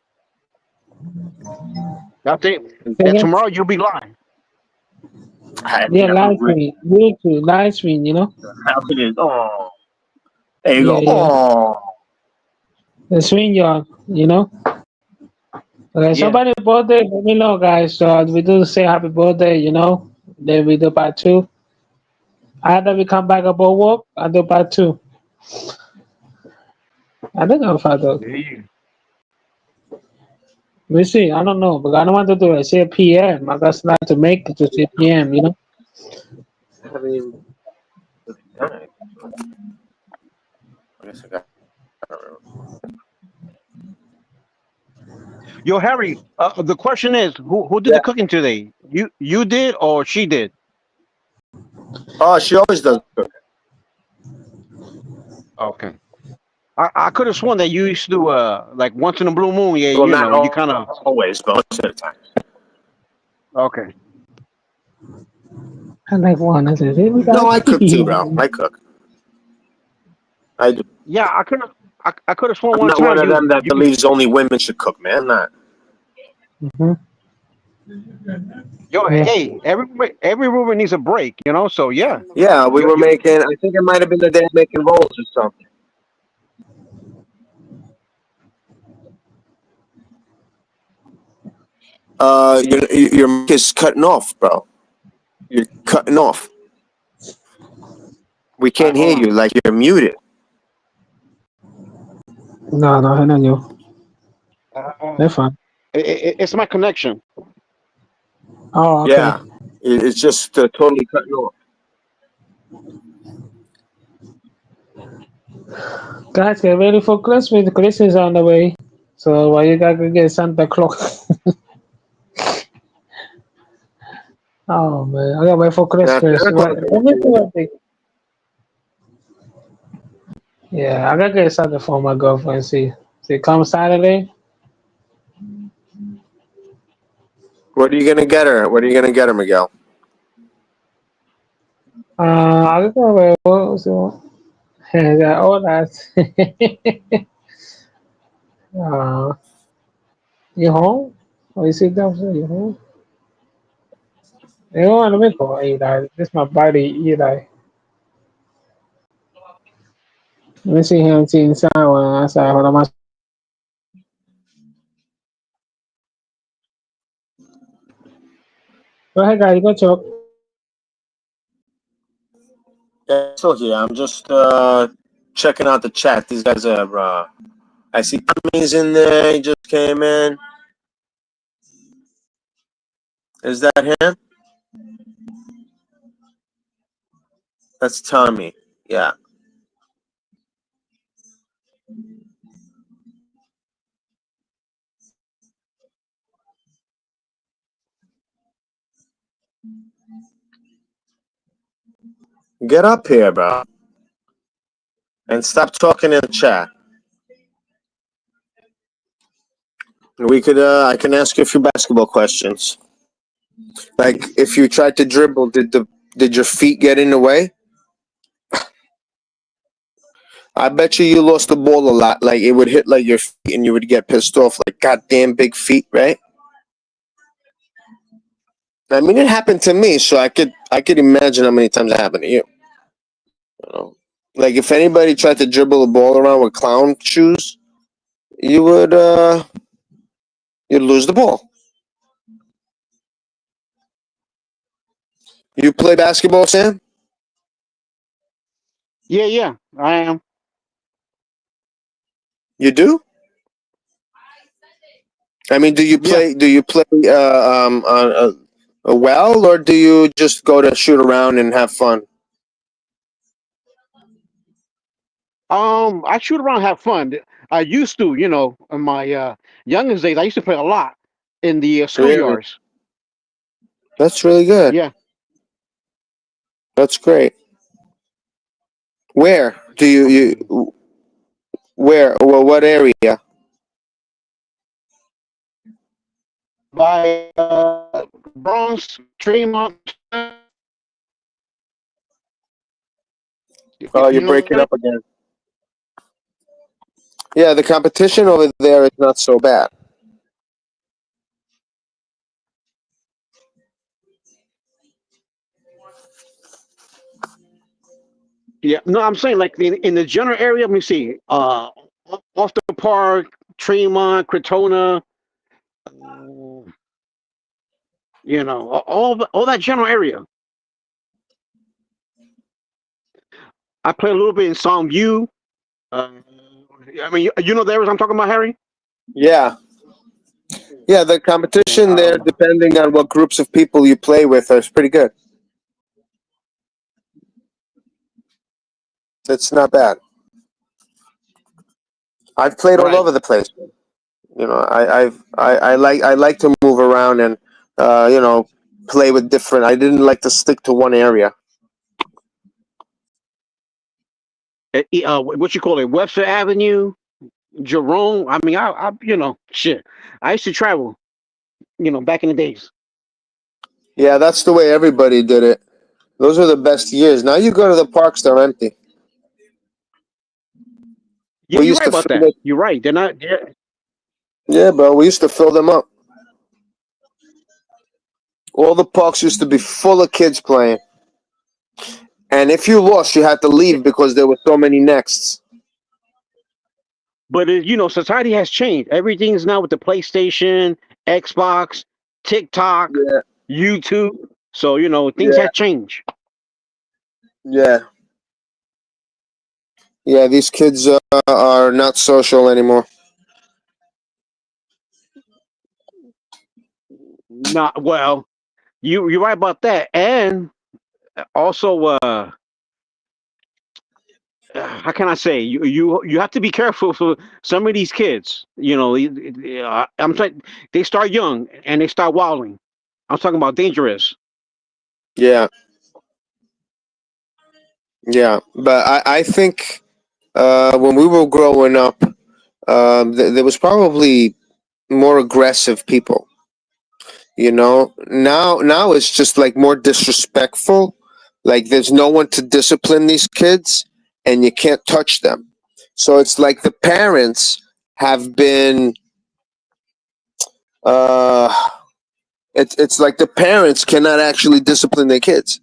I think Say that again? tomorrow you'll be live. I Yeah, never live really. stream. YouTube, live stream. How it is. Oh, there you Yeah, go. yeah. Oh, The swing yard. Okay, Yeah. somebody birthday, let me know, guys. So we do say happy birthday. Then we do part two. Either we come back about work, I do part two. I don't know if I do. There you. We see. I don't know, but I don't want to do it. Say PM. I got not to make it to 6 PM. I haven't even done it. I guess I got. Yo, Harry. The question is, who did Yeah. the cooking today? You did or she did? Oh, she always does. Okay. I could have sworn that you used to like once in a blue moon. Yeah, Well, not you kind of. always, but most of the time. Okay. I like one. I said, hey, we No, got I cook too, bro. I cook. I do. Yeah, I could have sworn I'm one not one time of them that you. believes only women should cook, man. I'm not. Mhm. Yo, Yeah. hey, every woman needs a break. So yeah. Yeah, we You were you. making. I think it might have been the day of making rolls or something. Your mic is cutting off, bro. You're cutting off. We All right, can't hold hear you. on. Like you're muted. No, I know you. Uh, They're fine. it's my connection. Oh, okay. Yeah, it's just totally cutting off. Guys, get ready for Christmas. Christmas on the way. So why you gotta get Santa Claus? Oh man, I gotta wait for Yeah, Christmas. Santa Claus When is the birthday? Yeah, I gotta get something for my girlfriend. See, come Saturday. What are you gonna get her? What are you gonna get her, Miguel? I gotta wait. What was it? Yeah, all that. uh, you home? Oh, you sit down? So you home? You know what I mean? For Eli, this my body, Eli. Let me see him see inside when I say, hold on, go ahead, guys, go talk. Yeah, I told you. I'm just checking out the chat. These guys are. I see Tommy's in there. He just came in. Is that him? That's Tommy. Yeah. Get up here, bro, and stop talking in the chat. We could. I can ask you a few basketball questions. Like if you tried to dribble, did your feet get in the way? I bet you lost the ball a lot. Like it would hit like your feet, and you would get pissed off. Like goddamn big feet, right? I mean, it happened to me, so I could imagine how many times it happened to you. You know, like if anybody tried to dribble a ball around with clown shoes, you would you'd lose the ball. You play basketball, Sam? Yeah, yeah, I am. You do? I mean, do you Yeah. play? Do you play well, or do you just go to shoot around and have fun? I shoot around, have fun. I used to, in my youngest days, I used to play a lot in the Really? schoolyards. That's really good. Yeah, That's great. Where do you where? Well, what area? by Bronx, Tremont. Oh, You you're know breaking that? up again. Yeah, the competition over there is not so bad. Yeah. No, I'm saying like in the general area. Let me see. Off the Park, Tremont, Crotona. uh, all that general area. I play a little bit in Songview. Uh, I mean, you know the areas I'm talking about, Harry. Yeah, yeah. The Yeah. competition there, depending on what groups of people you play with, is pretty good. It's not bad. I've played all Right. over the place. You know, I like to move around and you know, play with different. I didn't like to stick to one area. What you call it? Webster Avenue, Jerome. I mean, shit. I used to travel. Back in the days. Yeah, that's the way everybody did it. Those are the best years. Now you go to the parks; they're empty. Yeah, We you're used right to about fill that. it. You're right. They're not. Yeah, bro, we used to fill them up. All the parks used to be full of kids playing. And if you lost, you had to leave because there were so many nexts. But society has changed. Everything is now with the PlayStation, Xbox, TikTok, Yeah, YouTube. So things yeah, have changed. yeah, yeah. These kids are not social anymore. Not well. You're right about that. And also, how can I say? You have to be careful for some of these kids. I'm saying they start young and they start wilding. I'm talking about dangerous. Yeah, yeah. But I think when we were growing up, there was probably more aggressive people. You know, now it's just like more disrespectful. Like there's no one to discipline these kids, and you can't touch them. So it's like the parents have been. Uh, it's like the parents cannot actually discipline their kids.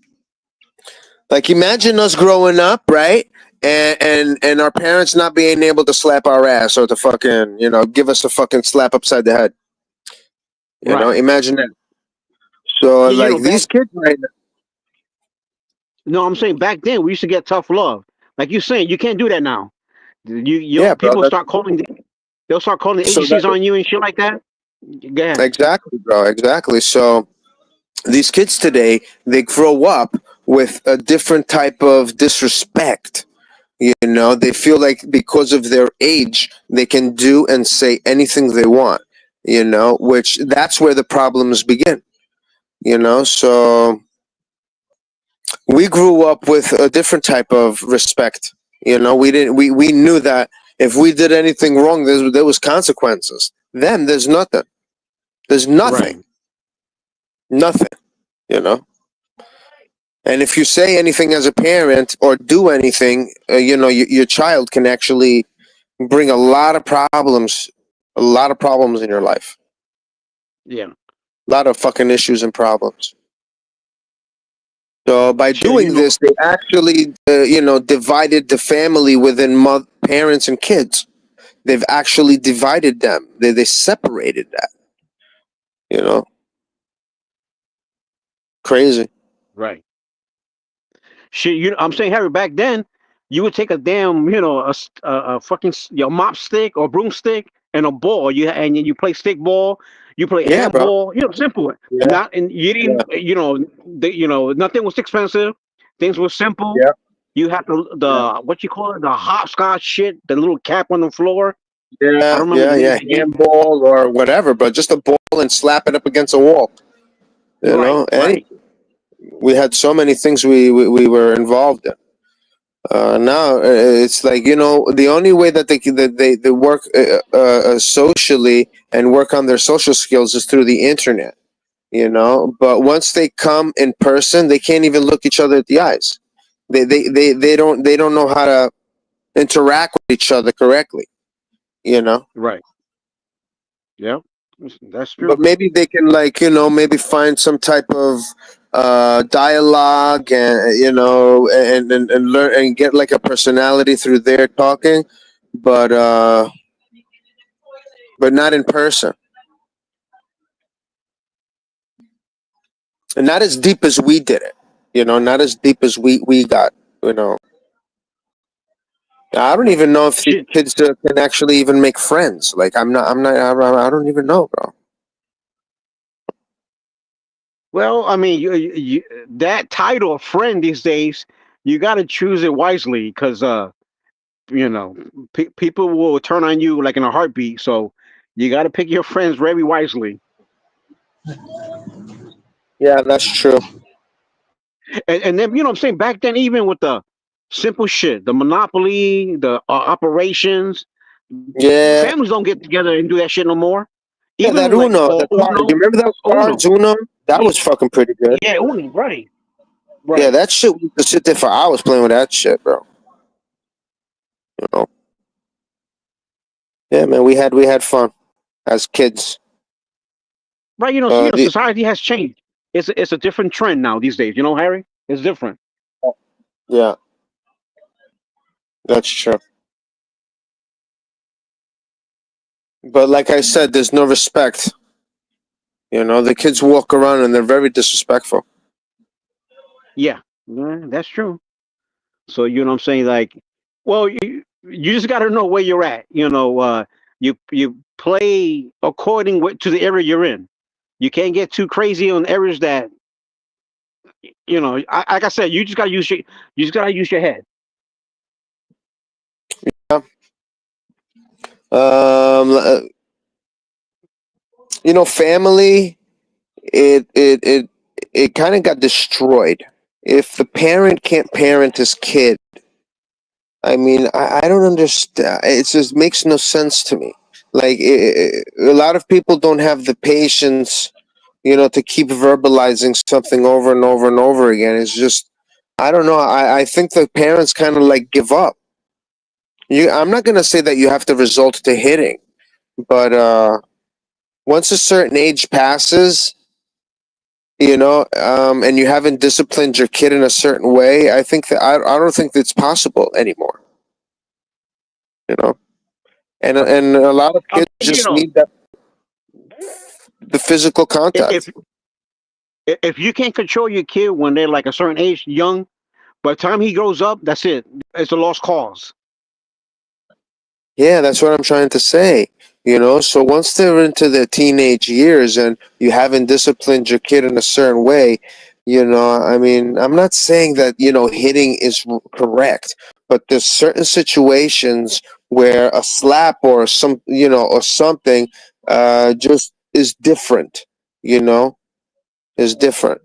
Like imagine us growing up, right? And our parents not being able to slap our ass or to fucking give us a fucking slap upside the head. Right. Imagine that. So Yeah, like back. these kids right now. No, I'm saying back then we used to get tough love. Like you're saying, you can't do that now. Yeah, bro. People start calling. They'll start calling the So that agencies on you and shit like that. Go ahead. exactly, bro. Exactly. So these kids today, they grow up with a different type of disrespect. They feel like because of their age, they can do and say anything they want. Which that's where the problems begin. So we grew up with a different type of respect. We didn't. We knew that if we did anything wrong, there was consequences. Then there's nothing. There's Right. nothing. Nothing, you know. And if you say anything as a parent or do anything, your child can actually bring a lot of problems in your life, Yeah. a lot of fucking issues and problems. So by Shit, doing this, they actually, divided the family within parents and kids. They've actually divided them. They separated that. You know, crazy. right. Shit, I'm saying, Harry, back then, you would take a damn, a fucking your mop stick or broomstick and a ball. And you play stick ball, you play Yeah, bro. handball. Simple. Yeah, Not and you yeah, didn't, nothing was expensive. Things were simple. yeah, You had yeah, the what you call it, the hopscotch shit, the little cap on the floor. I yeah, don't remember yeah, the name yeah. of the game. Handball or whatever, but just a ball and slap it up against a wall. Right, Any right. we had so many things we were involved in. Now it's like the only way that they work socially and work on their social skills is through the internet. But once they come in person, they can't even look each other at the eyes. They don't know how to interact with each other correctly. You know. Right. Yeah. That's But true. maybe they can, like, maybe find some type of dialogue, and and learn and get like a personality through their talking, but not in person, and not as deep as we did it. Not as deep as we got. you know I don't even know if these Shit. kids can actually even make friends. Like, I don't even know, bro. Well, I mean, that title of friend these days, you got to choose it wisely because, you know, people will turn on you like in a heartbeat. So you got to pick your friends very wisely. Yeah, that's true. And then, what I'm saying, back then, even with the simple shit, the Monopoly, the operations, Yeah, families don't get together and do that shit no more. yeah, that Even like Uno, the card. You Uno, remember those Uno. cards, Uno? That Yeah, was fucking pretty good. yeah, Uno, right, Yeah, right. that shit. We could sit there for hours playing with that shit, bro. You know? Yeah, man. We had fun as kids. Right, Uh, the, society has changed. It's a different trend now these days. Harry, it's different. yeah, that's true. But like I said, there's no respect. The kids walk around and they're very disrespectful. Yeah, yeah, that's true. So what I'm saying, like, well, you just got to know where you're at. You play according to the area you're in. You can't get too crazy on areas that like I said, you just gotta use your head. Yeah. Uh, family. It kind of got destroyed. If the parent can't parent his kid, I mean, I don't understand. It just makes no sense to me. Like, a lot of people don't have the patience, to keep verbalizing something over and over and over again. It's just, I don't know. I think the parents kind of like give up. I'm not gonna say that you have to resort to hitting, but once a certain age passes, and you haven't disciplined your kid in a certain way, I think that I don't think that's possible anymore. You know, and a lot of I kids mean, just need that the physical if contact. if you can't control your kid when they're like a certain age, young, by the time he grows up, that's it. It's a lost cause. Yeah, that's what I'm trying to say. So once they're into their teenage years and you haven't disciplined your kid in a certain way, I mean, I'm not saying that, hitting is correct, but there's certain situations where a slap or or something, just is different, you know, is different.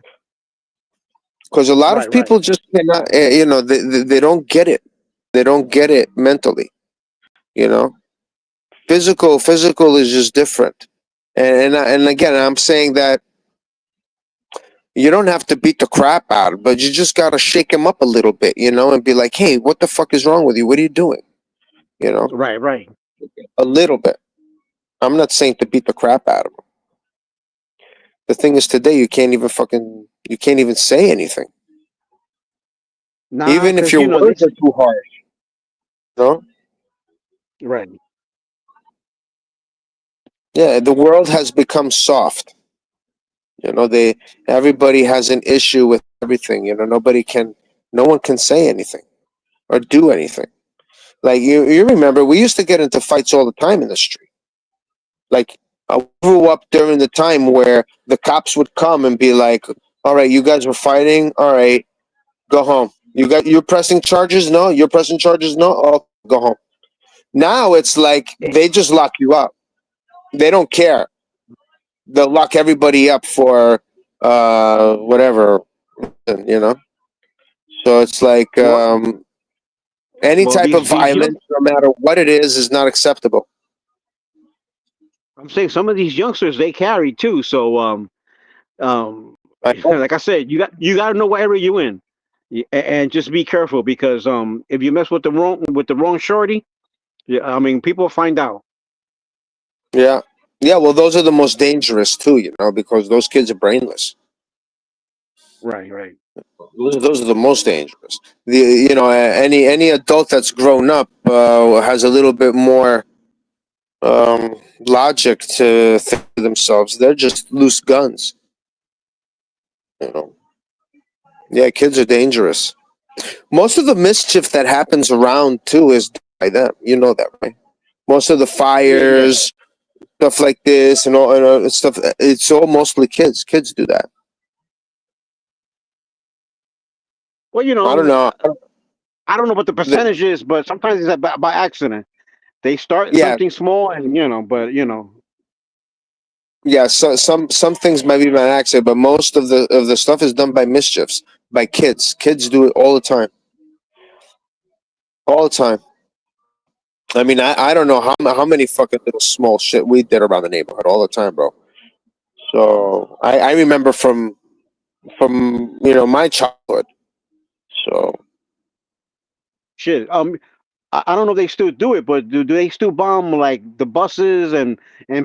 Because a lot of Right, right. people just cannot, they don't get it. They don't get it mentally, you know. Physical is just different, and again, I'm saying that You don't have to beat the crap out of him, but you just gotta shake him up a little bit, and be like, "Hey, what the fuck is wrong with you? What are you doing?" You know, Right, right. a little bit. I'm not saying to beat the crap out of him. The thing is, today you can't even say anything, Nah, even if because your words are too harsh. No, right. yeah, the world has become soft. They everybody has an issue with everything. No one can say anything or do anything. Like you remember, we used to get into fights all the time in the street. Like I grew up during the time where the cops would come and be like, "All right, you guys were fighting. All right, go home. You're pressing charges. No, you're pressing charges. No, oh, go home." Now it's like they just lock you up. They don't care. They'll lock everybody up for whatever, you know. So it's like Well, any well, type of these young, violence, no matter what it is not acceptable. I'm saying some of these youngsters they carry too. So um, I know. like I said, you got to know what area you in, and just be careful because if you mess with the wrong shorty, yeah, I mean people find out. Yeah, yeah. Well, those are the most dangerous too, because those kids are brainless. Right, right. Those are the most dangerous. Any adult that's grown up has a little bit more logic to think to themselves. They're just loose guns. You know. Yeah, kids are dangerous. Most of the mischief that happens around too is by them. You know that, right? Most of the Yeah, yeah. fires, stuff like this, and all stuff. It's all mostly kids. Kids do that. Well, I don't know. I don't know what the The- percentage is, but sometimes it's by accident. They start yeah, something small, and but yeah. So some things might be by accident, but most of the stuff is done by mischiefs, by kids. Kids do it all the time, all the time. I mean, I don't know how many fucking little small shit we did around the neighborhood all the time, bro. So I remember from my childhood. So shit. I don't know if they still do it, but do they still bomb like the buses and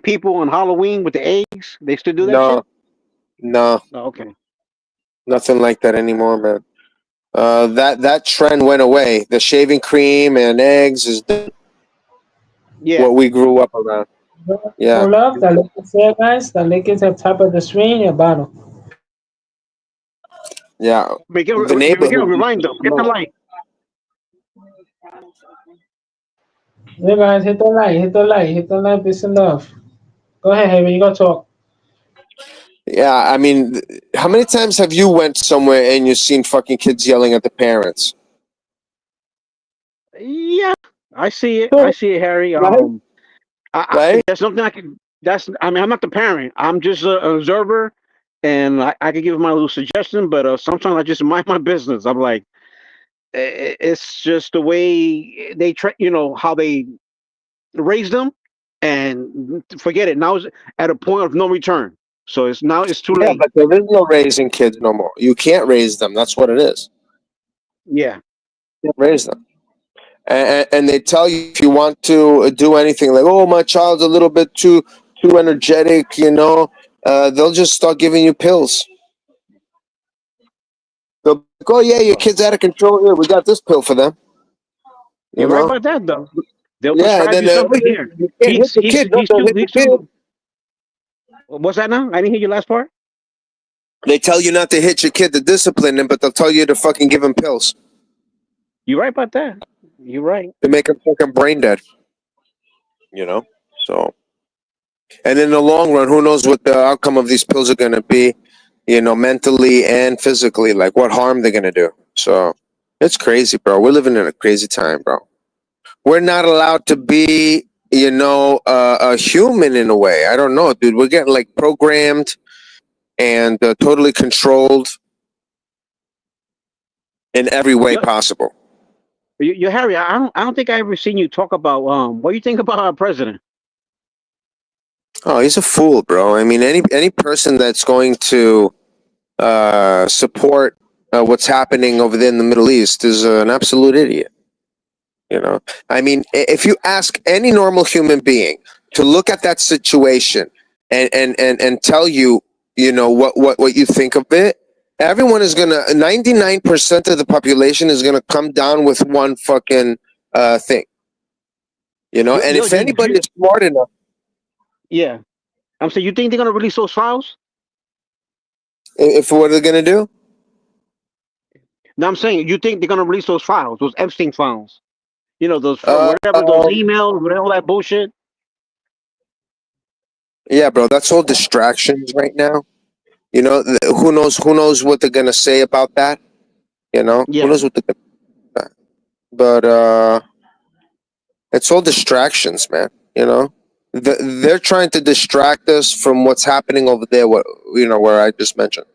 people on Halloween with the eggs? They still do that no, shit? no, Oh, okay. nothing like that anymore, man. That trend went away. The shaving cream and eggs is Yeah. what we grew up around. Yeah, Hold up, the Lakers here, guys. The Lakers at top of the screen, your bottom. yeah. The Miguel, neighborhood used rewind to them. Hit the smoke. light. Yeah, guys, hit the light, hit the light, hit the light, peace and love. Go ahead, Haven, you gotta talk. Yeah, I mean, how many times have you went somewhere and you've seen fucking kids yelling at the parents? Yeah, I see it. I Right, see it, Harry. right. There's something I can. That's. I mean, I'm not the parent. I'm just an observer, and I can give my little suggestion. But sometimes I just mind my business. I'm like, it's just the way they how they raise them, and forget it. Now it's at a point of no return. So it's too Yeah, late. but there is no raising kids no more. You can't raise them. That's what it is. Yeah. You can't raise them. And they tell you if you want to do anything like, oh, my child's a little bit too energetic, they'll just start giving you pills. They'll be like, oh yeah, your Well, kid's out of control. Here, we got this pill for them. You you're right know? about that though. They'll Yeah, and prescribe then you something here. you can't hit He's the he's kid. No, he's don't too hit the he's kid. too. What's that now? I didn't hear your last part. They tell you not to hit your kid to discipline him, but they'll tell you to fucking give him pills You're right about that. You're right. to make him fucking brain dead. You know? So, and in the long run, who knows what the outcome of these pills are going to be, mentally and physically, like what harm they're going to do. So, it's crazy, bro. We're living in a crazy time, bro. We're not allowed to be, a human in a way. I don't know, dude. We're getting like programmed and totally controlled in every way You, possible. you Harry. I don't think I ever seen you talk about what do you think about our president? Oh, he's a fool, bro. I mean, any person that's going to support what's happening over there in the Middle East is an absolute idiot. You know, I mean, if you ask any normal human being to look at that situation and tell you, you know, what you think of it, everyone is gonna 99% of the population is gonna come down with one fucking thing. You know, and if anybody is smart enough, yeah. I'm saying, you think they're gonna release those files? if what are they gonna do? No, I'm saying, you think they're gonna release those files, those Epstein files? You know, those Uh, whatever, those emails, whatever, all that bullshit. yeah, bro, that's all distractions right now. You know, who knows? Who knows what they're gonna say about that? You know, who Yeah. knows what they're gonna. But it's all distractions, man. You know, they're trying to distract us from what's happening over there. What, you know, where I just mentioned.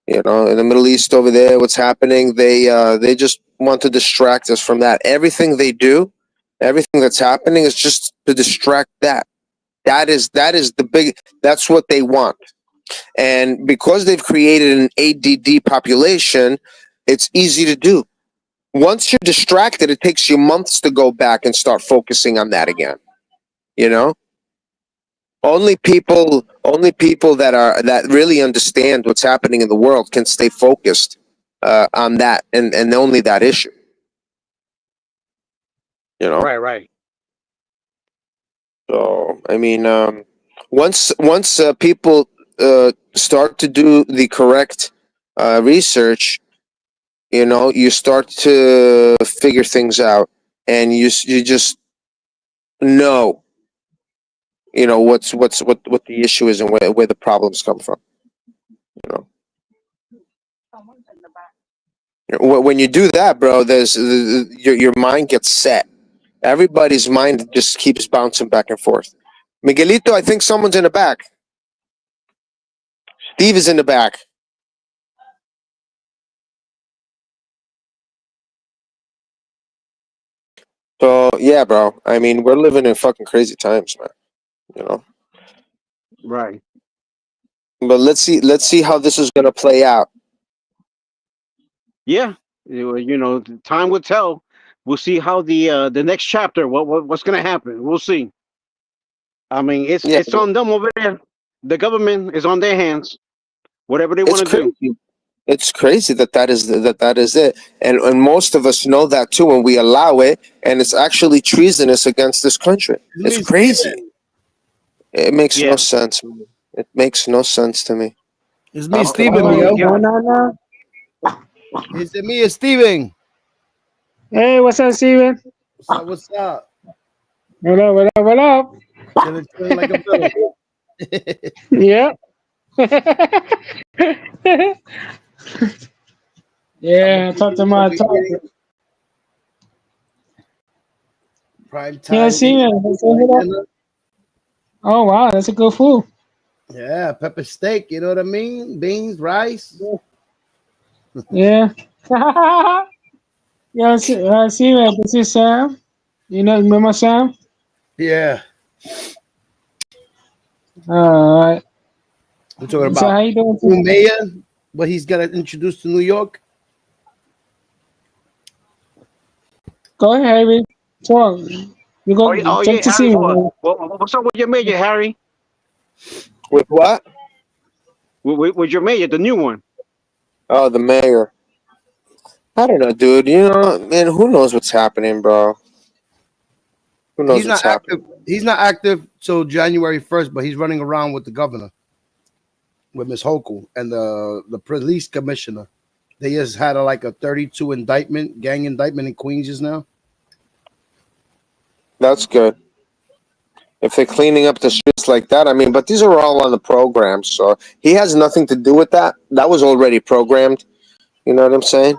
You know, in the Middle East over there, what's happening? They just want to distract us from that. Everything they do, everything that's happening is just to distract that. That is the big. That's what they want. And because they've created an ADD population, it's easy to do. Once you're distracted, it takes you months to go back and start focusing on that again. You know, only people that really understand what's happening in the world can stay focused on that and only that issue. You know, Right. so I mean, once people start to do the correct research, you know, you start to figure things out, and you just know, you know, what the issue is and where the problems come from. You know, when you do that, bro, there's your mind gets set. Everybody's mind just keeps bouncing back and forth. Miguelito, I think someone's in the back. Steve is in the back. So yeah, bro. I mean, we're living in fucking crazy times, man. You know. Right. But let's see how this is gonna play out. Yeah. You know, time will tell. We'll see how the next chapter. What's gonna happen? We'll see. I mean, Yeah, it's on them over there. The government is on their hands. Whatever they want it's to do. crazy. It's crazy that is it, and most of us know that too, and we allow it, and it's actually treasonous against this country. It's It's me, crazy. Steven. It makes no Yeah. sense. Man. It makes no sense to me. It's me, How Steven, Oh, Miguel. Yeah. going on now? It's me, it's Steven. Hey, what's up, Steven? What's up? What's up? What up, what up, what up? Chilling like a villain. Yeah. I'm gonna Yeah, give talk to you what my we talk. getting. Prime Yeah, time. Steven. Dinner. Oh, wow, that's a good food. Yeah, pepper steak. You know what I mean? Beans, rice. Yeah. Yeah, Steven, this is Sam. You know, remember Sam? Yeah, All right. we're talking So, about how you doing new today? mayor. What he's gonna introduce to New York. Go ahead, Harry. Talk. You Oh, go yeah, oh talk yeah, to Harry. Steven. What's up with your major, Harry? With what? With your major, the new one. Oh, the mayor. I don't know, dude. You know, man, who knows what's happening, bro? Who He's knows what's not active. happening? He's not active till January 1st, but he's running around with the governor, with Miss Hochul and the police commissioner. They just had like a 32 indictment, gang indictment in Queens just now. That's good. If they're cleaning up the streets like that, I mean, but these are all on the program, so he has nothing to do with that. That was already programmed. You know what I'm saying?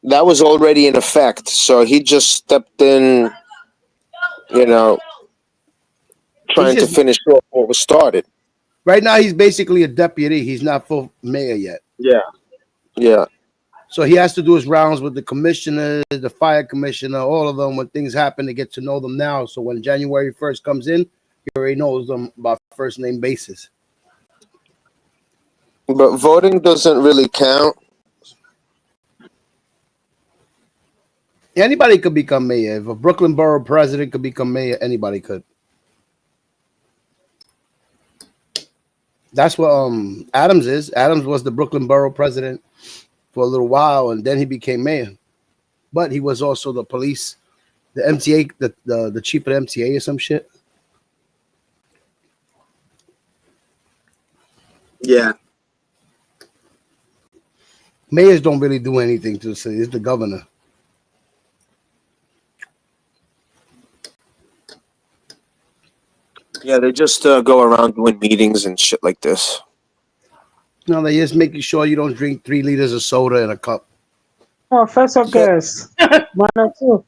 That was already in effect. So he just stepped in, you know, He's trying to just finish off what was started. right now. He's basically a deputy. He's not full mayor yet. Yeah. Yeah. So he has to do his rounds with the commissioner, the fire commissioner, all of them when things happen to get to know them now. So when January 1st comes in, he already knows them by first name basis. But voting doesn't really count. Anybody could become mayor. If a Brooklyn borough president could become mayor, anybody could. That's what Adams is. Adams was the Brooklyn borough president for a little while, and then he became mayor. But he was also the police, the MTA, the chief of the MTA or some shit. Yeah. Mayors don't really do anything to the city. It's the governor. Yeah, they just go around doing meetings and shit like this. No, they just making sure you don't drink 3 liters of soda in a cup. Oh, first of gas. 1 or 2.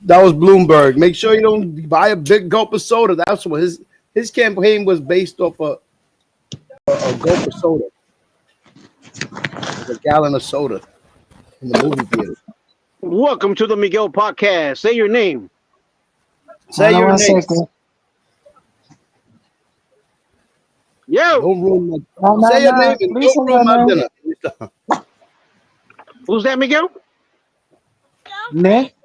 That was Bloomberg. Make sure you don't buy a big gulp of soda. That's what his campaign was based off a gulp of soda, like a gallon of soda in the movie theater. Welcome to the Miguel Podcast. Say your name. Say your name. Yo. Don't ruin my. Say your name and don't ruin my dinner. Who's that, Miguel? Nick.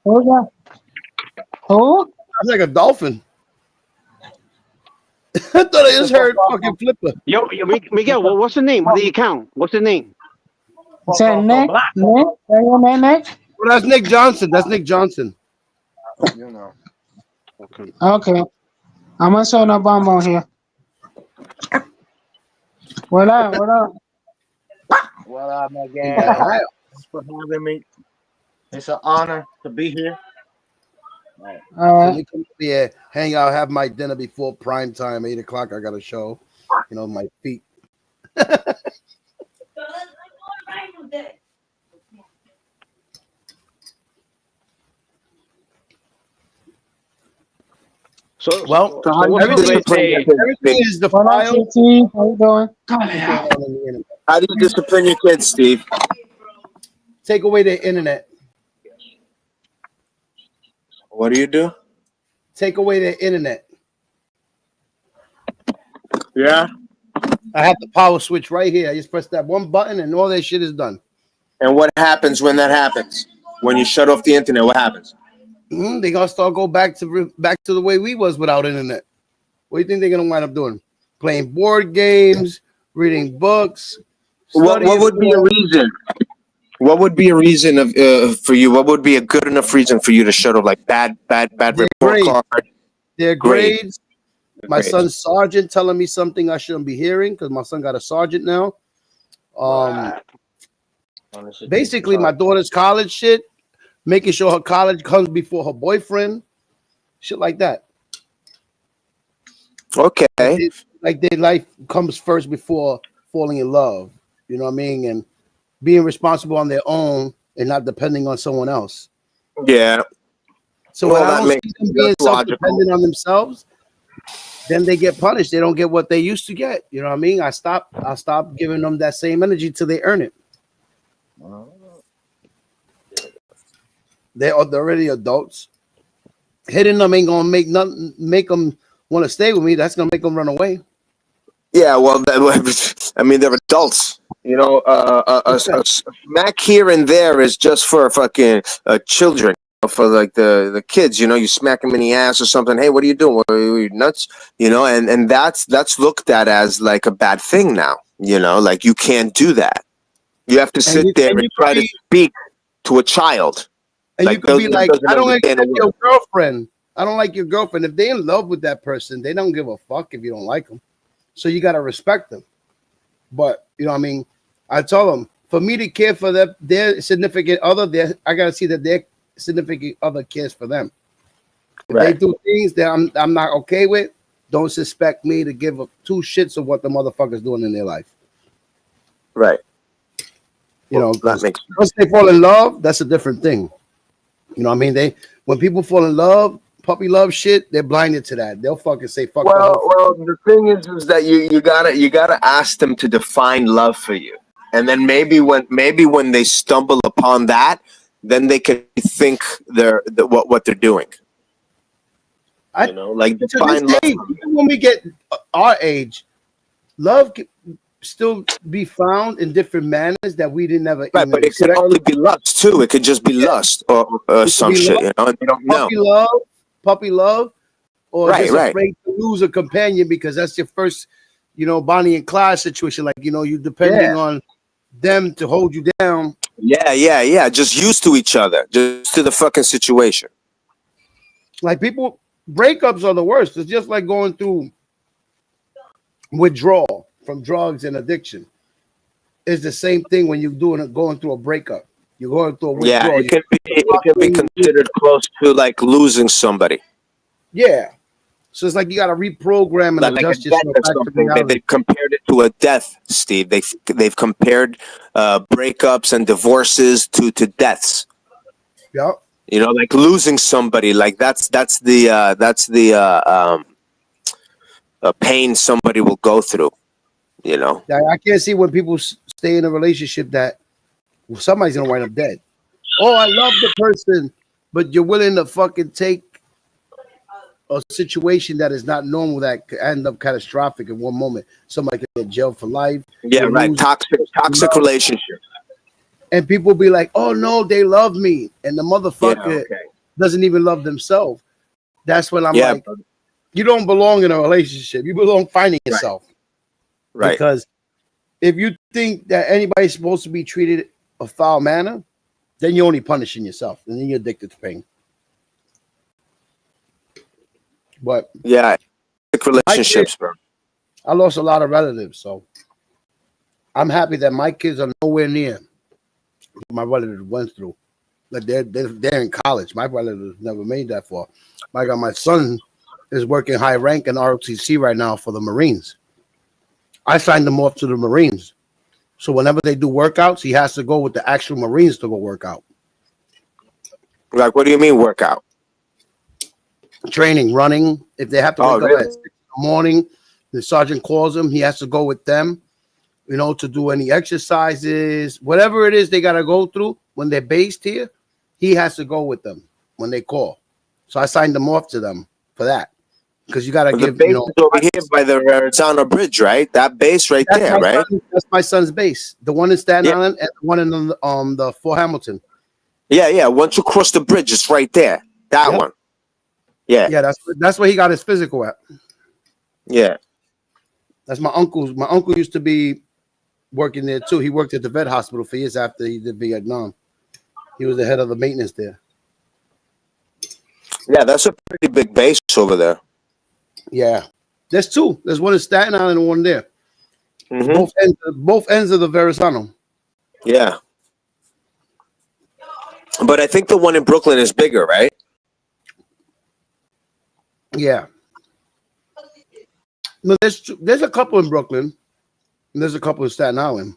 Who's that? Who? Sounds like a dolphin. I thought I just heard fucking Flipper. Yo, Miguel, what's the name of the account? What's the name? Is that Nick? Nick? Is that your name, Nick? Well, that's Nick Johnson. That's Nick Johnson. You know. Okay. I'm gonna show no bomb on here. What up? What up? What up, my gang? Thanks for having me. It's an honor to be here. Let me come here, hang out, have my dinner before prime time, 8 o'clock. I got a show. You know, my feet. So everything is the file. How you doing? How do you discipline your kids, Steve? Take away their internet. What do you do? Take away their internet. Yeah. I have the power switch right here. I just press that one button and all that shit is done. And what happens when that happens? When you shut off the internet, what happens? They gonna start go back to the way we was without internet. What do you think they're gonna wind up doing? Playing board games, reading books. What would be a reason? What would be a reason of for you? What would be a good enough reason for you to shut off, like bad report card? Their grades. My son's sergeant telling me something I shouldn't be hearing because my son got a sergeant now. Basically, my daughter's college shit, making sure her college comes before her boyfriend, shit like that. Okay. Like their life comes first before falling in love. You know what I mean? And being responsible on their own and not depending on someone else. Yeah. So when I don't see them being self-dependent on themselves, then they get punished. They don't get what they used to get. You know what I mean? I stop giving them that same energy till they earn it. They're already adults. Hitting them ain't gonna make them want to stay with me. That's gonna make them run away. Yeah, well, I mean, they're adults. You know, a smack here and there is just for fucking children, for like the kids. You know, you smack them in the ass or something. Hey, what are you doing? What, are you nuts? You know, and that's looked at as like a bad thing now. You know, like you can't do that. You have to sit there and try to speak to a child. And like, you could be like, I don't like your girlfriend. I don't like your girlfriend. If they're in love with that person, they don't give a fuck if you don't like them. So you got to respect them. But, you know what I mean? I told them, for me to care for their significant other, I got to see that their significant other cares for them. If they do things that I'm not okay with, don't suspect me to give 2 shits of what the motherfucker's doing in their life. Right. You know, once they fall in love, that's a different thing. You know what I mean? When people fall in love, puppy love shit, they're blinded to that. They'll fucking say fuck. Well, the thing is that you gotta ask them to define love for you, and then maybe when they stumble upon that, then they can think what they're doing. I like to this define love. age, even when we get our age, love can still be found in different manners that we didn't ever Right, even but it could expect. only be lust too. It could just be Yeah, lust or it could some be shit, love, and they don't know. puppy puppy love, or Right, just right. afraid to lose a companion because that's your first, Bonnie and Clyde situation. Like, you Yeah, depending on them to hold you down. yeah. Just used to each other, just to the fucking situation. Like people, breakups are the worst. It's just like going through withdrawal from drugs and addiction. It's the same thing when you're going through a breakup. You're going through a Yeah, withdrawal. it can be considered close to like losing somebody, Yeah. So it's like you got to reprogram and like a adjust death yourself or back to something. They reality. compared it to a death, Steve. They've compared breakups and divorces to deaths. Yeah. Like losing somebody. Like that's the pain somebody will go through. I can't see when people stay in a relationship that somebody's going to wind up dead. Oh, I love the person, but you're willing to fucking take a situation that is not normal that could end up catastrophic in one moment. Somebody could get jailed for life. Yeah, You right. lose, Toxic relationship. and people be like, "Oh no, they love me," and the Yeah. motherfucker Okay. doesn't even love themselves. That's when I'm Yeah. like, you don't belong in a relationship. You belong finding yourself. Right. Because if you think that anybody's supposed to be treated a foul manner, then you're only punishing yourself, and then you're addicted to pain. But Yeah. Toxic my kids, relationships, bro. I lost a lot of relatives, so I'm happy that my kids are nowhere near what my relatives went through. Like they're in college. My relatives never made that far. My son is working high rank in ROTC right now for the Marines. I signed him off to the Marines. So whenever they do workouts, he has to go with the actual Marines to go work out. Like, what do you mean workout? Training, running. If they have to Oh, wake up really? at 6 in the morning, the sergeant calls him. He has to go with them, to do any exercises, whatever it is they got to go through when they're based here. He has to go with them when they call. So I signed them off to them for that because you got to The give, base is over here by the Arizona Bridge, right? That base right there, right? That's my son's base. The one in Staten Yeah. Island and the one in the Fort Hamilton. Yeah. Once you cross the bridge, it's right there. That one. Yeah. Yeah, that's where he got his physical at. Yeah. That's my uncle's. My uncle used to be working there too. He worked at the vet hospital for years after he did Vietnam. He was the head of the maintenance there. Yeah, that's a pretty big base over there. Yeah, there's two. There's one in Staten Island and one there. Mm-hmm. Both ends of the Verrazano. Yeah. But I think the one in Brooklyn is bigger, right? Yeah. No, there's a couple in Brooklyn, and there's a couple in Staten Island.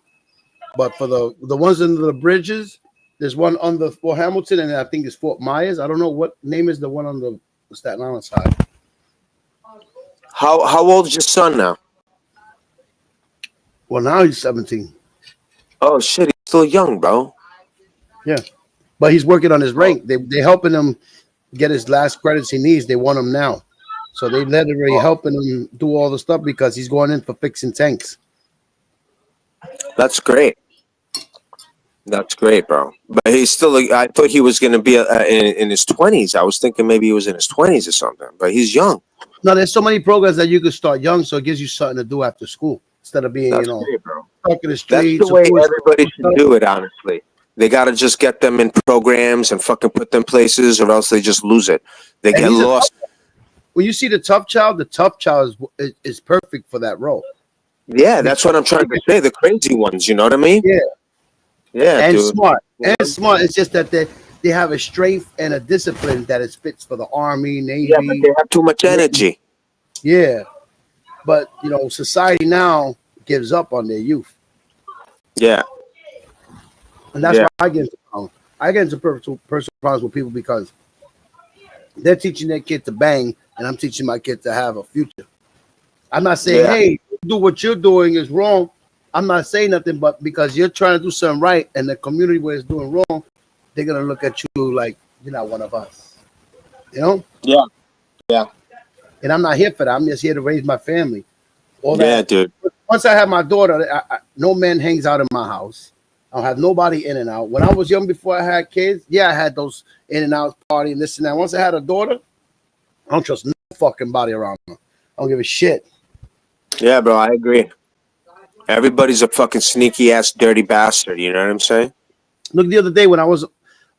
But for the ones under the bridges, there's one on the Fort Hamilton, and I think it's Fort Myers. I don't know what name is the one on the Staten Island side. How old is your son now? Well, now he's 17. Oh shit, he's still young, bro. Yeah, but he's working on his rank. They helping him get his last credits he needs. They want him now, so they literally helping him do all the stuff because he's going in for fixing tanks. That's great. That's great, bro. But he's still. I thought he was going to be in his 20s. I was thinking maybe he was in his 20s or something. But he's young. No, there's so many programs that you can start young, so it gives you something to do after school instead of being, That's great, bro. stuck in the streets. That's the way everybody should do it. Honestly, they got to just get them in programs and fucking put them places, or else they just lose it. They get lost. When you see the tough child is perfect for that role. Yeah, that's what I'm trying to say. The crazy ones, you know what I mean? Yeah. Yeah, And dude. smart. And smart. It's just that they have a strength and a discipline that is fits for the Army, Navy. Yeah, but they have too much energy. Yeah. But, society now gives up on their youth. Yeah. And that's why I get into problems. I get into personal problems with people because they're teaching their kid to bang, and I'm teaching my kid to have a future. I'm not saying, hey, do what you're doing is wrong. I'm not saying nothing, but because you're trying to do something right and the community where it's doing wrong, they're going to look at you like you're not one of us. You know? Yeah. Yeah. and I'm not here for that. I'm just here to raise my family. All Yeah, that. dude. Once I have my daughter, no man hangs out in my house. I don't have nobody in and out. When I was young, before I had kids, yeah, I had those in and out party and this and that. Once I had a daughter, I don't trust no fucking body around her. I don't give a shit. Yeah, bro, I agree. Everybody's a fucking sneaky ass dirty bastard. You know what I'm saying? Look, the other day when I was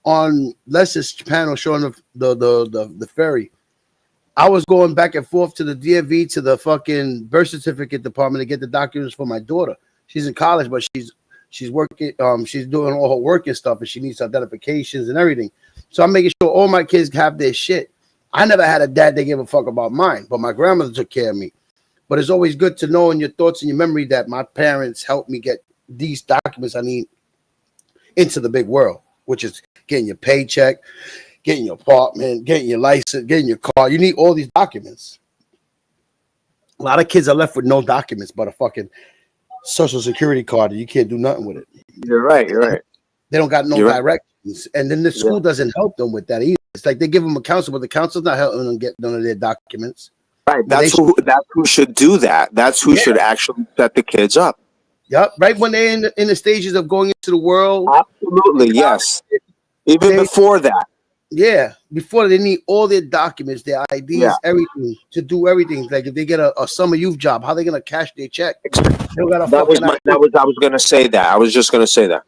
on Les's panel showing the ferry, I was going back and forth to the DMV to the fucking birth certificate department to get the documents for my daughter. She's in college, but she's working. She's doing all her work and stuff, and she needs identifications and everything. So I'm making sure all my kids have their shit. I never had a dad that gave a fuck about mine, but my grandmother took care of me. But it's always good to know in your thoughts and your memory that my parents helped me get these documents I need into the big world, which is getting your paycheck, getting your apartment, getting your license, getting your car. You need all these documents. A lot of kids are left with no documents but a fucking social security card, and you can't do nothing with it. You're right. You're right. They don't got no You're right. directions. And then the school doesn't help them with that either. It's like they give them a counselor, but the counselor's not helping them get none of their documents. Right. That's who should do that. That's who should actually set the kids up. Yep. Right when they're in the stages of going into the world. Absolutely. Yes. Even before that. Yeah. Before they need all their documents, their IDs, everything to do everything. Like if they get a summer youth job, how are they gonna cash their check? They don't got I was gonna say that. I was just gonna say that.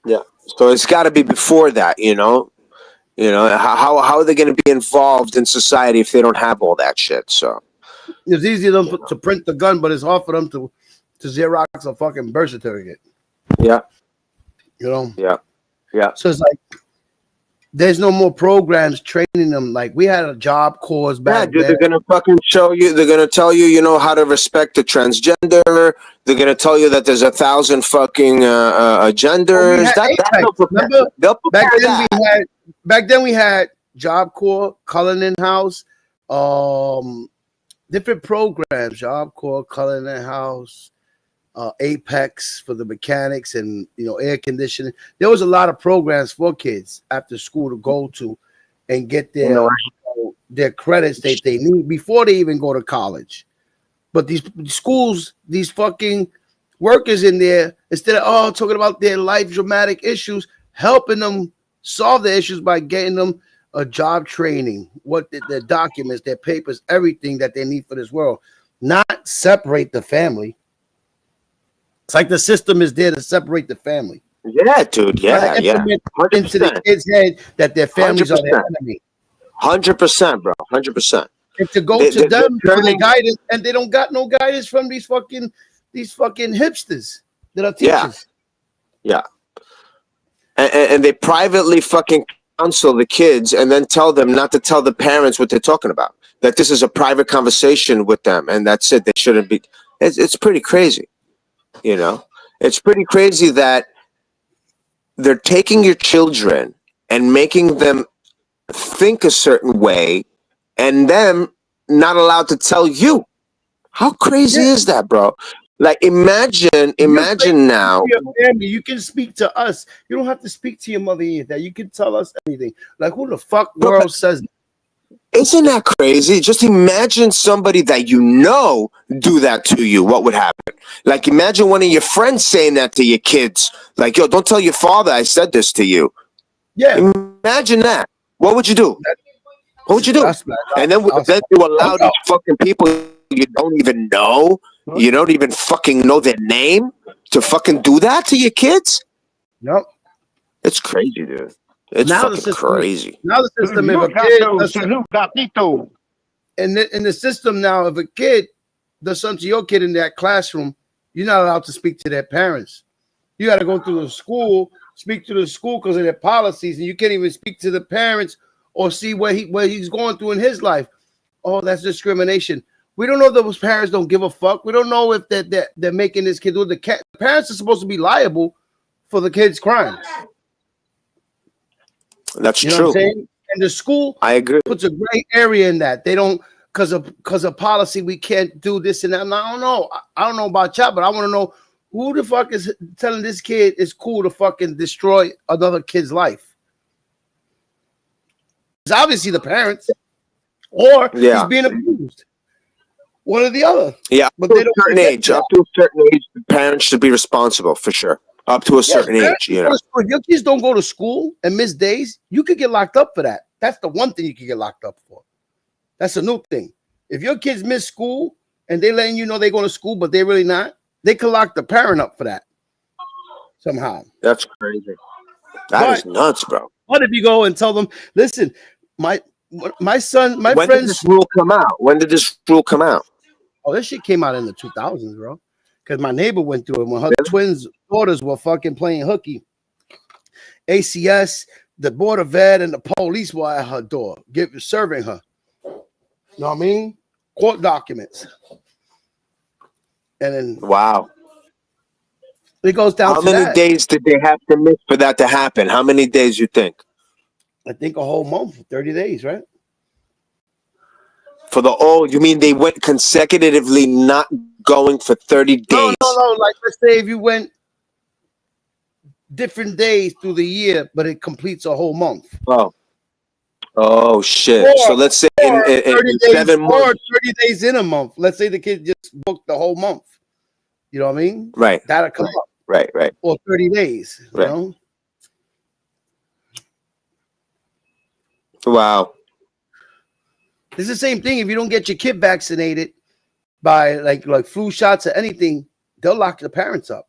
Yeah. So it's got to be before that, you know. You know, how are they going to be involved in society if they don't have all that shit? So it's easy for them to print the gun, but it's hard for them to Xerox a fucking birth certificate. Yeah. You know. Yeah. Yeah. So it's like there's no more programs training them. Like we had a job course back then. They're gonna fucking show you. They're gonna tell you, you know, how to respect the transgender. They're gonna tell you that there's 1,000 fucking genders. Remember, back then we had Job Corps, Cullinan House, different programs. Job Corps, Cullinan House, Apex for the mechanics, and air conditioning. There was a lot of programs for kids after school to go to and get their credits that they need before they even go to college. But these schools, these fucking workers in there, instead of talking about their life dramatic issues, helping them solve the issues by getting them a job training, their documents, their papers, everything that they need for this world. Not separate the family. It's like the system is there to separate the family. Yeah, dude. Yeah, yeah. 100%. Into the kids' head that their families 100%. Are their enemy. 100%, bro. 100%. And to go to them for the guidance, and they don't got no guidance from these fucking hipsters that are teachers. Yeah. And they privately fucking counsel the kids and then tell them not to tell the parents what they're talking about. That this is a private conversation with them, and that's it. They shouldn't be. It's pretty crazy. You know, it's pretty crazy that they're taking your children and making them think a certain way and them not allowed to tell you. How crazy is that, bro? Like, imagine now. Your family, you can speak to us. You don't have to speak to your mother either. You can tell us anything. Like, who the fuck world says that? Isn't that crazy? Just imagine somebody that you know do that to you. What would happen? Like, imagine one of your friends saying that to your kids. Like, yo, don't tell your father I said this to you. Yeah. Imagine that. What would you do? What would you do? And then you allow these fucking people you don't even know, you don't even fucking know their name, to fucking do that to your kids? Nope. It's crazy, dude. It's fucking crazy. Now the system, if a kid in the system now, if a kid does something to your kid in that classroom, you're not allowed to speak to their parents. You got to go through the school, speak to the school because of their policies, and you can't even speak to the parents or see what he's going through in his life. Oh, that's discrimination. We don't know if those parents don't give a fuck. We don't know if they're making this kid do the parents are supposed to be liable for the kid's crimes. That's true. What I'm saying? And the school, I agree, puts a gray area in that. They don't, because of policy, we can't do this and that. And I don't know. I don't know about y'all, but I want to know who the fuck is telling this kid it's cool to fucking destroy another kid's life. It's obviously the parents. or he's Yeah. being abused. One or the other. Yeah. But Up they to a don't certain get age. that. Up to a certain age, the parents should be responsible for sure. Up to a Yes, certain parents age, you go know. to school. If your kids don't go to school and miss days, you could get locked up for that. That's the one thing you could get locked up for. That's a new thing. If your kids miss school and they letting you know they're going to school, but they're really not, they could lock the parent up for that somehow. That's crazy. That is But nuts, bro. what if you go and tell them, listen, my son, my When did this friends, rule come out? When did this rule come out? oh, this shit came out in the 2000s, bro. Because my neighbor went through it when her Really? twins daughters were fucking playing hooky. ACS, the Board of Ed, and the police were at her door, serving her. You know what I mean? Court documents. And then Wow. it goes down How to many that. days did they have to miss for that to happen? How many days you think? I think a whole month, 30 days, right? For the you mean they went consecutively not going for 30 days? No. Like, let's say if you went different days through the year, but it completes a whole month. Oh shit. Or, so let's say in 30 days, 7 months. or 30 days in a month. Let's say the kid just booked the whole month. You know what I mean? Right. That'll come up. Right. Or 30 days. You Right. know? Wow. It's the same thing. If you don't get your kid vaccinated by like flu shots or anything, they'll lock the parents up.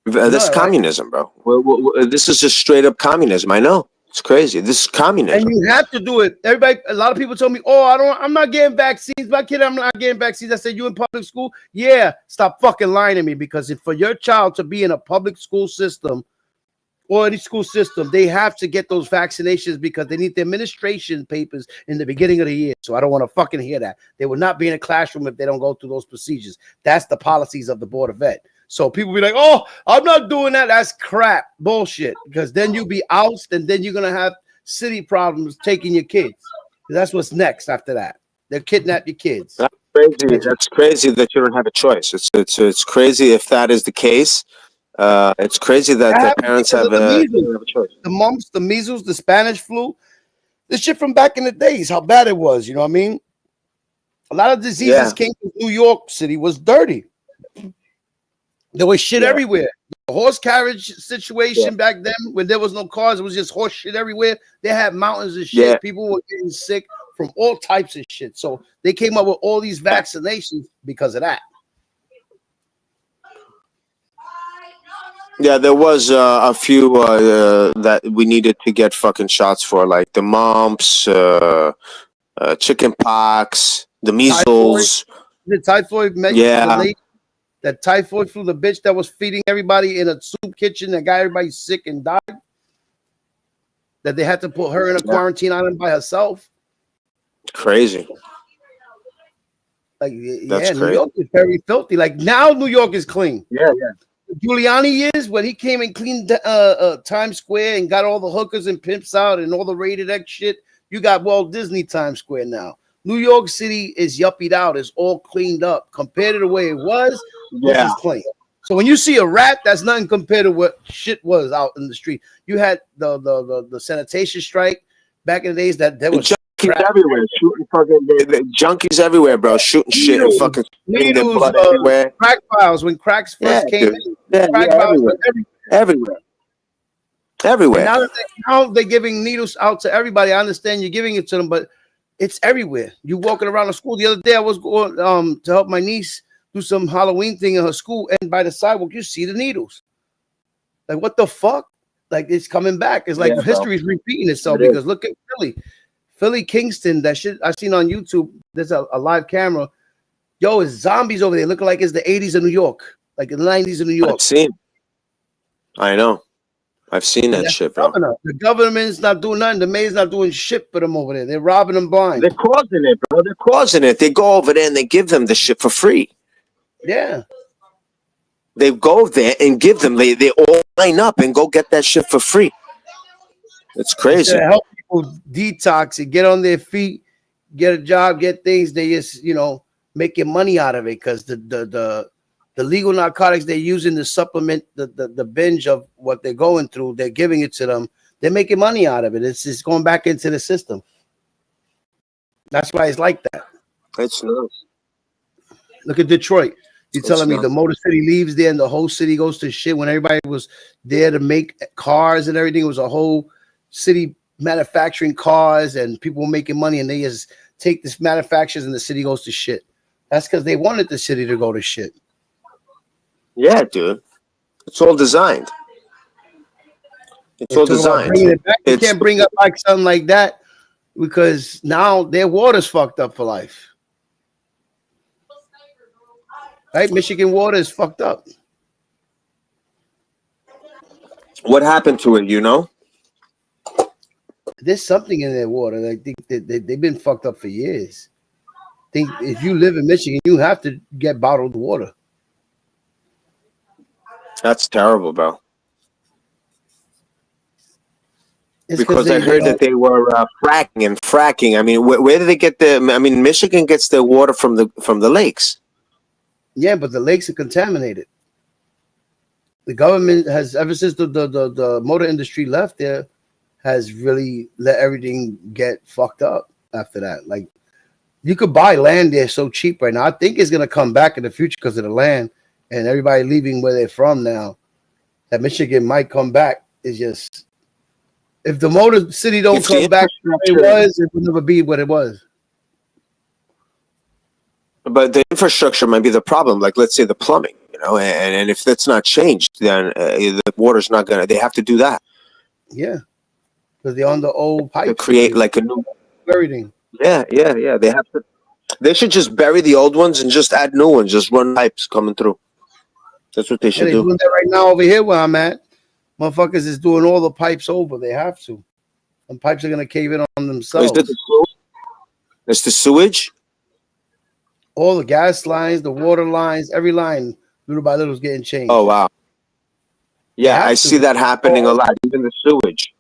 That's communism, bro. This is just straight up communism. I know. It's crazy. This is communism. And you have to do it. Everybody, a lot of people told me, I'm not getting vaccines. My kid, I'm not getting vaccines. I said, you in public school? Yeah. Stop fucking lying to me, because if for your child to be in a public school system or any school system, they have to get those vaccinations because they need the administration papers in the beginning of the year. So I don't want to fucking hear that. They will not be in a classroom if they don't go through those procedures. That's the policies of the Board of Ed. So people be like, oh, I'm not doing that. That's crap. Bullshit. Because then you'll be ousted, and then you're going to have city problems taking your kids. That's what's next after that. They'll kidnap your kids. That's crazy. That's crazy that you don't have a choice. It's crazy if that is the case. It's crazy that the parents have a choice. The mumps, the measles, the Spanish flu, this shit from back in the days, how bad it was. You know what I mean? A lot of diseases came from New York City, was dirty. There was shit everywhere. The horse carriage situation back then, when there was no cars, it was just horse shit everywhere. They had mountains of shit. People were getting sick from all types of shit. So they came up with all these vaccinations because of that. Yeah, there was a few that we needed to get fucking shots for, like the mumps, chicken pox, the measles. The typhoid. That typhoid flu, the bitch that was feeding everybody in a soup kitchen that got everybody sick and died. That they had to put her in a quarantine island by herself. Crazy. Like, That's New York is very filthy. Like, now New York is clean. Yeah. Giuliani is, when he came and cleaned Times Square and got all the hookers and pimps out and all the rated X shit. You got Walt Disney Times Square now. New York City is yuppied out. It's all cleaned up compared to the way it was. This is clean. So when you see a rat, that's nothing compared to what shit was out in the street. You had the sanitation strike back in the days that there was junkies everywhere, shooting fucking junkies everywhere, bro, shooting shit and fucking needles, blood everywhere. Crack files when cracks first came in. Crack files everywhere. And now they're giving needles out to everybody. I understand you're giving it to them, but it's everywhere. You walking around the school. The other day I was going to help my niece do some Halloween thing in her school, and by the sidewalk you see the needles. Like, what the fuck? Like, it's coming back. It's like history is repeating itself, because look at Philly, Kingston. That shit I seen on YouTube. There's a live camera. Yo, it's zombies over there looking like it's the 80s of New York, like the 90s of New York. I know. I've seen that shit, bro. The government's not doing nothing. The mayor's not doing shit for them over there. They're robbing them blind. They're causing it, bro. They're causing it. They go over there and they give them the shit for free. Yeah. They go there and give them. They all line up and go get that shit for free. It's crazy. To help people detox and get on their feet, get a job, get things. They just, making money out of it, because the legal narcotics they're using to supplement the binge of what they're going through, they're giving it to them. They're making money out of it. It's going back into the system. That's why it's like that. It's not. Look at Detroit. You're It's telling me not. the Motor City leaves there and the whole city goes to shit when everybody was there to make cars and everything. It was a whole city manufacturing cars and people were making money, and they just take this manufacturers and the city goes to shit. That's because they wanted the city to go to shit. Yeah, dude. It's all designed. It's They're all talking about designed. bringing it back. You It's can't bring up like something like that because now their water's fucked up for life. Right? Michigan water is fucked up. what happened to it, you know? There's something in their water. Like they've been fucked up for years. Think if you live in Michigan, you have to get bottled water. That's terrible, bro. It's Because I they heard that they were fracking. I mean, where do they get the? I mean, Michigan gets their water from the lakes. yeah, but the lakes are contaminated. The government has ever since the motor industry left there has really let everything get fucked up after that. Like you could buy land there so cheap right now. I think it's gonna come back in the future because of the land and everybody leaving where they're from now. That Michigan might come back. It's just if the motor city don't If the come back where it infrastructure- was, it will never be what it was. But the infrastructure might be the problem. Like, let's say the plumbing, you know, and if that's not changed, then the water's not gonna. They have to do that Yeah, because they're on the old pipes. to create like a new. everything. Yeah. They have to. They should just bury the old ones and just add new ones. Just run pipes coming through. That's what they Yeah, should they're do. doing that right now over here where I'm at. Motherfuckers is doing all the pipes over. They have to. And pipes are gonna cave in on Is themselves. it the sewage? It's the sewage. All the gas lines, the water lines, every line, little by little, is getting changed. Oh wow. Yeah, have I to. see that happening a lot. Even the sewage.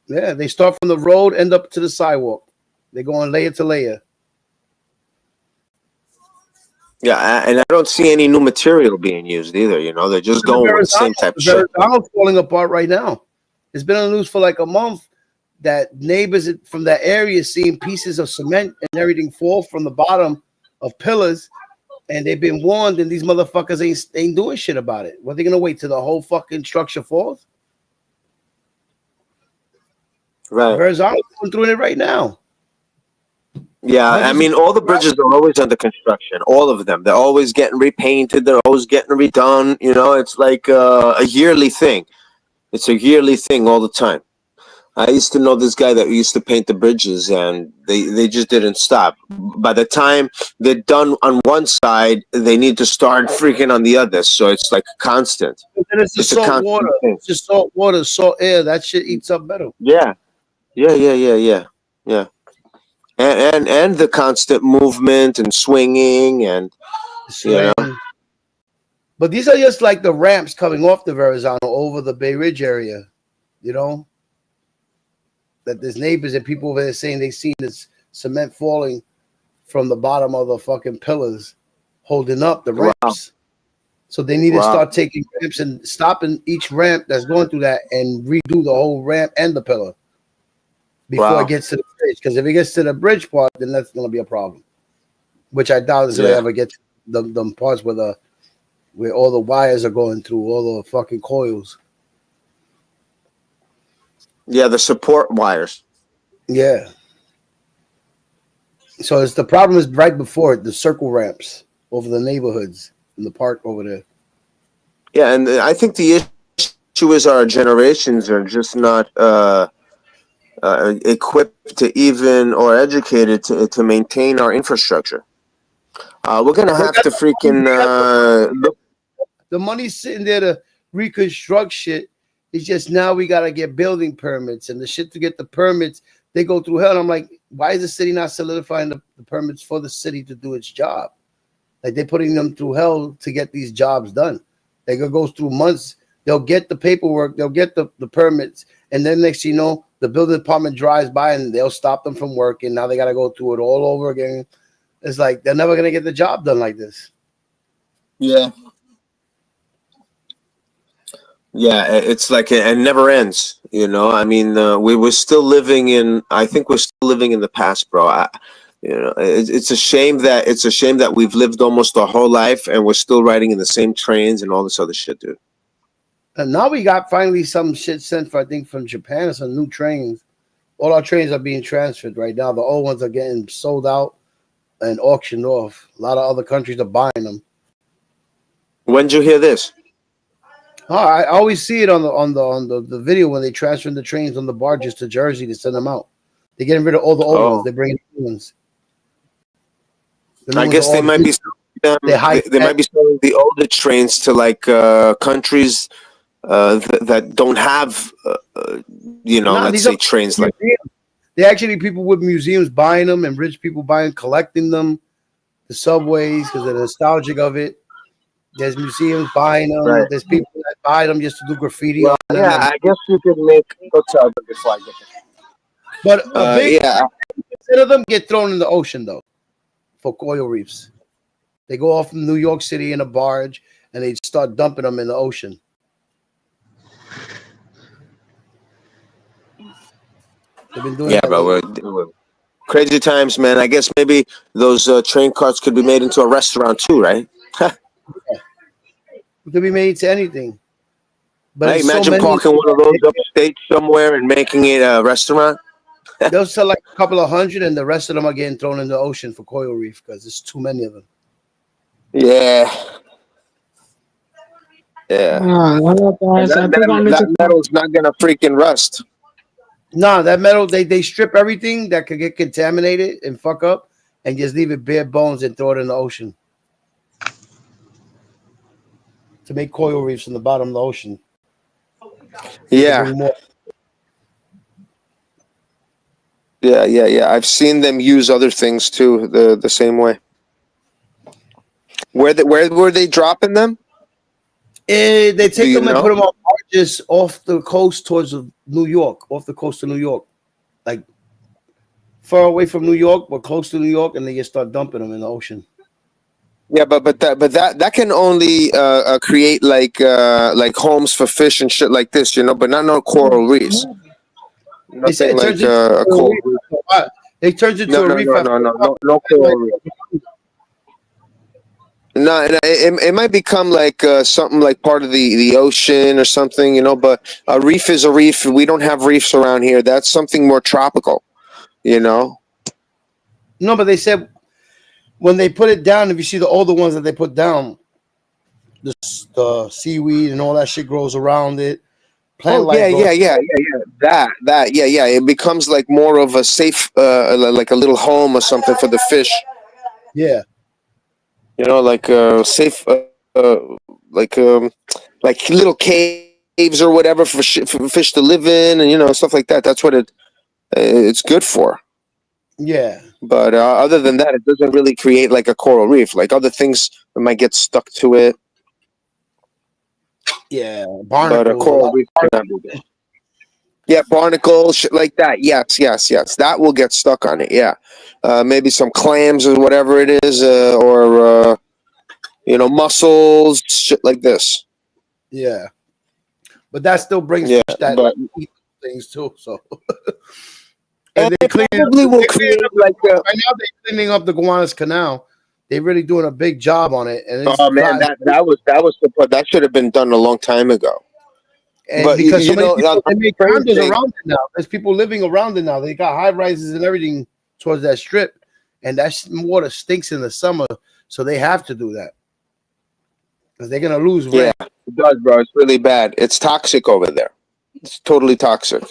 Yeah, they start from the road, end up to the sidewalk. They go on layer to layer. Yeah, and I don't see any new material being used either. You know, they're just going with the same type of shit. Verrazano's falling apart right now. It's been on the news for like a month that neighbors from that area seeing pieces of cement and everything fall from the bottom of pillars, and they've been warned, and these motherfuckers ain't doing shit about it. What, they gonna wait till the whole fucking structure falls? Right. Verrazano's going through it right now. Yeah, I mean, all the bridges are always under construction. All of them. They're always getting repainted. They're always getting redone. You know, it's like a yearly thing. It's a yearly thing all the time. I used to know this guy that used to paint the bridges, and they just didn't stop. By the time they're done on one side, they need to start freaking on the other. So it's like constant. And then it's the It's a salt constant water. thing. It's just salt water, salt air. That shit eats up metal. Yeah. And the constant movement and swinging and you know. But these are just like the ramps coming off the Verrazano over the Bay Ridge area, you know. That there's neighbors and people over there saying they seen this cement falling from the bottom of the fucking pillars, holding up the ramps. Wow. So they need to start taking ramps and stopping each ramp that's going through that and redo the whole ramp and the pillar before it gets to the bridge. Because if it gets to the bridge part, then that's going to be a problem. Which I doubt is going to ever get to the parts where all the wires are going through, all the fucking coils. Yeah, the support wires. Yeah. So it's the problem is right before it, the circle ramps over the neighborhoods in the park over there. Yeah, and I think the issue is our generations are just not equipped to even or educated to maintain our infrastructure. We're gonna have to freaking look. The money's sitting there to reconstruct shit. It's just now we gotta get building permits and the shit to get the permits. They go through hell. And I'm like, why is the city not solidifying the permits for the city to do its job? Like they're putting them through hell to get these jobs done. They go through months. They'll get the paperwork. They'll get the permits. And then next you know, the building department drives by and they'll stop them from working. Now they got to go through it all over again. It's like they're never going to get the job done like this. Yeah. Yeah, it's like it never ends. You know, I mean, we were still living in. I think we're still living in the past, bro. It's a shame that we've lived almost our whole life and we're still riding in the same trains and all this other shit, dude. And now we got finally some shit sent for, I think, from Japan, some new trains. All our trains are being transferred right now. The old ones are getting sold out and auctioned off. A lot of other countries are buying them. When did you hear this? Oh, I always see it on the video when they transfer the trains on the barges to Jersey to send them out. They're getting rid of all the old ones. They bring in new ones. I guess they might be they might be selling the older trains to like countries that don't have let's say trains like. They actually people with museums buying them and rich people collecting them. The subways because they're nostalgic of it. There's museums buying them. Right. There's people that buy them just to do graffiti on them. Yeah, I guess you could make. Go tell them before I get there. But a big percent of them get thrown in the ocean though, for coral reefs. They go off from New York City in a barge and they start dumping them in the ocean. They've been doing we're crazy times, man. I guess maybe those train carts could be made into a restaurant too, right? It could be made to anything. But hey, imagine parking one of those upstate somewhere and making it a restaurant. They'll sell like a couple of hundred, and the rest of them are getting thrown in the ocean for coral reef because there's too many of them. Yeah. That metal's not gonna freaking rust. No, that metal they strip everything that could get contaminated and fuck up, and just leave it bare bones and throw it in the ocean to make coral reefs in the bottom of the ocean. Yeah. Yeah. I've seen them use other things too, the same way. Where were they dropping them? They take them and put them on barges off the coast towards New York, off the coast of New York, like far away from New York, but close to New York, and they just start dumping them in the ocean. Yeah, but that can only create like homes for fish and shit like this, but not no coral reefs. Nothing like a coral reef. It turns into a reef. No coral reef. No, it might become like something like part of the ocean or something, but a reef is a reef. We don't have reefs around here. That's something more tropical, No, but they said when they put it down, if you see the older ones that they put down, the seaweed and all that shit grows around it. Yeah. That. It becomes like more of a safe, like a little home or something for the fish. Yeah. Like safe, like little caves or whatever for fish to live in, and stuff like that. That's what it's good for. Yeah. But other than that, it doesn't really create like a coral reef. Like other things that might get stuck to it. Yeah, barnacles. But a coral reef cannot be there. Yeah, barnacles, shit like that. Yes. That will get stuck on it. Yeah, maybe some clams or whatever it is, or mussels, shit like this. Yeah, but that still brings fish that eat things too. So, and they probably will create like right now they're cleaning up the Gowanus Canal. They're really doing a big job on it. And man, that should have been done a long time ago. And but because so many people, they make condos around it now. There's people living around it now. They got high rises and everything towards that strip, and that water stinks in the summer, so they have to do that because they're gonna lose rent. Yeah, it does, bro. It's really bad. It's toxic over there. It's totally toxic.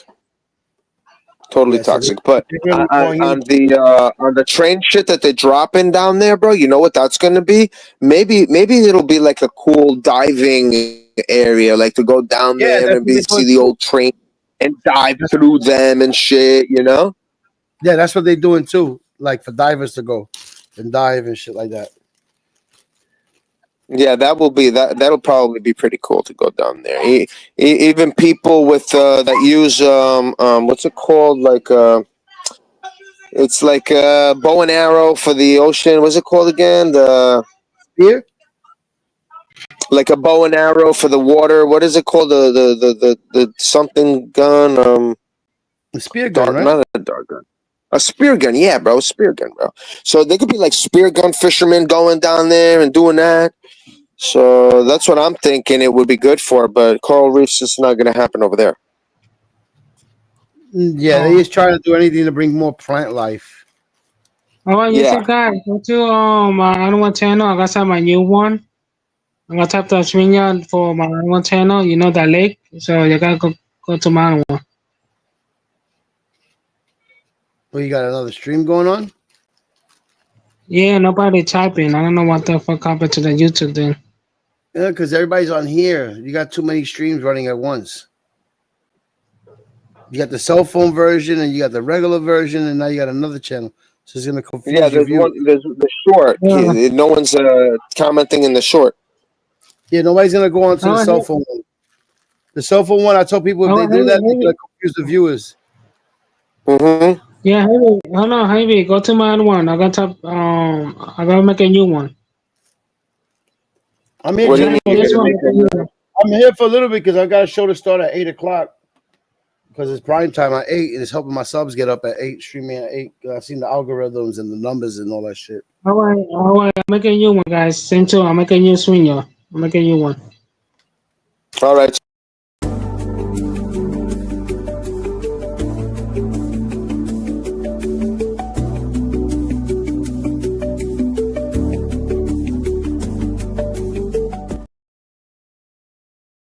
Totally toxic. But on the train shit that they're dropping down there, bro, you know what that's gonna be? Maybe it'll be like a cool diving area, like to go down there and see the old train and dive through them and shit, Yeah, that's what they're doing too, like for divers to go and dive and shit like that. Yeah, that'll probably be pretty cool to go down there. Even people with that use what's it called? Like it's like a bow and arrow for the ocean. What's it called again? The spear? Like a bow and arrow for the water. What is it called? The something gun? The spear gun, right? Not a dart gun. A spear gun, yeah, bro. Spear gun, bro. So they could be like spear gun fishermen going down there and doing that. So that's what I'm thinking it would be good for, but coral reefs is not going to happen over there. Yeah, they just trying to do anything to bring more plant life. Oh, yes, Yeah. guys. Go to animal channel. I got some my new one. I'm gonna tap the StreamYard for my animal channel. You know that lake, so you gotta go to my one. Well, you got another stream going on? Yeah, nobody typing. I don't know what the fuck happened to the YouTube thing. Yeah, because everybody's on here. You got too many streams running at once. You got the cell phone version, and you got the regular version, and now you got another channel. So it's gonna confuse Yeah, your there's view. one. There's the short. Yeah. No one's commenting in the short. Yeah, nobody's gonna go on to the Oh, cell phone one. The cell phone one, I told people if they do that, they're gonna confuse the viewers. Mm-hmm. Yeah, Heavy. Hold on, Heavy. Go to my one. I gotta make a new one. I'm here. What do you mean you're This gonna one. make it? I'm here for a little bit because I got a show to start at 8:00 because it's prime time at 8, and it's helping my subs get up at 8, streaming at 8. I've seen the algorithms and the numbers and all that shit. All right. I'm making a new one, guys. Same too. I'm making a new swing, y'all. I'm making a new one. All right.